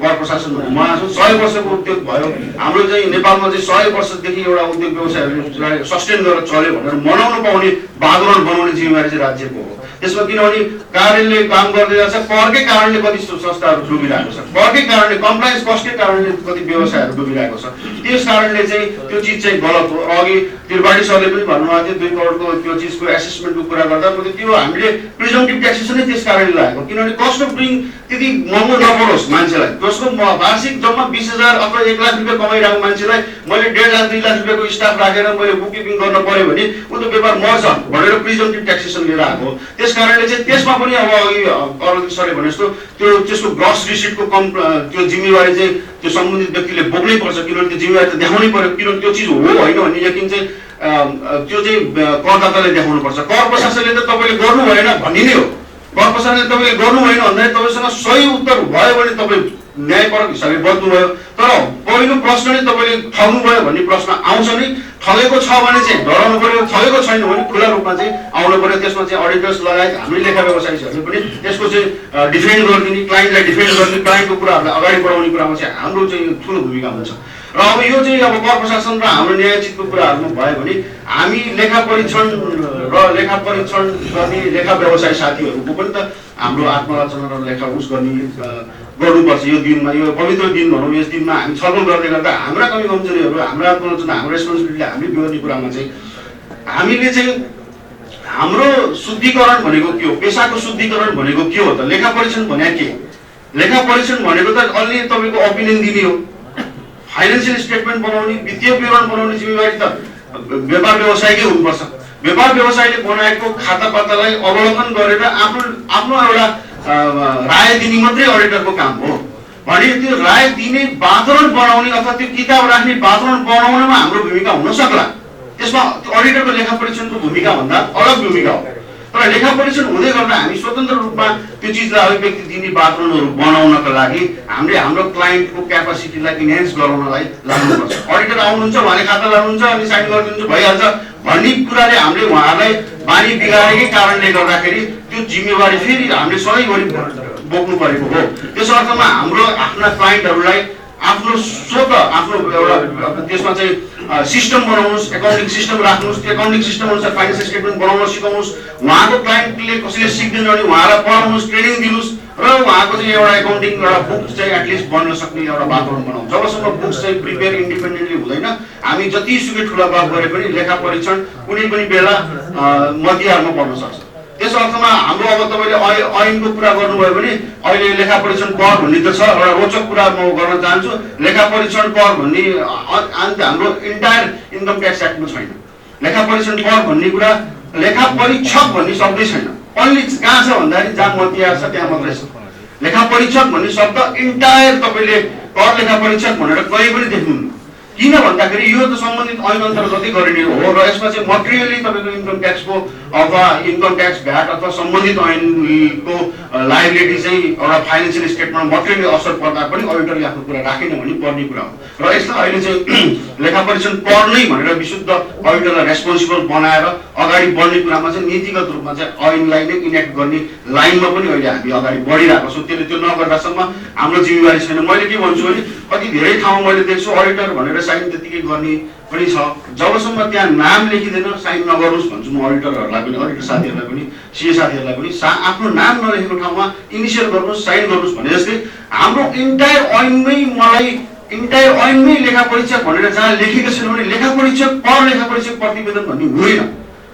कर प्रशासन मनाउँछौँ, 100 वर्षको उद्योग भयो। हाम्रो चाहिँ नेपालमा चाहिँ 100 वर्षदेखि एउटा उद्योग व्यवसायहरूलाई सस्टेन गरेर चल्यो भनेर मनाउन पाउने वातावरण बनाउने जिम्मेवारी चाहिँ राज्यको हो। त्यसमा किनभने कार्यालयले काम गर्दै जान्छ, करकै कारणले कति संस्थाहरू डुबिरहेको छ, करकै कारणले कम्प्लायन्स कस्टकै कारणले कति व्यवसायहरू डुबिरहेको छ। त्यस कारणले चाहिँ त्यो चिज चाहिँ गलत हो। अघि त्रिपाठी सरले पनि भन्नुभएको थियो 2 करोडको त्यो चिजको एसेसमेन्टको कुरा गर्दा त्यो हामीले प्रिजम्पटिभ ट्याक्सेसनै त्यस कारणले लगाएको, किनभने कस्ट अफ डुइङ त्यति महँगो नपरोस् मान्छेलाई। जसको वार्षिक जम्मा 20,000 अथवा 1 लाख रुपियाँ कमाइरहेको मान्छेलाई मैले 1.5 लाख 2 लाख रुपियाँको स्टाफ राखेर मैले बुककिपिङ गर्न पर्यो भने ऊ त व्यापार मर्छ भनेर प्रिजम्पटिभ ट्याक्सेसन लिएर आएको। त्यस कारणले चाहिँ त्यसमा पनि अब अघि अरुण सरले भने जस्तो त्यो त्यसको ग्रस रिसिटको त्यो जिम्मेवारी चाहिँ त्यो सम्बन्धित व्यक्तिले बोक्नै पर्छ, किनभने त्यो जिम्मेवारी त देखाउनै पर्यो, किनभने त्यो चिज हो होइन भन्ने यकिन चाहिँ त्यो चाहिँ करदाताले देखाउनु पर्छ। कर प्रशासनले त तपाईँले गर्नु भएन भन्ने नै हो। कर प्रशासनले तपाईँले गर्नु भएन भन्दाखेरि तपाईँसँग सही उत्तर भयो भने तपाईँ न्यायपरक हिसाबले बद्नुभयो। तर पहिलो प्रश्न नै तपाईँले ठग्नुभयो भन्ने प्रश्न आउँछ नै। ठगेको छ भने चाहिँ डराउनु पर्यो, ठगेको छैन भने खुला रूपमा चाहिँ आउनु पर्यो। त्यसमा चाहिँ अडिटर्स लगायत हामी लेखा व्यवसायीहरूले पनि त्यसको चाहिँ डिफेन्ड गरिदिने, क्लाइन्टलाई डिफेन्ड गर्ने, क्लाइन्टको कुराहरूलाई अगाडि बढाउने कुरामा चाहिँ हाम्रो चाहिँ ठुलो भूमिका हुन्छ। र अब यो चाहिँ अब कर प्रशासन र हाम्रो न्यायोचितको कुराहरूमा भयो भने हामी लेखा परीक्षण गर्ने लेखा व्यवसाय साथीहरूको पनि त हाम्रो आत्मालोचना र लेखा गर्नुपर्छ। यो दिनमा, यो पवित्र दिन भनौँ, यस दिनमा हामी छलफल गर्दै गर्दा हाम्रा कमी कमजोरीहरू, हाम्रो आत्मालोचना, हाम्रो रेस्पोन्सिबिलिटी हामीले बिहोर्ने कुरामा चाहिँ हामीले चाहिँ हाम्रो शुद्धिकरण भनेको के हो, पेसाको शुद्धिकरण भनेको के हो त? लेखा परीक्षण भने के? लेखा परीक्षण भनेको त अलि तपाईँको ओपिनियन दिने हो। फाइनेन्सियल स्टेटमेन्ट बनाउने, वित्तीय विवरण बनाउने जिम्मेवारी त व्यापार व्यवसायकै हुनुपर्छ। व्यापार व्यवसायले बनाएको खातापातालाई अवलोकन गरेर आफ्नो एउटा राय दिने मात्रै अडिटरको काम हो भने त्यो राय दिने वातावरण बनाउने अथवा त्यो किताब राख्ने वातावरण बनाउनमा हाम्रो भूमिका हुन सक्ला। त्यसमा अडिटरको लेखा परीक्षणको भूमिका भन्दा अलग भूमिका हो। तर लेखा परीक्षण हुँदै गर्दा हामी स्वतन्त्र रूपमा त्यो चिजलाई अभिव्यक्ति दिने वातावरणहरू बनाउनका लागि हामीले हाम्रो क्लाइन्टको क्यापासिटीलाई इन्हेन्स गराउनलाई लाग्नुपर्छ। अडिटर आउनुहुन्छ, उहाँले खाता लानुहुन्छ अनि साइन गरिदिनुहुन्छ, भइहाल्छ भन्ने कुराले हामीले उहाँहरूलाई बानी बिगारेकै कारणले गर्दाखेरि त्यो जिम्मेवारी फेरि हामीले सधैँभरि बोक्नु परेको हो। त्यस अर्थमा हाम्रो आफ्ना क्लाइन्टहरूलाई आफ्नो स्वत आफ्नो एउटा त्यसमा चाहिँ सिस्टम बनाउनुहोस्, एकाउन्टिङ सिस्टम राख्नुहोस्, त्यो एकाउन्टिङ सिस्टम अनुसार फाइनेन्सियल स्टेटमेन्ट बनाउन सिकाउनुहोस्। उहाँको क्लाइन्टले कसैले सिक्दैन भने उहाँलाई पढाउनुहोस्, ट्रेनिङ दिनुहोस् र उहाँको चाहिँ एउटा एकाउन्टिङ एउटा बुक चाहिँ एटलिस्ट बन्न सक्ने एउटा वातावरण बनाउँ। जबसम्म बुक्स चाहिँ प्रिपेयर इन्डिपेन्डेन्टली हुँदैन, हामी जतिसुकै ठुला गफ गरे पनि लेखा परीक्षण कुनै पनि बेला मध्यमा पर्न सक्छ। त्यस अर्थमा हाम्रो अब तपाईँले ऐनको कुरा गर्नुभयो भने अहिले लेखा परीक्षण कर भन्ने त छ, एउटा रोचक कुरा म गर्न चाहन्छु। लेखा परीक्षण कर भन्ने हाम्रो इन्टायर इन्कम ट्याक्स एक्टमा छैन। लेखा परीक्षण कर भन्ने कुरा, लेखा परीक्षक भन्ने शब्दै छैन। अन्ली कहाँ छ भन्दाखेरि जहाँ मतिया छ त्यहाँ मात्रै छ। लेखा परीक्षक भन्ने शब्द इन्टायर तपाईँले कर लेखा परीक्षक भनेर कहीँ पनि देख्नुहुन्न। किन भन्दाखेरि यो त सम्बन्धित ऐन अन्तर्गतै गरिने हो र यसमा चाहिँ मटेरियली तपाईँको इन्कम ट्याक्सको अथवा इन्कम ट्याक्स भ्याट अथवा सम्बन्धित ऐनको लायबिलिटी चाहिँ एउटा फाइनेन्सियल स्टेटमेन्ट मटेरियली असर पर्दा पनि अडिटरले आफ्नो कुरा राखेन भने पर्ने कुरा हो। र यसलाई अहिले चाहिँ लेखा परीक्षण पर्नै भनेर विशुद्ध अडिटरलाई रेस्पोन्सिबल बनाएर अगाडि बढ्ने कुरामा चाहिँ नीतिगत रूपमा चाहिँ ऐनलाई नै इनेक्ट गर्ने लाइनमा पनि अहिले हामी अगाडि बढिरहेको छौँ। त्यसले त्यो नगर्दासम्म हाम्रो जिम्मेवारी छैन। मैले के भन्छु भने कति धेरै ठाउँमा मैले देख्छु अडिटर भनेर साइन त्यतिकै गर्ने पनि छ। जबसम्म त्यहाँ नाम लेखिँदैन साइन नगर्नुहोस् भन्छु म अडिटरहरूलाई पनि, अडिटर साथीहरूलाई पनि, सिए साथीहरूलाई पनि। आफ्नो नाम नलेखेको ठाउँमा इनिसियल गर्नुहोस्, साइन गर्नुहोस् भने जस्तै हाम्रो इन्टायर ऐनमै लेखा परीक्षक भनेर जहाँ लेखेको छैन भने लेखा परीक्षक कर लेखा परीक्षक प्रतिवेदन भन्ने हुँदैन।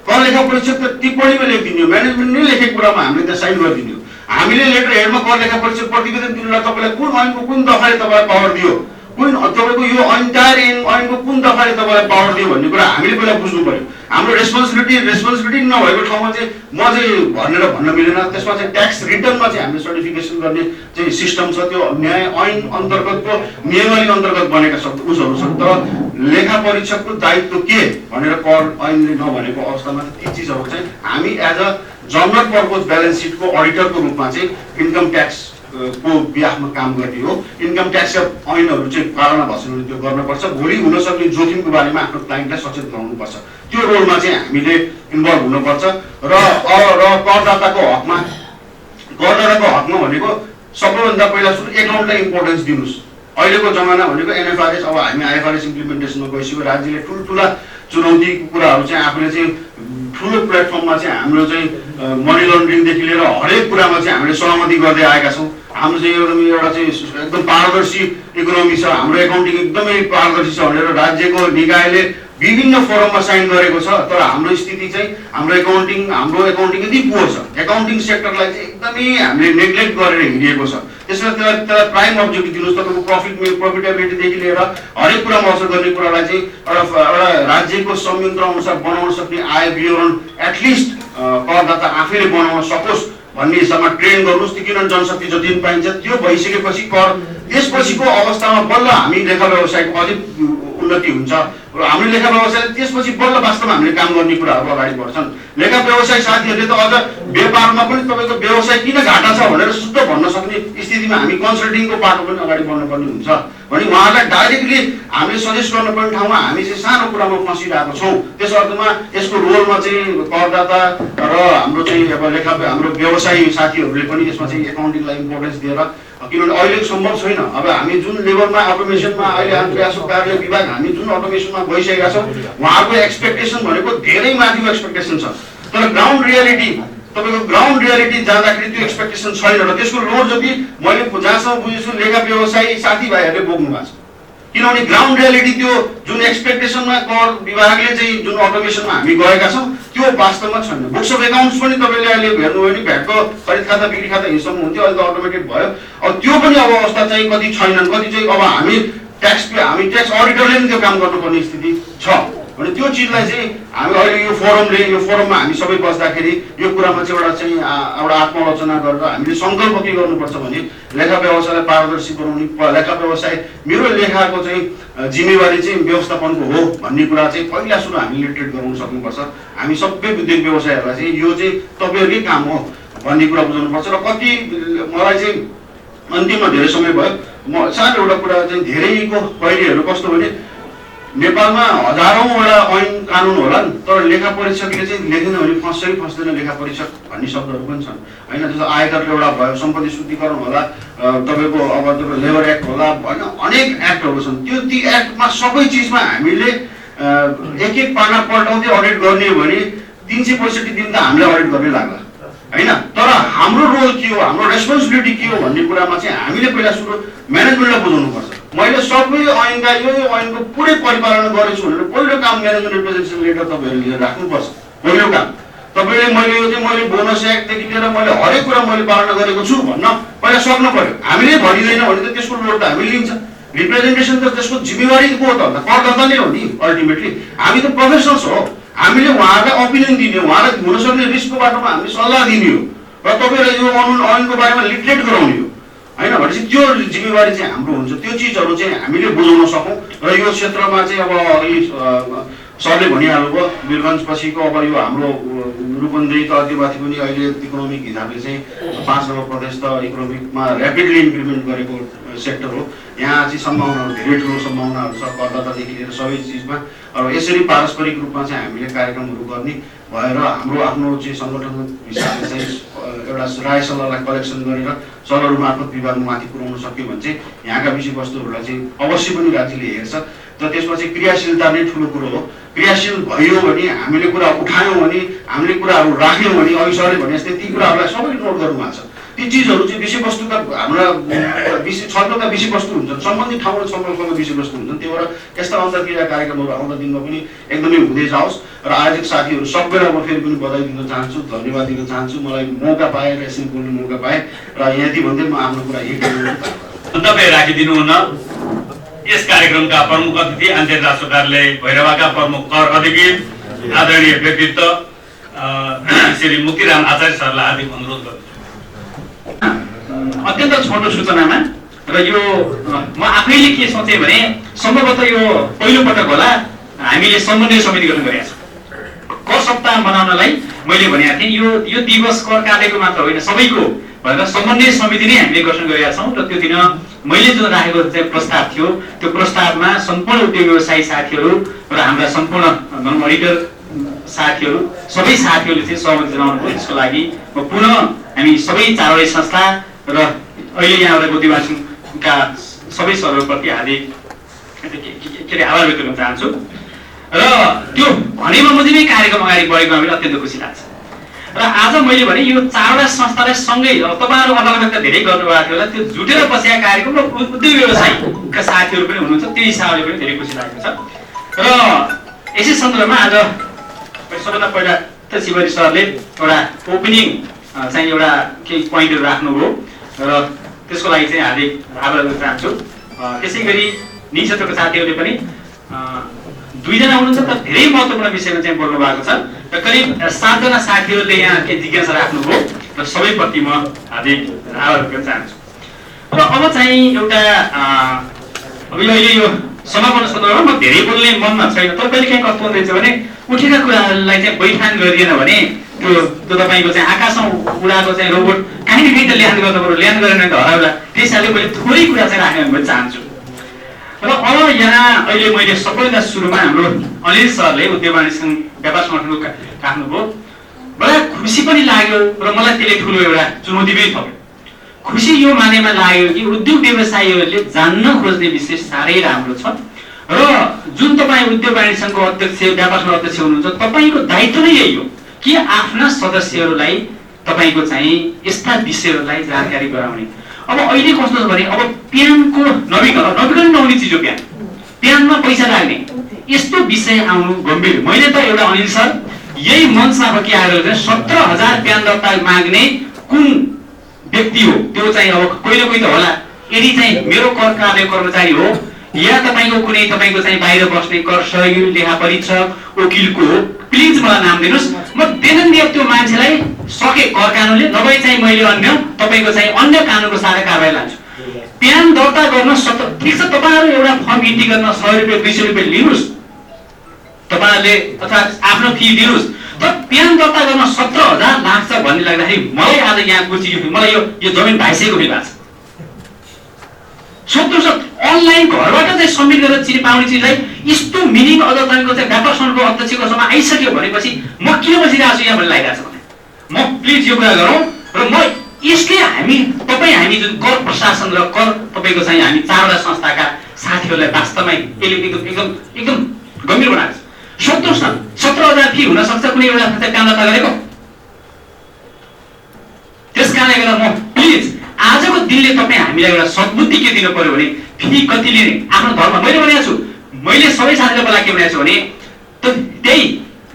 कर लेखा परीक्षक त टिप्पणीमा लेखिदिने हो, म्यानेजमेन्टले लेखेको कुरामा हामीले त्यहाँ साइन गरिदिने हो। हामीले लेटर हेडमा कर लेखा परीक्षक प्रतिवेदन दिनुलाई तपाईँलाई कुन ऐनको कुन दफाले तपाईँलाई पावर दियो, कुन तपाईँको यो इन्टायर ऐनको कुन दफाले तपाईँलाई पावर दियो भन्ने कुरा हामीले पहिला बुझ्नु पर्यो। हाम्रो रेस्पोन्सिबिलिटी नभएको ठाउँमा चाहिँ म चाहिँ भनेर भन्न मिलेन। त्यसमा चाहिँ ट्याक्स रिटर्नमा चाहिँ हामीले सर्टिफिकेसन गर्ने चाहिँ सिस्टम छ, त्यो न्याय ऐन अन्तर्गतको नियमावली अन्तर्गत बनेका उसहरू छन्। तर लेखा परीक्षकको दायित्व के भनेर कर ऐनले नभनेको अवस्थामा ती चिजहरू चाहिँ हामी as a general purpose balance सिटको अडिटरको रूपमा चाहिँ इन्कम ट्याक्स को बिहाफमा काम गर्ने हो। इन्कम ट्याक्सका ऐनहरू चाहिँ पालना भएन त्यो गर्नुपर्छ। भोलि हुन सक्ने जोखिमको बारेमा आफ्नो क्लाइन्टलाई सचेत गराउनुपर्छ। त्यो रोलमा चाहिँ हामीले इन्भल्भ हुनुपर्छ। र करदाताको हकमा भनेको सबैभन्दा पहिला सुरु एकाउन्टलाई इम्पोर्टेन्स दिनुहोस्। अहिलेको जमाना भनेको एनएफआरएस, अब हामी आइएफआरएस इम्प्लिमेन्टेसनमा गइसक्यो। राज्यले ठुल्ठुला चुनौतीको कुराहरू चाहिँ आफूले चाहिँ ठुलो प्लेटफर्ममा चाहिँ हाम्रो चाहिँ मनी लन्ड्रिङदेखि लिएर हरेक कुरामा चाहिँ हामीले सहमति गर्दै आएका छौँ। हाम्रो चाहिँ एउटा चाहिँ एकदम पारदर्शी इकोनोमी छ, हाम्रो एकाउन्टिङ एकदमै पारदर्शी छ भनेर राज्यको निकायले विभिन्न फोरममा साइन गरेको छ। तर हाम्रो स्थिति चाहिँ हाम्रो एकाउन्टिङ यति पुवर छ, एकाउन्टिङ सेक्टरलाई चाहिँ एकदमै हामीले नेग्लेक्ट गरेर हिँडिएको छ। त्यसमा त्यसलाई प्राइम अब्जेक्टिभ दिनुहोस्, तपाईँको प्रफिटेबिलिटीदेखि लिएर हरेक कुरामा असर गर्ने कुरालाई चाहिँ एउटा राज्यको संयन्त्र अनुसार बनाउन सक्ने आय विवरण एटलिस्ट करदाता आफैले बनाउन सकोस् भन्ने हिसाबमा ट्रेन गर्नुहोस्। किनभने जनशक्ति जति पनि पाइन्छ त्यो भइसकेपछि कर त्यसपछिको अवस्थामा बल्ल हामी लेखा व्यवसायको अलिक उन्नति हुन्छ र हाम्रो लेखा व्यवसायले त्यसपछि बल्ल वास्तवमा हामीले काम गर्ने कुराहरू अगाडि बढ्छन्। लेखा व्यवसाय साथीहरूले त अझ व्यापारमा पनि तपाईँको व्यवसाय किन घाटा छ भनेर शुद्ध भन्न सक्ने स्थितिमा हामी कन्सल्टिङको बाटो पनि अगाडि बढ्नुपर्ने हुन्छ भने उहाँहरूलाई डाइरेक्टली हामीले सजेस्ट गर्नुपर्ने ठाउँमा हामी चाहिँ सानो कुरामा फँसिरहेको छौँ। त्यस अर्थमा यसको रोलमा चाहिँ करदाता र हाम्रो चाहिँ अब हाम्रो व्यवसायी साथीहरूले पनि यसमा चाहिँ एकाउन्टिङलाई इम्पोर्टेन्स दिएर, किनभने अहिले सम्भव छैन। अब हामी जुन लेभलमा अटोमेसनमा अहिले आन्तरिक कार्य विभाग हामी जुन अटोमेसनमा गइसकेका छौँ उहाँहरूको एक्सपेक्टेसन भनेको धेरै माथिको एक्सपेक्टेसन छ। तर ग्राउन्ड रियालिटी जाँदाखेरि त्यो एक्सपेक्टेसन छैन र त्यसको लोड जति मैले जहाँसम्म बुझेछु लेखा व्यवसायी साथीभाइहरूले बोक्नु भएको छ। किनभने ग्राउन्ड रियालिटी त्यो जुन एक्सपेक्टेसनमा कर विभागले चाहिँ जुन अटोमेसनमा हामी गएका छौँ त्यो वास्तवमा छैन। बुक्स अफ एकाउन्ट्स पनि तपाईँले अहिले हेर्नुभयो भने भ्याटको खरिद खाता बिक्री खाता हिसाबमा हुन्थ्यो, अहिले त अटोमेटेड भयो। अब त्यो पनि अब अवस्था चाहिँ कति छैनन्, कति चाहिँ अब हामी ट्याक्स अडिटरले पनि त्यो काम गर्नुपर्ने स्थिति छ भने त्यो चिजलाई चाहिँ हामी अहिले यो फोरममा हामी सबै बस्दाखेरि यो कुरामा चाहिँ एउटा आत्मालोचना गरेर हामीले सङ्कल्प के गर्नुपर्छ भने लेखा व्यवसायलाई पारदर्शी बनाउने, लेखा व्यवसाय मेरो लेखाको चाहिँ जिम्मेवारी चाहिँ व्यवस्थापनको हो भन्ने कुरा चाहिँ पहिला सुरु हामीले ट्रिट गराउन सक्नुपर्छ। हामी सबै उद्योग व्यवसायहरूलाई चाहिँ यो चाहिँ तपाईँहरूकै काम हो भन्ने कुरा बुझाउनुपर्छ। र कति मलाई चाहिँ अन्तिममा धेरै समय भयो, म सानो एउटा कुरा चाहिँ धेरैको पहिलेहरू कस्तो भने नेपालमा हजारौँवटा ऐन कानुन होलान् तर लेखा परीक्षकले चाहिँ लेखेन भने फस्छ कि फस्दैन लेखा परीक्षक भन्ने शब्दहरू पनि छन् होइन। जस्तो आयकर एउटा भयो, सम्पत्ति शुद्धिकरण होला, तपाईँको अब तपाईँको लेबर एक्ट होला, होइन अनेक एक्टहरू छन्। ती एक्टमा सबै चिजमा हामीले एक एक पाना पल्टाउँदै अडिट गर्ने भने 365 दिन त हामीले अडिट गर्ने लाग्ला होइन। तर हाम्रो रोल के हो, हाम्रो रेस्पोन्सिबिलिटी के हो भन्ने कुरामा चाहिँ हामीले पहिला सुरु म्यानेजमेन्टलाई बुझाउनुपर्छ। मैले सबै ऐनका यो ऐनको पुरै परिपालन गरेछु भनेर पहिलो काम म्यानेजमेन्ट रिप्रेजेन्टेसन लेटर तपाईँहरूले लिएर राख्नुपर्छ। पहिलो काम तपाईँले मैले बोनस एक्टदेखि लिएर मैले हरेक कुरा मैले पालना गरेको छु भन्न पहिला सक्नु पर्यो। हामीले भनिँदैन भने त त्यसको लोड त हामीले लिन्छ। रिप्रेजेन्टेसन त त्यसको जिम्मेवारी को हो त करदाता नै हो नि अल्टिमेटली। हामी त प्रोफेसनल्स हो, हामीले उहाँहरूलाई ओपिनियन दिने, उहाँलाई हुन सक्ने रिस्कको बाटोमा हामीले सल्लाह दिने हो र तपाईँलाई यो ऐनको बारेमा लिटरेट गराउने हो होइन। भनेपछि त्यो जिम्मेवारी चाहिँ हाम्रो हुन्छ। त्यो चिजहरू चाहिँ हामीले बुझाउन सकौँ र यो क्षेत्रमा चाहिँ अब सरले भनिहाल्नुभयो वीरगञ्ज पछिको अब यो हाम्रो रूपन्देही त अतिमाथि पनि अहिले इकोनोमिक हिसाबले चाहिँ 5 नम्बर प्रदेश त इकोनोमिकमा ऱ्यापिडली इन्क्रिमेन्ट गरेको सेक्टर हो। यहाँ चाहिँ सम्भावनाहरू धेरै ठुलो सम्भावनाहरू छ करदातादेखि लिएर सबै चिजमा। अब यसरी पारस्परिक रूपमा चाहिँ हामीले कार्यक्रमहरू गर्ने भएर हाम्रो आफ्नो चाहिँ सङ्गठनको हिसाबले चाहिँ एउटा राय सल्लाहलाई कलेक्सन गरेर सरहरू मार्फत विभागमा माथि पुर्याउन सक्यो भने चाहिँ यहाँका विषयवस्तुहरूलाई चाहिँ अवश्य पनि राज्यले हेर्छ। तर त्यसमा चाहिँ क्रियाशीलता नै ठुलो कुरो हो। क्रियाशील भयो भने हामीले कुरा उठायौँ भने हामीले कुराहरू राख्यौँ भने अघि सरले भने जस्तै ती कुराहरूलाई सबै नोट गर्नु भएको छ। ती चिजहरू चाहिँ विषयवस्तुका हाम्रा छलफलका विषयवस्तु हुन्छन्, सम्बन्धित ठाउँमा छलफलका विषयवस्तु हुन्छन्। त्यो भएर यस्ता अन्तर्क्रिया कार्यक्रमहरू आउँदा दिनमा पनि एकदमै हुँदै जाओस्। र आयोजक साथीहरू सबैलाई म फेरि पनि बधाई दिन चाहन्छु, धन्यवाद दिन चाहन्छु। मलाई मौका पाएँ र यसरी बोल्ने मौका पाएँ र यति भन्दै म आफ्नो कुरा यही तपाईँ राखिदिनु हुन। यस कार्यक्रमका प्रमुख अतिथि अन्तर्राष्ट्रिय राजस्व कार्यालय भैरवाका प्रमुख कर अधिकृत आदरणीय व्यक्तित्व श्री मुक्तिराम आचार्य सरलाई हार्दिक अनुरोध गर्छु। अत्यन्त छोटो सूचनामा र यो म आफैले के सोचेँ भने सम्भवतः यो पहिलोपटक होला हामीले समन्वय समिति गर्न गरेका छौँ। कर सप्ताह मनाउनलाई मैले भनेको थिएँ यो दिवस कर कार्यालयको मात्र होइन सबैको भनेर समन्वय समिति नै हामीले गठन गरेका छौँ। र त्यो दिन मैले जुन राखेको चाहिँ प्रस्ताव थियो त्यो प्रस्तावमा सम्पूर्ण उद्योग व्यवसायी साथीहरू र हाम्रा सम्पूर्ण नन अडिटर साथीहरू सबै साथीहरूले चाहिँ सहमति जनाउनु भयो। त्यसको लागि म पुनः हामी सबै चारवटै संस्था र अहिले यहाँबाट गोदीवासीका सबै सरहरूप्रति हार्दिक आभार व्यक्त गर्न चाहन्छु। र त्यो भनेमा मुजिबै कार्यक्रम अगाडि बढेको हामीले अत्यन्त खुसी लाग्छ। र आज मैले भने यो चारवटा संस्थालाई सँगै तपाईँहरू अलग अलग त धेरै गर्नुभएको थियो होला, त्यो जुटेर बसेका कार्यक्रम र उद्योग व्यवसायका साथीहरू पनि हुनुहुन्छ, त्यो हिसाबले पनि धेरै खुसी लागेको छ। र यसै सन्दर्भमा आज सबभन्दा पहिला त शिवरी सरले एउटा ओपनिङ चाहिँ एउटा केही पोइन्टहरू राख्नुभयो र त्यसको लागि चाहिँ हार्दिक आभार गर्न चाहन्छु। त्यसै गरी निक्षेत्रको साथीहरूले पनि दुईजना हुनुहुन्छ तर धेरै महत्त्वपूर्ण विषयमा चाहिँ बोल्नु भएको छ र करिब 7 जना साथीहरूले यहाँ केही जिज्ञासा राख्नुभयो र सबैप्रति म हार्दिक आभार गर्न चाहन्छु। र अब चाहिँ एउटा अब अहिले यो समापन सन्दर्भमा म धेरै बोल्ने मनमा छैन, तर कहिले काहीँ कस्तो हुँदैछ भने उठेका कुराहरूलाई चाहिँ बैठान गरिएन भने त्यो तपाईँको चाहिँ आकाशमा उडाएको चाहिँ रोबोट काहीँ न काहीँ त ल्यान्ड गर्नु पर्यो, ल्यान्ड गरेन त हराउला। त्यस कारणले मैले थोरै कुरा चाहिँ राख्ने भन्न चाहन्छु। र अब यहाँ अहिले मैले सबैभन्दा सुरुमा हाम्रो अनिल सरले उद्योग वाणिज्य व्यापार सङ्गठनको राख्नुभयो, बडा खुसी पनि लाग्यो र मलाई त्यसले ठुलो एउटा चुनौती पनि थप्यो। खुसी यो मानेमा लाग्यो कि उद्योग व्यवसायीहरूले जान्न खोज्ने विषय साह्रै राम्रो छ र जुन तपाईँ उद्योग वाणिज्य सङ्घको अध्यक्ष व्यापार सङ्घ अध्यक्ष हुनुहुन्छ, तपाईँको दायित्व नै यही हो कि आफ्ना सदस्यहरूलाई तपाईँको चाहिँ यस्ता विषयहरूलाई जानकारी गराउने। अब अहिले कस्तो छ भने अब प्यानको नवीकरण नहुने चिज हो प्यानमा पैसा लाग्ने यस्तो विषय आउनु गम्भीर। मैले त एउटा अनिल सर यही मञ्चमा के आएर 17,000 प्यान दर्ता माग्ने कुन व्यक्ति हो त्यो चाहिँ अब कोही न कोही त होला। यदि चाहिँ मेरो कर कार्यालय कर्मचारी हो या तपाईँको कुनै तपाईँको चाहिँ बाहिर बस्ने कर सहयोगी लेखा परीक्षक वकिलको हो, प्लिज मलाई नाम दिनुहोस्, म देनन्दिया त्यो मान्छेलाई सके कर कानुनले नभए चाहिँ मैले अन्य तपाईँको चाहिँ अन्य कानुनको सारा कारबाही लान्छु। प्यान दर्ता गर्न ठिक छ, तपाईँहरू एउटा फर्म इन्ट्री गर्न 100 रुपियाँ 200 रुपियाँ लिनुहोस्, तपाईँहरूले अथवा आफ्नो फी दिनुहोस्, तर प्यान दर्ता गर्न 17,000 लाग्छ भन्ने लाग्दाखेरि मलाई आज यहाँ गुची मलाई यो जमिन भाइसकेको फिल भएको छ। सोध्नुहोस् अनलाइन घरबाट चाहिँ सबमिट गरेर चिनी पाउने चिजलाई यस्तो मिनिङ अझ तपाईँको चाहिँ व्यापार सङ्घको अध्यक्षको सम्म आइसक्यो भनेपछि म किन बसिरहेको छु यहाँ भन्ने लागिरहेको छ भने म प्लिज यो कुरा गरौँ र म यसले हामी जुन कर प्रशासन र कर तपाईँको चाहिँ हामी 4वटा संस्थाका साथीहरूलाई वास्तवमा यसले एकदम गम्भीर बनाएको छ। सोध्नुहोस् न 17,000 फी हुन सक्छ कुनै एउटा काम दर्ता गरेको। त्यस कारणले गर्दा म प्लिज आजको दिनले तपाईँ हामीलाई एउटा सद्बुद्धि के दिनु पर्यो भने फी कति लिने आफ्नो धर्म। मैले भनेको छु, मैले सबै साथीलाई बोला के भनेको छु भने त्यही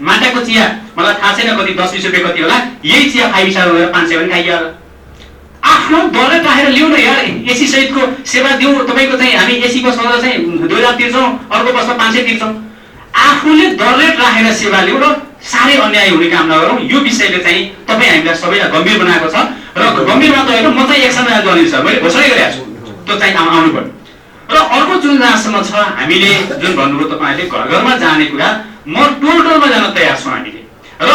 माटाको चिया मलाई थाहा छैन कति 10-20 रुपियाँ कति होला, यही चिया 5 स्टार गरेर 500 पनि खाइयो। आफ्नो दर राखेर ल्याउ न यार, एसी सहितको सेवा दिउँ। तपाईँको चाहिँ हामी एसी बसमा चाहिँ 2000 तिर्छौँ, अर्को बसमा 500 तिर्छौँ। आफूले दर रेट राखेर सेवा लिउँ र साह्रै अन्याय हुने काम नगरौँ। यो विषयले चाहिँ तपाईँ हामीलाई सबैलाई गम्भीर बनाएको छ र गम्भीर मात्र होइन, म चाहिँ एकसम्म जाने छ, मैले घोषणा गरेको छु त्यो चाहिँ आउनु पर्यो। र अर्को जुन जहाँसम्म छ हामीले जुन भन्नुभयो तपाईँहरूले घर घरमा जाने कुरा, म टोलमा जान तयार छु हामीले। र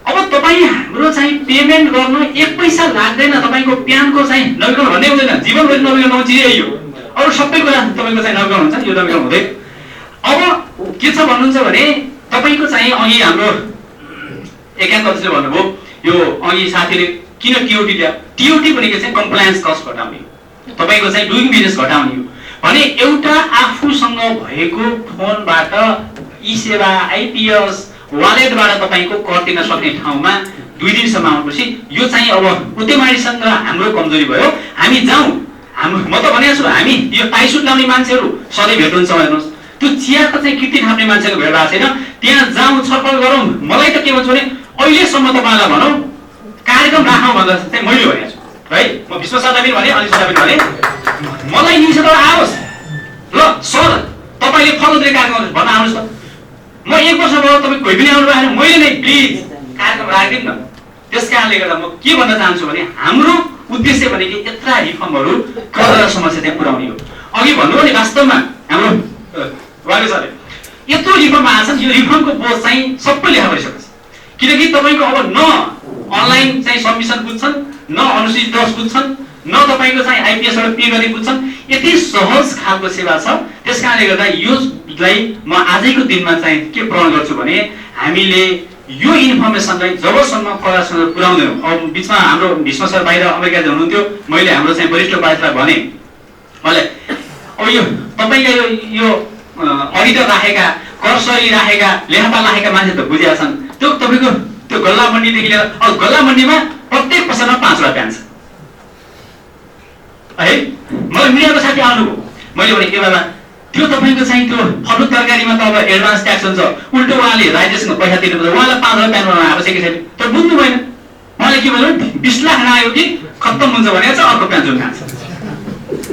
अब तपाईँ हाम्रो चाहिँ पेमेन्ट गर्नु 1 पैसा लाग्दैन। तपाईँको प्यानको चाहिँ नवीकरण भन्ने हुँदैन, जीवनभरि नवीकरण हुने चिज यही हो। अरू सबै कुरा तपाईँको चाहिँ नवीकरण हुन्छ, यो नवीकरण हुँदैन। अब के छ भन्नुहुन्छ भने तपाईँको चाहिँ अघि हाम्रो एकान्तले भन्नुभयो यो अघि साथीले किन टिओटी ल्यायो। टिओटी भनेको चाहिँ कम्प्लायन्स कस्ट घटाउने, तपाईँको चाहिँ डुइङ बिजनेस घटाउने हो भने एउटा आफूसँग भएको फोनबाट ई सेवा आइपिएस वालेटबाट तपाईँको कर तिर्न सक्ने ठाउँमा 2 दिनसम्म आउनुपर्छ। यो चाहिँ अब उद्योग वाणिज्य र हाम्रो कमजोरी भयो। हामी जाउँ, म त भनेको छु हामी यो टाइसुट लाउने मान्छेहरू सधैँ भेट हुन्छ हेर्नुहोस्, त्यो चियाको चाहिँ किर्ती थाप्ने मान्छेको भेट भएको छैन, त्यहाँ जाउँ छलफल गरौँ। मलाई त के भन्छ भने अहिलेसम्म तपाईँलाई भनौँ कार्यक्रम राखौँ भन्दा चाहिँ मैले भनेको छु है। म विश्व सादा पनि भने अनिल सादा पनि भने मलाई निषेध आओस् ल सर तपाईँले फलद्रे कार्यक्रम भन्न आउनुहोस् त। म 1 वर्ष भयो तपाईँ कोही पनि आउनु भएन, मैले नै प्लिज कार्यक्रम राखिदिउँ न। त्यस कारणले गर्दा म के भन्न चाहन्छु भने हाम्रो उद्देश्य भनेको यत्रा रिफर्महरू कर समस्या चाहिँ पुर्याउने हो। अघि भन्नुभयो नि वास्तवमा हाम्रो वाले सरले यत्रो रिफर्म आएको छ, यो रिफर्मको बोझ चाहिँ सबै लेखा परिसकेको छ। किनकि तपाईँको अब न अनलाइन चाहिँ सबमिसन बुझ्छन्, न अनुसूचित 10 बुझ्छन्, न तपाईँको चाहिँ आइपिएसबाट पे गर्ने बुझ्छन्। यति सहज खालको सेवा छ। त्यस कारणले गर्दा योलाई म आजैको दिनमा चाहिँ के प्रण गर्छु भने हामीले यो इन्फर्मेसनलाई जबसम्म प्रशासनले पुर्याउँदैनौँ। अब बिचमा हाम्रो भीष्म सर बाहिर अमेरिका हुनुहुन्थ्यो, मैले हाम्रो चाहिँ वरिष्ठ उपायुक्तलाई भने मैले अब यो तपाईँले यो अडिटर राखेका कर्सरी राखेका लेखापा राखेका मान्छे त बुझेका छन्। त्यो तपाईँको त्यो गल्ला मन्डीदेखि लिएर अब गल्ला मन्डीमा प्रत्येक पसलमा 5 वटा प्यान छ है। मलाई मिडियाको साथी आउनुभयो, मैले भने के बाबा त्यो तपाईँको चाहिँ त्यो फल्नु तरकारीमा त अब एडभान्स ट्याक्स हुन्छ, उल्टो उहाँले राज्यसँग पैसा तिर्नुपर्छ, उहाँलाई 5 वटा प्यान बनाउन आवश्यक छैन। तर बुझ्नु भएन, उहाँले के भन्नु 20 लाख नआयो कि खत्तम हुन्छ भनेर चाहिँ अर्को प्यान जुन खान्छ।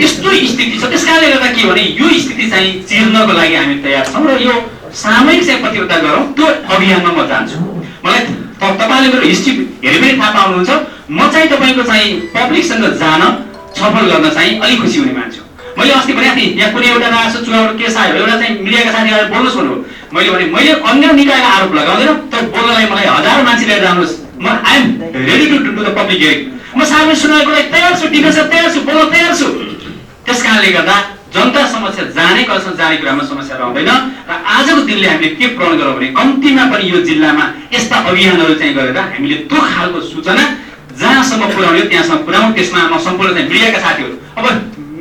यस्तो स्थिति छ। त्यस कारणले गर्दा के भने यो स्थिति चाहिँ चिर्नको लागि हामी तयार छौँ र यो सामूहिक चाहिँ प्रतिबद्धता गरौँ, त्यो अभियानमा म जान्छु। मलाई तपाईँले मेरो हिस्ट्री हेरे पनि थाहा पाउनुहुन्छ, म चाहिँ तपाईँको चाहिँ पब्लिकसँग जान छलफल गर्न चाहिँ अलिक खुसी हुने मान्छे हो। मैले अस्ति भनेको थिएँ यहाँ कुनै एउटा राजस्व चुनाव केस आयो, एउटा चाहिँ मिडियाका साथीहरू बोल्नुहोस् भन्नु, मैले भने मैले अन्य निकायलाई आरोप लगाउँदैन, तर बोल्नलाई मलाई 1000 मान्छे लिएर जानुहोस्, म I am ready to do the public hearing. म सार्वजनिक सुनाइको लागि तयार छु, डिफेन्स तयार छु, बोल्न तयार छु। त्यस कारणले गर्दा जनता समक्ष जाने कसम जाने कुरामा समस्या रहँदैन र आजको दिनले हामीले के प्रण गरौँ भने कम्तीमा पनि यो जिल्लामा यस्ता अभियानहरू चाहिँ गरेर हामीले त्यो खालको सूचना जहाँसम्म पुर्याउने त्यहाँसम्म पुर्याउँ। त्यसमा म सम्पूर्ण चाहिँ मिडियाका साथीहरू, अब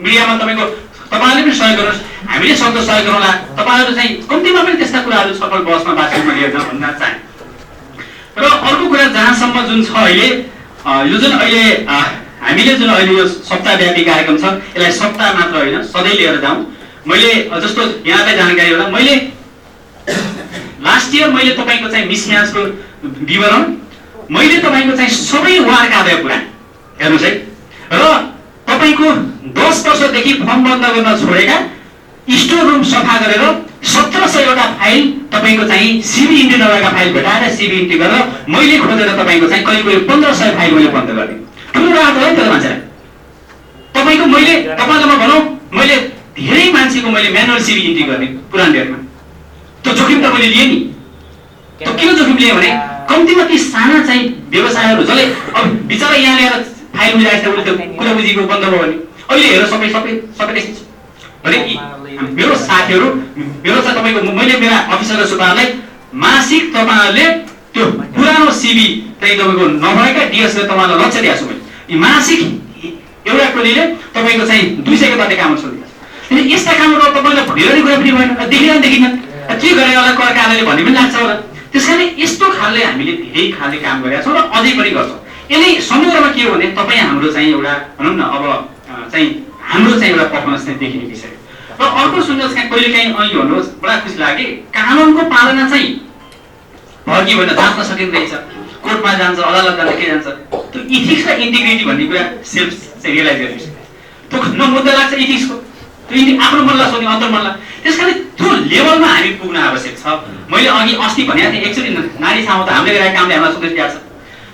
मिडियामा तपाईँको तपाईँहरूले पनि सहयोग गर्नुहोस्, हामीले सक्दो सहयोग गरौँला। तपाईँहरू चाहिँ कम्तीमा पनि त्यस्ता कुराहरू छलफल बसमा बातचितमा लिएर जाउँ भन्न चाहे। र अर्को कुरा जहाँसम्म जुन छ अहिले यो जुन अहिले हामीले जुन अहिले यो सप्ताहव्यापी कार्यक्रम छ, यसलाई सप्ताह मात्र होइन सधैँ लिएर जाउँ। मैले जस्तो यहाँलाई जानकारी होला, मैले लास्ट इयर मैले तपाईँको चाहिँ मिसम्याचको विवरण मैले तपाईँको चाहिँ सबै वार्ड आदाय पुऱ्याएँ, हेर्नुहोस् है। र तपाईँको 10 वर्षदेखि फर्म बन्द गर्न छोडेका स्टोर रुम सफा गरेर 1700वटा फाइल तपाईँको चाहिँ सिबी इन्ट्री नभएका फाइल भेटाएर सिबी इन्ट्री गरेर मैले खोजेर तपाईँको चाहिँ करिब 1500 फाइल मैले बन्द गरेँ। ठुलो राहत हो त्यो मान्छेलाई। तपाईँको मैले तपाईँलाई भनौँ मैले धेरै मान्छेको मैले म्यानुअल सिबी इन्ट्री गर्ने पुरानो डेटमा, त्यो जोखिम त मैले लिएँ नि। त्यो किन जोखिम लिएँ भने कम्तीमा ती साना चाहिँ व्यवसायहरू जसले अब बिचरा यहाँ ल्याएर फाइल बुझाएको छ, उसले त्यो कुरा बुझेको बन्द भयो भने अहिले हेर सबै भने मेरो साथीहरू मेरो चाहिँ तपाईँको मैले मेरा अफिसर र सुपारलाई मासिक तपाईँहरूले त्यो पुरानो सिबी चाहिँ तपाईँको नभएका डिएसले तपाईँलाई लक्ष्य दिएको छु मैले। मासिक एउटा टोलीले तपाईँको चाहिँ 200 को तले काम छोडिदिन्छ। यस्ता कामहरू तपाईँलाई धेरै कुरा पनि भएन, देखिन के गरे होला कर कार्यालयले भन्ने पनि लाग्छ होला। त्यस कारण यस्तो खालले हामीले धेरै खालले काम गरेका छौँ र अझै पनि गर्छौँ। यसले समग्रमा के हो भने तपाईँ हाम्रो चाहिँ एउटा भनौँ न अब चाहिँ हाम्रो चाहिँ एउटा पर्फर्मेन्स चाहिँ देखिने विषय र अर्को सुन्नुहोस् कहाँ कहिले काहीँ अहिले भन्नुहोस् बडा खुसी लाग्यो, कानुनको पालना चाहिँ भर्की भएन, जाँच्न सकिँदैछ, कोर्टमा जान्छ, अदालत जान्छ, के जान्छ, त्यो इथिक्स र इन्टिग्रिटी भन्ने कुरा सेल्फ चाहिँ रियलाइज गर्नुहोस्। त्यो न मुद्दा लाग्छ इथिक्सको, त्यो आफ्नो मनलाई सोध्ने अन्तर्मनलाई। त्यस कारण त्यो लेभलमा हामी पुग्न आवश्यक छ। मैले अघि अस्ति भनेको थिएँ एक्चुअली नारी ठाउँमा त हामीले गरेका कामले हामीलाई सधैँ प्यार छ।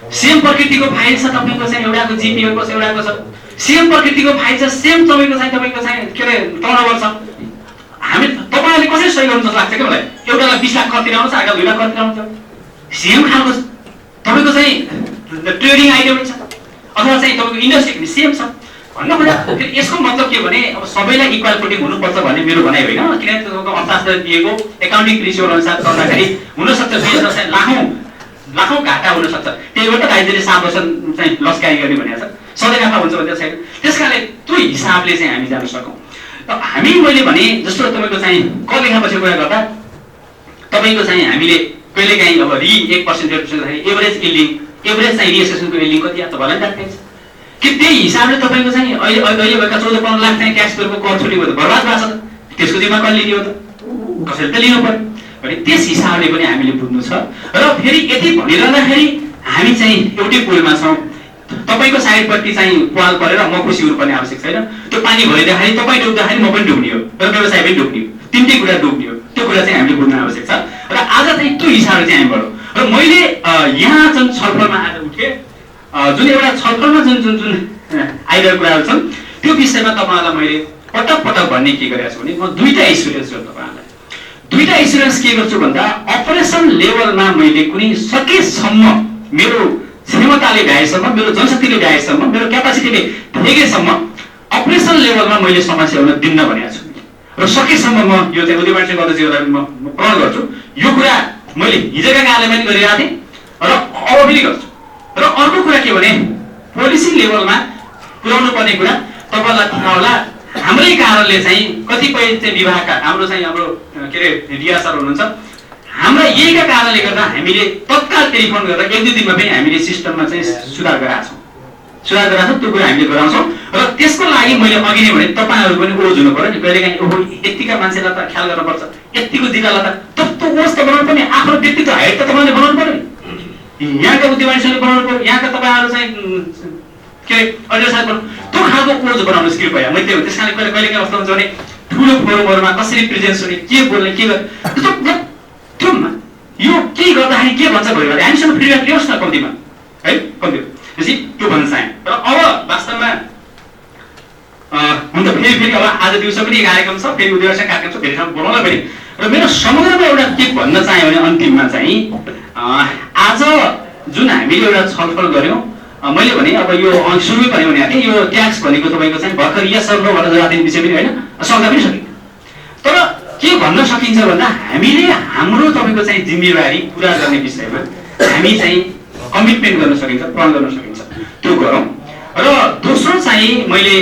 सेम प्रकृतिको फाइल छ तपाईँको चाहिँ एउटाको जिपिएको छ, एउटाको छ सेम प्रकृतिको फाइल छ, सेम तपाईँको चाहिँ के अरे टर्नओभर छ। हामी तपाईँहरूले कसरी सही गर्नु जस्तो लाग्छ क्या मलाई? एउटालाई 20 लाख कर तिराउनु छ, अर्कालाई 2 लाख कर तिराउनु छ, सेम खालको तपाईँको चाहिँ ट्रेडिङ आइडिया पनि छ अथवा चाहिँ तपाईँको इन्डस्ट्री सेम छ भन्न खोजा। यसको मतलब के भने अब सबैलाई इक्वल फुटिङ हुनुपर्छ भन्ने मेरो भनाइ होइन, किनभने तपाईँको अर्थशास्त्र दिएको एकाउन्टिङ प्रिन्सिपल अनुसार चल्दाखेरि हुनसक्छ बिजनेस चाहिँ लाखौँ घाटा हुनसक्छ। त्यही भएर राज्यले 7 वर्ष चाहिँ लस्कारी गर्ने भनेको छ, सधैँ घाटा हुन्छ भने छैन। त्यस कारणले त्यो हिसाबले चाहिँ हामी जान सकौँ। र हामी मैले भने जस्तो तपाईँको चाहिँ कर लेखापछि कुरा गर्दा तपाईँको चाहिँ हामीले कहिलेकाहीँ अब 1% 2% एभरेज इल्डिङ एभरेज चाहिँ रिएसेसनको इल्डिङ कति आएको तपाईँलाई थाहा छ कि त्यही हिसाबले तपाईँको चाहिँ अहिले भएका 14-15 लाख चाहिँ ट्याक्स पेयरको कर छुटेको त बर्बाद भएको छ, त्यसको जिम्मा कसले लिने हो त? कसैले त लिनु पर्यो भने त्यस हिसाबले पनि हामीले बुझ्नु छ। र फेरि यति भनिरहँदाखेरि हामी चाहिँ एउटै पुलमा छौँ। तपाईँको साइडपट्टि चाहिँ पाल परेर म खुसी हुनुपर्ने आवश्यक छैन। त्यो पानी भइदिँदाखेरि तपाईँ डुब्दाखेरि म पनि डुब्ने हो र व्यवसाय पनि डुब्ने हो, तिनटै कुरा डुब्ने हो। त्यो कुरा चाहिँ हामीले बुझ्न आवश्यक छ र आज चाहिँ त्यो हिसाबले चाहिँ हामी बढौँ। र मैले यहाँ जुन छलफलमा आज उठेँ, जुन एउटा छलफलमा जुन जुन जुन आइरहेको कुराहरू छन् त्यो विषयमा तपाईँहरूलाई मैले पटक पटक भन्ने के गरेको छु भने म 2टा एस्युरेन्स गर्छु तपाईँहरूलाई। 2टा एस्युरेन्स के गर्छु भन्दा अपरेसन लेभलमा मैले कुनै सकेसम्म मेरो क्षमताले भ्याएसम्म, मेरो जनशक्तिले भ्याएसम्म, मेरो क्यापासिटीले पुगेसम्म अपरेसन लेभलमा मैले समस्या हुन दिन्न भनेको छु र सकेसम्म म यो चाहिँ उद्योगवाणिज्य गर्दै म प्रण गर्छु। यो कुरा मैले हिजोका कालमा पनि गरिरहेको थिएँ र अब पनि गर्छु। र अर्को कुरा के भने पोलिसी लेभलमा पुर्याउनु पर्ने कुरा तपाईँलाई थाहा होला हाम्रै कारणले चाहिँ कतिपय चाहिँ विभागका हाम्रो के अरे डिआर सर हुनुहुन्छ, हाम्रा यहीका कारणले गर्दा हामीले तत्काल टेलिफोन गरेर 1-2 दिनमा पनि हामीले सिस्टममा चाहिँ सुधार गराएको छौँ। त्यो कुरा हामीले गराउँछौँ र त्यसको लागि मैले अघि नै भने तपाईँहरू पनि ओज हुनु पर्यो नि। कहिलेकाहीँ ओहो यतिका मान्छेलाई त ख्याल गर्नुपर्छ, यतिको जिल्लालाई त ओज त बनाउनु पर्ने, आफ्नो व्यक्तित्व हाइट त तपाईँले बनाउनु पर्यो नि। यहाँका उद्योगवादीहरूले बनाउनु पर्यो, यहाँका तपाईँहरू चाहिँ के अरे अध्यक्ष त्यो खालको ओज बनाउनुहोस् कृपया। मैले त्यही हो, त्यस कारणले कहिलेकाहीँ कस्तो हुन्छ भने ठुलो फोरमहरूमा कसरी प्रेजेन्स हुने, के बोल्ने, के गर्ने, त्यो यो केही गर्दाखेरि के भन्छ भइरहेको हामीसँग फिडब्याक ल्याओस् न कम्तीमा है, कम्ती त्यसै त्यो भन्न चाहेँ। र अब वास्तवमा हुन त फेरि अब आज दिउँसो पनि कार्यक्रम छ, फेरि उद्योगसँग कार्यक्रम छ, फेरि बोलाउला पनि। र मेरो समग्रमा एउटा के भन्न चाहेँ भने अन्तिममा चाहिँ आज जुन हामीले एउटा छलफल गऱ्यौँ, मैले भने अब यो सुरुमै पनि भने थिएँ, यो ट्याक्स भनेको तपाईँको चाहिँ भर्खर यस सर्व भनेर जवाब दिने विषय पनि होइन, सक्दा पनि सकिन्छ। तर के भन्न सकिन्छ भन्दा हामीले हाम्रो तपाईँको चाहिँ जिम्मेवारी पुरा गर्ने विषयमा हामी चाहिँ कमिटमेन्ट गर्न सकिन्छ, प्रण गर्न सकिन्छ, त्यो गरौँ। र दोस्रो चाहिँ मैले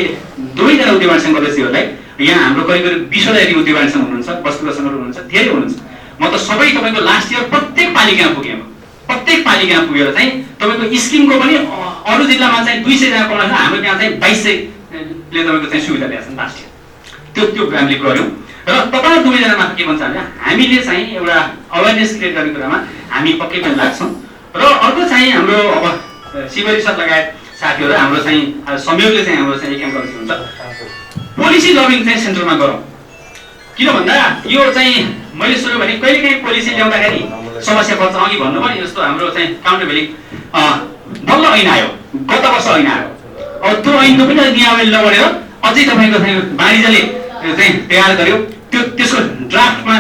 दुवैजना उद्योगवादी सङ्घ सदस्यहरूलाई, यहाँ हाम्रो करिब 20वटा यदि उद्योगवादी सङ्घ हुनुहुन्छ, वस्तुगत सङ्घहरू हुनुहुन्छ, धेरै हुनुहुन्छ, म त सबै तपाईँको लास्ट इयर प्रत्येक पालिकामा पुगेँ। प्रत्येक पालिकामा पुगेर चाहिँ तपाईँको स्किमको पनि अरू जिल्लामा चाहिँ 200 जना कमाउँछ, हाम्रो यहाँ चाहिँ 2200ले तपाईँको चाहिँ सुविधा ल्याएको छ लास्ट इयर। त्यो हामीले गऱ्यौँ। र तपाईँ दुवैजना मात्र के भन्छ भने हामीले चाहिँ एउटा अवेरनेस क्रिएट गर्ने कुरामा हामी पक्कै पनि लाग्छौँ। र अर्को चाहिँ हाम्रो अब शिवरी सर लगायत साथीहरू हाम्रो चाहिँ संयोगले चाहिँ हाम्रो चाहिँ एक काम हुन्छ, पोलिसी लबिङ चाहिँ सेन्टरमा गरौँ। किन भन्दा यो चाहिँ मैले सुरु भने कहिलेकाहीँ पोलिसी ल्याउँदाखेरि समस्या पर्छ। अघि भन्नुभयो जस्तो हाम्रो चाहिँ काउन्टर भ्याली बल्ल ऐन आयो, गत वर्ष ऐन आयो। अब त्यो ऐनको पनि नियमावली नबढेर अझै तपाईँको चाहिँ वाणिज्यले चाहिँ तयार गर्यो, त्यसको ड्राफ्टमा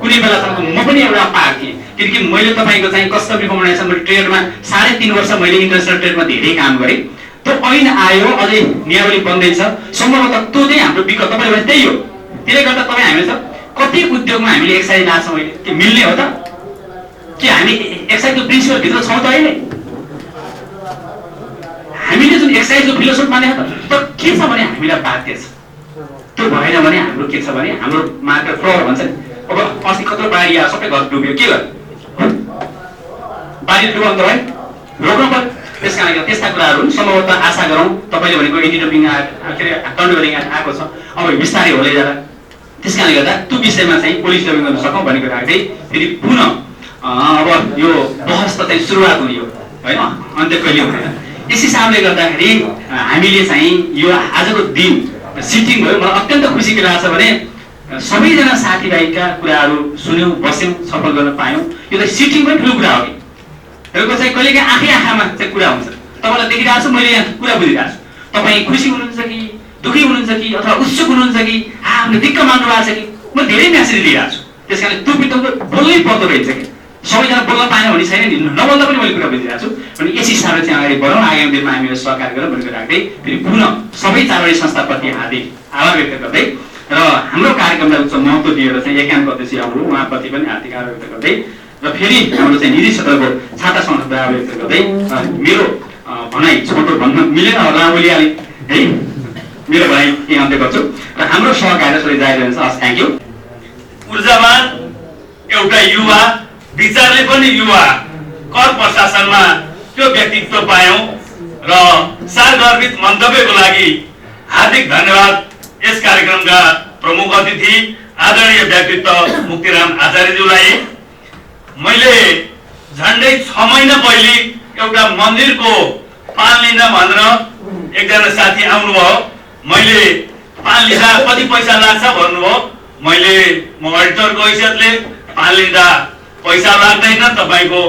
कुनै बेलासम्म म पनि एउटा पाएको थिएँ, किनकि मैले तपाईँको चाहिँ कस्टमरी कम्युनिकेसन ट्रेडमा 3.5 वर्ष मैले इन्टरनेसनल ट्रेडमा धेरै काम गरेँ। त्यो ऐन आयो, अझै नियमावली बन्दैछ, सम्भवतः त्यो चाहिँ हाम्रो विकल्प तपाईँले भने त्यही हो। त्यसले गर्दा तपाईँ हामीले त कति उद्योगमा हामीले एक्साइज लान्छौँ अहिले, के मिल्ने हो त? के हामी एक्साइजको प्रिन्सिपल भित्र छौँ त अहिले? हामीले जुन एक्साइजको फिलोसोफी माने त के छ भने हामीलाई बाध्य छ। त्यो भएन भने हाम्रो के छ भने हाम्रो मार्केट फ्लोर भन्छ नि। अब अस्ति कत्रो बाढी आयो, सबै घर डुब्यो, के गर्यो? बाढी डुबाउनु त भयो, रोक्नु पर्यो। त्यस कारणले त्यस्ता कुराहरू सम्भवतः आशा गरौँ। तपाईँले भनेको एन्टी डम्पिङ के अरे काउन्टर आएको छ, अब बिस्तारै होलै जाला। त्यस कारणले गर्दा त्यो विषयमा चाहिँ पोलिसी लबिङ गर्न सकौँ भनेको राख्दै फेरि पुनः अब यो बहस त चाहिँ सुरुवात हुने हो होइन, अन्त्य कहिले हुँदैन। यस हिसाबले गर्दाखेरि हामीले चाहिँ यो आजको दिन सिटिङ भयो, मलाई अत्यन्त खुसीको लाग्छ भने सबैजना साथीभाइका कुराहरू सुन्यौँ, बस्यौँ, छलफल गर्न पायौँ। यो त सिटिङ पनि ठुलो कुरा हो कि तपाईँको चाहिँ कहिलेकाहीँ आँखामा चाहिँ कुरा हुन्छ। तपाईँलाई देखिरहेको छु, मैले यहाँ कुरा बुझिरहेको छु। तपाईँ खुसी हुनुहुन्छ कि दुःखी हुनुहुन्छ कि अथवा उत्सुक हुनुहुन्छ कि हामीले दिक्क मान्नु भएको छ कि, म धेरै म्यासेज दिइरहेको छु। त्यस कारण त्यो बित्थामा बोल्नै पर्दो रहेछ कि सबैजना बोल्न पाएन भने छैन नि, नबोल्दा पनि मैले कुरा बुझिरहेको छु। अनि यस हिसाबले चाहिँ अगाडि बढौँ, आगामी दिनमा हामीले सहकार गरौँ भनेको राख्दै फेरि पुनः सबै चारवटा संस्थाप्रति हार्दिक आभार व्यक्त गर्दै र हाम्रो कार्यक्रमलाई उच्च महत्त्व दिएर चाहिँ एकान्त अध्यक्ष हाम्रो उहाँप्रति पनि हार्दिक आभार व्यक्त गर्दै र फेरि हाम्रो चाहिँ निजी क्षेत्रको छाता संस्थाप्रति आभार व्यक्त गर्दै मेरो भनाइ छोटो भन्न मिलेन होला बोलिहालेँ है, मेरो भनाइ यही अन्त्य गर्छु र हाम्रो सहकार्य सबै जारी रहन्छ। हस्, थ्याङ्क यू। ऊर्जावान एउटा युवा, विचारले पनि युवा, कर प्रशासनमा त्यो व्यक्तित्व पायौँ र सारगर्भित मन्तव्यको लागि हार्दिक धन्यवाद। यस कार्यक्रमका प्रमुख अतिथि आदरणीय व्यक्तित्व मुक्तिराम आचार्यज्यूलाई मैले झन्डै 6 महिना पहिले एउटा मन्दिरको पान लिन भनेर एकजना साथी आउनुभयो। मैले पान लिँदा कति पैसा लाग्छ भन्नुभयो। मैले म अडिटरको हैसियतले पान लिँदा पैसा लाग्दैन, तपाईँको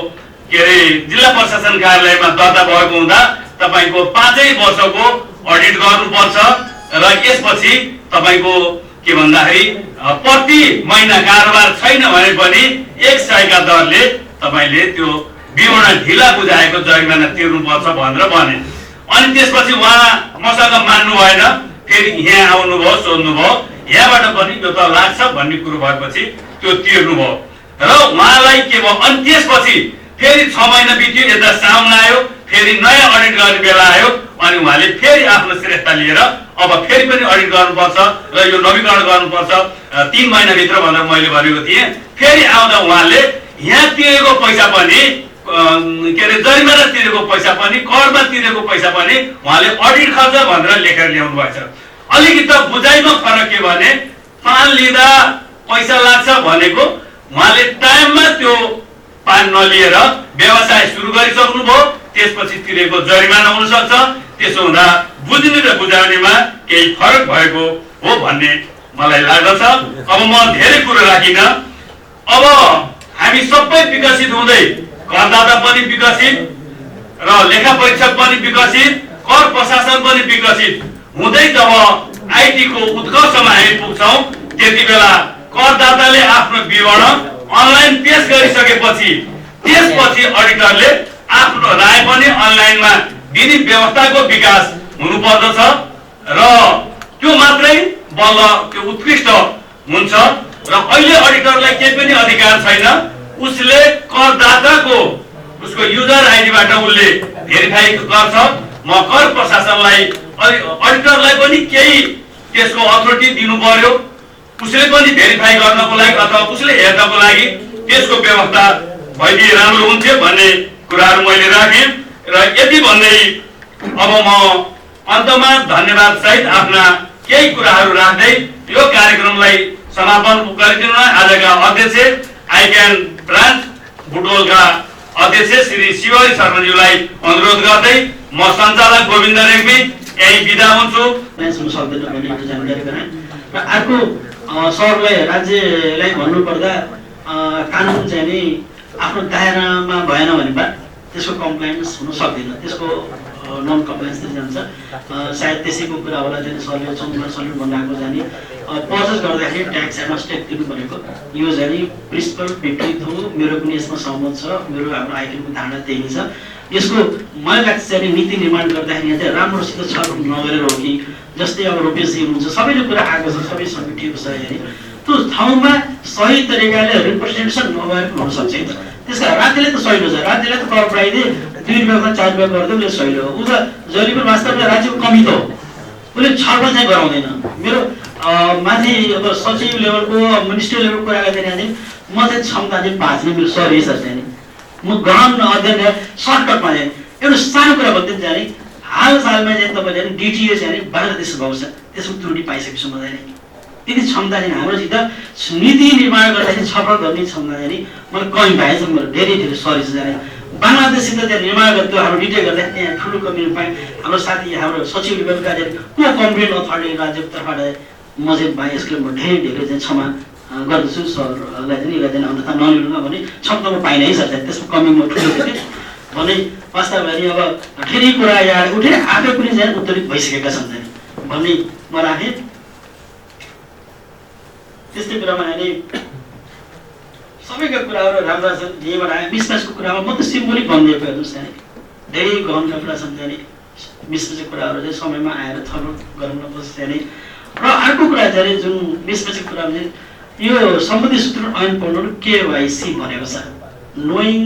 के अरे जिल्ला प्रशासन कार्यालयमा दर्ता भएको हुँदा तपाईँको 5 वर्षको अडिट गर्नुपर्छ र यसपछि तपाईँको के भन्दाखेरि प्रति महिना कारोबार छैन भने पनि 100 का दरले तपाईँले त्यो विवरण ढिला बुझाएको जरिमाना तिर्नुपर्छ भनेर भने। अनि त्यसपछि उहाँ मसँग मान्नु भएन, फेरि यहाँ आउनुभयो, सोध्नुभयो, यहाँबाट पनि यो त लाग्छ भन्ने कुरो भएपछि त्यो तिर्नुभयो र उहाँलाई के भयो। अनि त्यसपछि फेरि 6 महिना बित्यो, यता साउन आयो, फेरि नयाँ अडिट गर्ने बेला आयो, अनि उहाँले फेरि आफ्नो श्रेष्ठता लिएर अब फेरि पनि अडिट गर्नुपर्छ र यो नवीकरण गर्नुपर्छ 3 महिनाभित्र भनेर मैले भनेको थिएँ। फेरि आउँदा उहाँले यहाँ तिरेको पैसा पनि के अरे जरिमाना तिरेको पैसा पनि करमा तिरेको पैसा पनि उहाँले अडिट खर्च भनेर लेखेर ल्याउनु भएछ। अलिकति बुझाइमा फरक के भने पान लिँदा पैसा लाग्छ भनेको उहाँले टाइममा त्यो पान नलिएर व्यवसाय सुरु गरिसक्नुभयो, त्यसपछि तिरेको जरिमाना हुन सक्छ। त्यसो हुँदा बुझ्ने र बुझाउनेमा केही फरक भएको हो भन्ने मलाई लाग्दछ। अब म धेरै कुरो राखिन। अब हामी सबै विकसित हुँदै करदाता पनि विकसित र लेखा परीक्षक पनि विकसित, कर प्रशासन पनि विकसित हुँदै जब आइटी को उत्कर्षमा हामी पुग्छौँ त्यति बेला करदाताले आफ्नो विवरण अनलाइन पेश गरिसकेपछि त्यसपछि अडिटरले आफ्नो राय पनि अनलाइनमा दिने व्यवस्थाको विकास हुनुपर्दछ र त्यो मात्रै बल्ल त्यो उत्कृष्ट हुन्छ। र अहिले अडिटरलाई केही पनि अधिकार छैन, उसले करदाताको उसको युजर आइडीबाट उसले भेरिफाई गर्छ। म कर प्रशासनलाई अडिटरलाई पनि केही त्यसको अथोरिटी दिनु पर्यो, उसले पनि भेरिफाई गर्नको लागि अथवा उसले हेर्नको लागि त्यसको व्यवस्था भइदिए राम्रो हुन्थ्यो भन्ने कुराहरू मैले राखेँ। र यति भन्दै अब म अन्तमा धन्यवाद सहित आफ्ना केही कुराहरू राख्दै यो कार्यक्रमलाई समापन गरिदिनु। आजका अध्यक्ष आइक्यान ब्रान्च बुटवलका अध्यक्ष श्री शिवहरि शर्माज्यूलाई अनुरोध गर्दै म सञ्चालक गोविन्द रेग्मी यही बिदा हुन्छु। हुन सक्दैन भन्ने एउटा जानकारी गराएँ। र अर्को सरलाई राज्यलाई भन्नुपर्दा कानुन चाहिँ नि आफ्नो दायरामा भएन भने त्यसको कम्प्लायन्स हुन सक्दैन, त्यसको नन कम्प्लायन्सतिर जान्छ। सायद त्यसैको कुरा होला चाहिँ सरले चौधमा सल्युट भन्नु जाने पर्चेस गर्दाखेरि ट्याक्स एडभान्स ट्याक्स दिनु भनेको यो चाहिँ प्रिन्सिपल विपरीत हो। मेरो पनि यसमा सहमत छ, मेरो हाम्रो आइक्यानको धारणा त्यही छ। यसको मलाई लाग्छ चाहिँ नीति निर्माण गर्दाखेरि चाहिँ राम्रोसित छलफल नगरेर हो कि जस्तै अब रुपेशजी हुनुहुन्छ, सबैले कुरा आएको छ, सबै समेटिएको छ। त्यो ठाउँमा सही तरिकाले रिप्रेजेन्टेसन नभएको हुनसक्छ। त्यसका राज्यले त सहिलो छ, राज्यले त कर बढाइदिए 2 रुपियाँमा 4 रुपियाँ गर्दै उसले सहिलो हो। उता जहिले पनि वास्तवमा राज्यको कमी त हो, उसले छलफल चाहिँ गराउँदैन। मेरो माथि अब सचिव लेभलको मिनिस्टर लेभलको कुरा गर्दाखेरि म चाहिँ क्षमता चाहिँ बाँच्ने मेरो सरी छ चाहिँ म गहन अध्ययन सर्टकटमा चाहिँ एउटा सानो कुरा भन्दै जाने हालसालमा चाहिँ तपाईँले डिटिए चाहिँ बङ्गलादेश भएको छ, त्यसको त्रुटि पाइसकेसम्म चाहिँ त्यति क्षमता चाहिँ हाम्रोसित नीति निर्माण गर्दाखेरि छलफल गर्ने क्षमता चाहिँ मलाई कमी भएछ। मेरो धेरै धेरै सरी छ जाने बङ्गलादेशसित चाहिँ निर्माण गर्दै हाम्रो डिटेल गर्दा त्यहाँ ठुलो कमी पाएँ। हाम्रो साथी हाम्रो सचिव लेभलका चाहिँ को कम्प्लेन अथोरिटी राज्यको तर्फबाट म चाहिँ भाइ यसको म धेरै धेरै चाहिँ क्षमा गर्दछु सरलाई चाहिँ यसलाई चाहिँ अन्यथा नलिनुमा भने क्षमता म पाइनै सक्छ, त्यसको कमी म ठुलो थिएँ भने वास्तवमा अब धेरै कुरा यहाँ उठे आफै पनि चाहिँ उत्तरित भइसकेका छन् भन्ने म राखेँ। त्यस्तै कुरामा अहिले सबैका कुराहरू राम्रा छन्। यहीँबाट आए विश्वासको कुरामा म त सिम्बोलिक भनिदिएको हेर्नुहोस् त्यहाँ धेरै गहन कुरा छन् त्यहाँ विश्वासको कुराहरू चाहिँ समयमा आएर छलफल गर्न पर्छ त्यहाँ। र अर्को कुरा चाहिँ जुन विश्वासको कुरामा चाहिँ यो सम्पत्ति सूत्र ऐन पढ्नु केवाइसी भनेको छ, knowing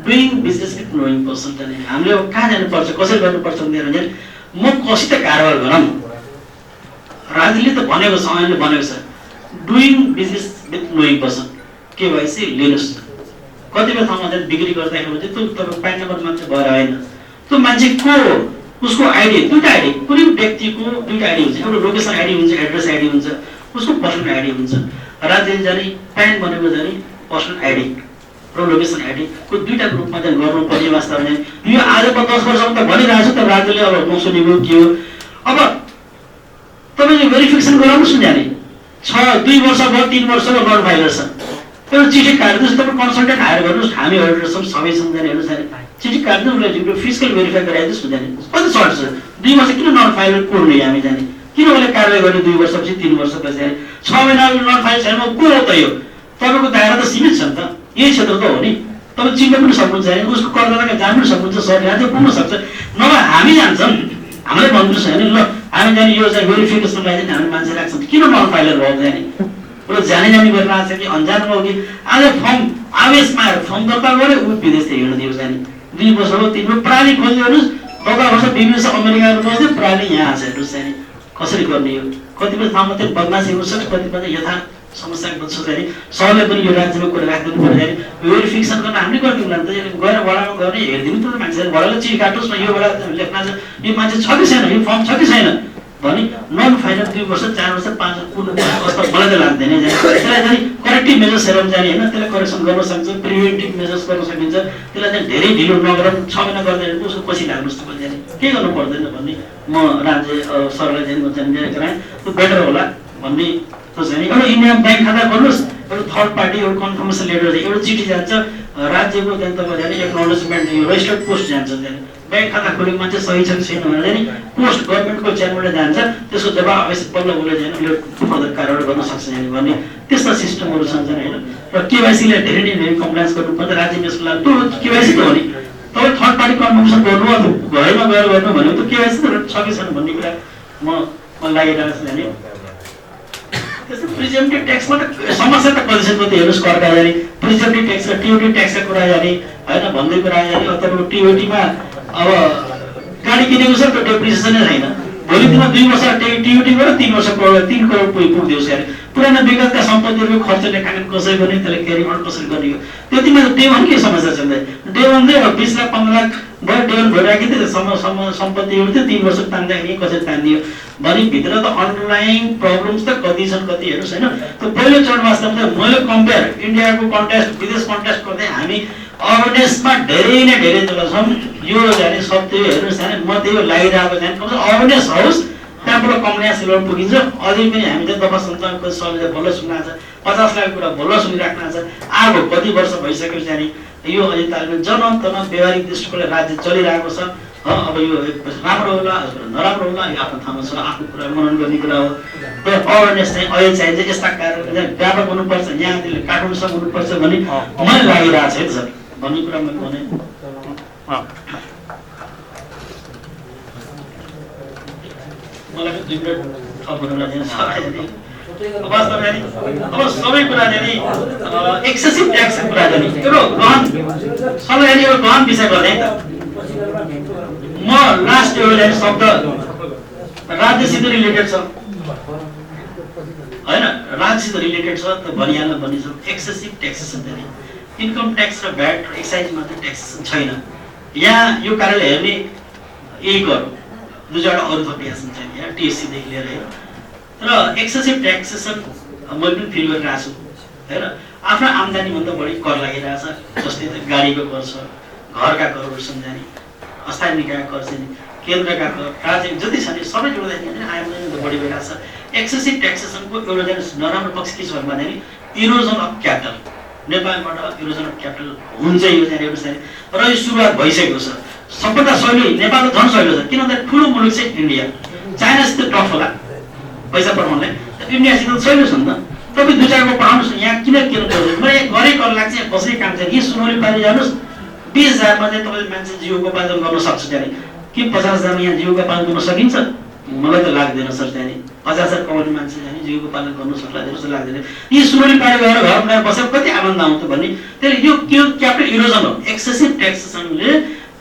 doing business with knowing person. चाहिँ हामीले अब कहाँ जानुपर्छ, कसरी गर्नुपर्छ भनेर चाहिँ म कसित कारोबार गरौँ, राज्यले त भनेको छ, ऐनले भनेको छ doing business with knowing person KYC लिनुहोस्। कतिपय ठाउँमा चाहिँ बिक्री गर्दाखेरि चाहिँ त्यो तपाईँको प्यान नम्बर मात्रै भएर होइन, त्यो मान्छेको उसको आइडी दुईवटा आइडी, कुनै व्यक्तिको दुईवटा आइडी हुन्छ, एउटा लोकेसन आइडी हुन्छ, एड्रेस आइडी हुन्छ, उसको पर्सनल आइडी हुन्छ। राज्यले जाने प्यान भनेको जाने पर्सनल आइडी र लोकेसन आइडीको दुईवटा रूपमा चाहिँ गर्नुपर्ने वास्तवमा यो आज 10 वर्षमा त भनिरहेको छु त राज्यले अब नसुनेको के हो। अब तपाईँले भेरिफिकेसन गराउनुहोस् न जाने 2 वर्ष भयो 3 वर्षमा नन फाइलर छ, एउटा चिठी काट्नुहोस्, तपाईँ कन्सल्टेन्ट हायर गर्नुहोस्, हामी अडिटर छौँ सबै सम्झाने हेर्नुहोस् जाने चिठी काट्नु उसले फिजिकल भेरिफाई गराइदिनुहोस् न जाने कति सर्ट छ। 2 वर्ष किन नन फाइलर कोर्ने हामी जाने किन उसले कारवाही गर्ने 2 वर्षपछि 3 वर्षपछि जाने 6 महिना नन फाइल छैन को हो त यो। तपाईँको दायरा त सीमित छ नि त, यही क्षेत्र त हो नि, तपाईँ चिन्न पनि सक्नुहुन्छ जाने उसको करदाताका जान पनि सक्नुहुन्छ, सरले राज्य पुग्न सक्छ। नभए हामी जान्छौँ हामीलाई भन्नुहोस् होइन ल हामी जाने यो चाहिँ भेरिफिकेसनलाई चाहिँ हामी मान्छे राख्छौँ किन नन फाइलर भयो जाने उसले जाने जाने गरिरहेको छ कि अन्जानमा हो कि आज फर्म आवेशमा आएर फर्म दर्ता गऱ्यो ऊ विदेश हिँड्न दियो जाने 2 वर्ष हो 3 वर्ष प्राणी खोज्दै हेर्नुहोस् 10 वर्ष विदेश अमेरिकाहरू बस्दै प्राणी यहाँ आएको छ हेर्नुहोस् जाने कसरी गर्ने हो कतिपय ठाउँमा चाहिँ बदमासी हुन्छ कतिपय चाहिँ यथार्थ समस्याको सोच्दाखेरि सरले पनि यो राज्यमा कुरा राखिदिनु पर्दाखेरि भेरिफिकेसन गर्न हामीले गरिदिउँला नि त गएर वडामा गर्ने हेरिदिनु पर्यो मान्छेले वडाले चिठी काटोस् न यो वडा लेख्न यो मान्छे छ कि छैन यो फर्म छ कि छैन भने नन फाइनल 2 वर्ष 4 वर्ष 5 वर्ष कुन अवस्था मलाई त लाग्दैन त्यसलाई चाहिँ करेक्टिभ मेजर्स हेरौँ जाने होइन त्यसलाई करेक्सन गर्न सक्छ प्रिभेन्टिभ मेजर्स गर्न सकिन्छ त्यसलाई चाहिँ धेरै ढिलो नगरौँ 6 महिना गर्दैन उसको पछि लाग्नुहोस् त जाने के गर्नु पर्दैन भन्ने म राज्य सरलाई चाहिँ म जानकारी गराएँ त्यो बेटर होला भन्ने त्यो चाहिँ एउटा इन्डियन ब्याङ्क खाता खोल्नुहोस् एउटा थर्ड पार्टी एउटा कन्फर्मेसन लेटर एउटा चिठी जान्छ राज्यको त्यहाँ तपाईँले जाने एक्नोलेजमेन्ट यो रजिस्टर्ड पोस्ट जान्छ त्यहाँ ब्याङ्क खाता खोलेको मान्छे सही छ कि छैन भनेर नि पोस्ट गभर्मेन्टको च्यानलबाट जान्छ त्यसको जवाब आवश्यक बल्ल उसले चाहिँ उसले फर्दर कारवाही गर्न सक्छ भन्ने त्यस्ता सिस्टमहरू छन् होइन र केवाइसीले धेरै नै धेरै कम्प्लायन्स गर्नुपर्छ राज्यले यसको लागि त्यो केवाइसी त हो नि तपाईँ थर्ड पार्टी कन्फर्मेसन गर्नु घरैमा गएर गर्नु भनेको त केवाइसी त छ कि छैन भन्ने कुरा मलाई लागिरहेको छ भने त्यस्तो प्रिजेम्पटिभ ट्याक्समा त समस्या त कतिसम्म कति हेर्नुहोस् करका जाने प्रिजेम्पटिभ ट्याक्स र टिओटी ट्याक्सका कुरा जाने होइन भन्दै कुरा जाने तपाईँको टिओटीमा अब गाडी किनेको छ त्यो डेप्रिसिएसनै छैन भोलि दिनमा 2 वर्ष टिओटी गरेर 3 वर्ष 3 करोड पुग्दियो अरे पुराना विगतका सम्पत्तिहरूको खर्च लेखाङ्कन कसरी गर्ने त्यसलाई क्यारी अन कसरी गर्ने हो त्यतिमा डे वान के समस्या छ डे वान चाहिँ 20 लाख 15 लाख भयो डे वान भइराखेको थियो सम्पत्तिहरू थियो 3 वर्ष तान्दाखेरि कसरी तानियो भने भित्र त अन्डरलाइङ प्रब्लम्स त कति छन् कति हेर्नुहोस् होइन त्यो पहिलो चरण वास्तवमा चाहिँ मैले कम्पेयर इन्डियाको कन्टेस्ट विदेश कन्टेस्ट गर्दै हामी अवेरनेसमा धेरै नै धेरै तल छौँ यो जाने सत्य हेर्नुहोस् होइन म त्यही लागिरहेको जाने अवेरनेस होस् त्यहाँबाट कम्प्लेन्स लेभल पुगिन्छ अझै पनि हामी चाहिँ दफा सञ्चालनको सरले बल्ल सुनिरहेको छ 50 लाख कुरा बल्ल सुनिराख्नु छ आगो कति वर्ष भइसक्यो जाने यो अहिले तालमेल जनतन व्यवहारिक दृष्टिकोणले राज्य चलिरहेको छ अब यो राम्रो होला नराम्रो होला यो आफ्नो ठाउँमा छ आफ्नो कुरा मनन गर्ने कुरा हो त्यो अवेरनेस चाहिँ अहिले चाहिन्छ यस्ता कार्यहरू चाहिँ व्यापक हुनुपर्छ यहाँले काठमाडौँसम्म हुनुपर्छ भन्ने मलाई लागिरहेको छ है सर भन्ने कुरा मैले भने मलाई 2 मिनेट थप गर्न लाग्यो अब सबै कुरा जाने एक्सेसिभ ट्याक्सको कुरा जाने एउटा गहन सबै एउटा गहन विषय गर्ने त म लास्ट एउटा शब्द राज्यसित रिलेटेड छ होइन राज्यसित रिलेटेड छ त भनिहाल्न भन्ने छ एक्सेसिभ ट्याक्सेसन दिने इन्कम ट्याक्स र भ्याट र एक्साइज मात्र ट्याक्सेसन छैन यहाँ यो कार्यले हेर्ने यही गर दुईवटा अरू थप ट्याक्सेसन छैन यहाँ टिएससी देखि लिएर र एक्सेसिभ ट्याक्सेसन मैले पनि फिल गरिरहेको छु होइन आफ्नो आम्दानीभन्दा बढी कर लागिरहेछ जस्तै गाडीको कर छ घरका करहरू सम्झाने अस्थायी निकायका कर चाहिँ केन्द्रका कर राज्य जति छ नि सबै जोड्दाखेरि आम्दानी बढी भइरहेछ एक्सेसिभ ट्याक्सेसनको एउटा जाने नराम्रो पक्ष के छ भने इरोजन अफ क्यापिटल नेपालबाट इरोजन अफ क्यापिटल हुन्छ यो चाहिँ एउटा चाहिँ र यो सुरुवात भइसकेको छ सबभन्दा सहिलो नेपालको झन् सहिलो छ किन भन्दा ठुलो मुलुक चाहिँ इन्डिया चाइनासित टफ होला पैसा पठाउनलाई इन्डियासित सहिलो छ नि त तपाईँ 2-4 पठाउनुहोस् यहाँ किन पर्दैन मलाई गरे कर लाग्छ यहाँ कसरी काम छ यी सुनौली पारी जानुहोस् 20,000 मा चाहिँ तपाईँले मान्छे जीविकोपार्जन गर्न सक्छ त्यहाँ के 50,000 मा यहाँ जीविकोपार्जन गर्न सकिन्छ मलाई त लाग्दैन सर त्यहाँ 50,000 कमाउने मान्छे जाने जीविकोपार्जन गर्न सक्ला जस्तो लाग्दैन यी सुनौली पारी गएर घर बनाएर बसेर कति आनन्द आउँछ भन्ने त्यसले यो के क्यापिटल इरोजन हो एक्सेसिभ ट्याक्सेसनले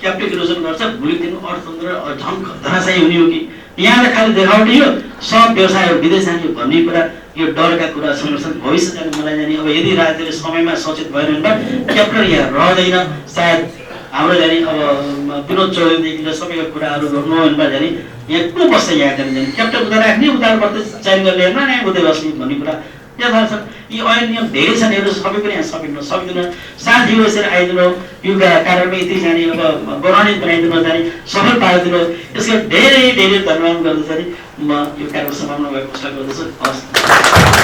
क्यापिटल इरोजन गर्छ भोलि दिनको अर्थतन्त्र झन् धराशायी हुने हो कि यहाँ खालि देखाउने यो सब व्यवसायहरू विदेश जाने भन्ने कुरा यो डरका कुरा छन् भविष्य जाने मलाई जाने अब यदि राज्यले समयमा सचेत भएन भने क्यापिटल यहाँ रहँदैन सायद हाम्रो जाने अब विनोद चौधरीदेखि लिएर सबैको कुराहरू गर्नु भने जाने यहाँ को बस्छ यहाँ जाने क्यापिटल उता राख्ने उताबाट चाइन गरेर हेर्न यहाँ उतै बस्ने भन्ने कुरा यहाँ थाहा छ यी ऐन नियम धेरै छन् यो सबै पनि यहाँ सक्दैन साथी बसेर आइदिनु यो कारणमा यति जाने अब गौरवान्वित बनाइदिनु जाने सफल पारिदिनु यसको धेरै धेरै धन्यवाद गर्दछु म यो कार्यक्रम समाप्न भएको घोषणा गर्दछु हस्।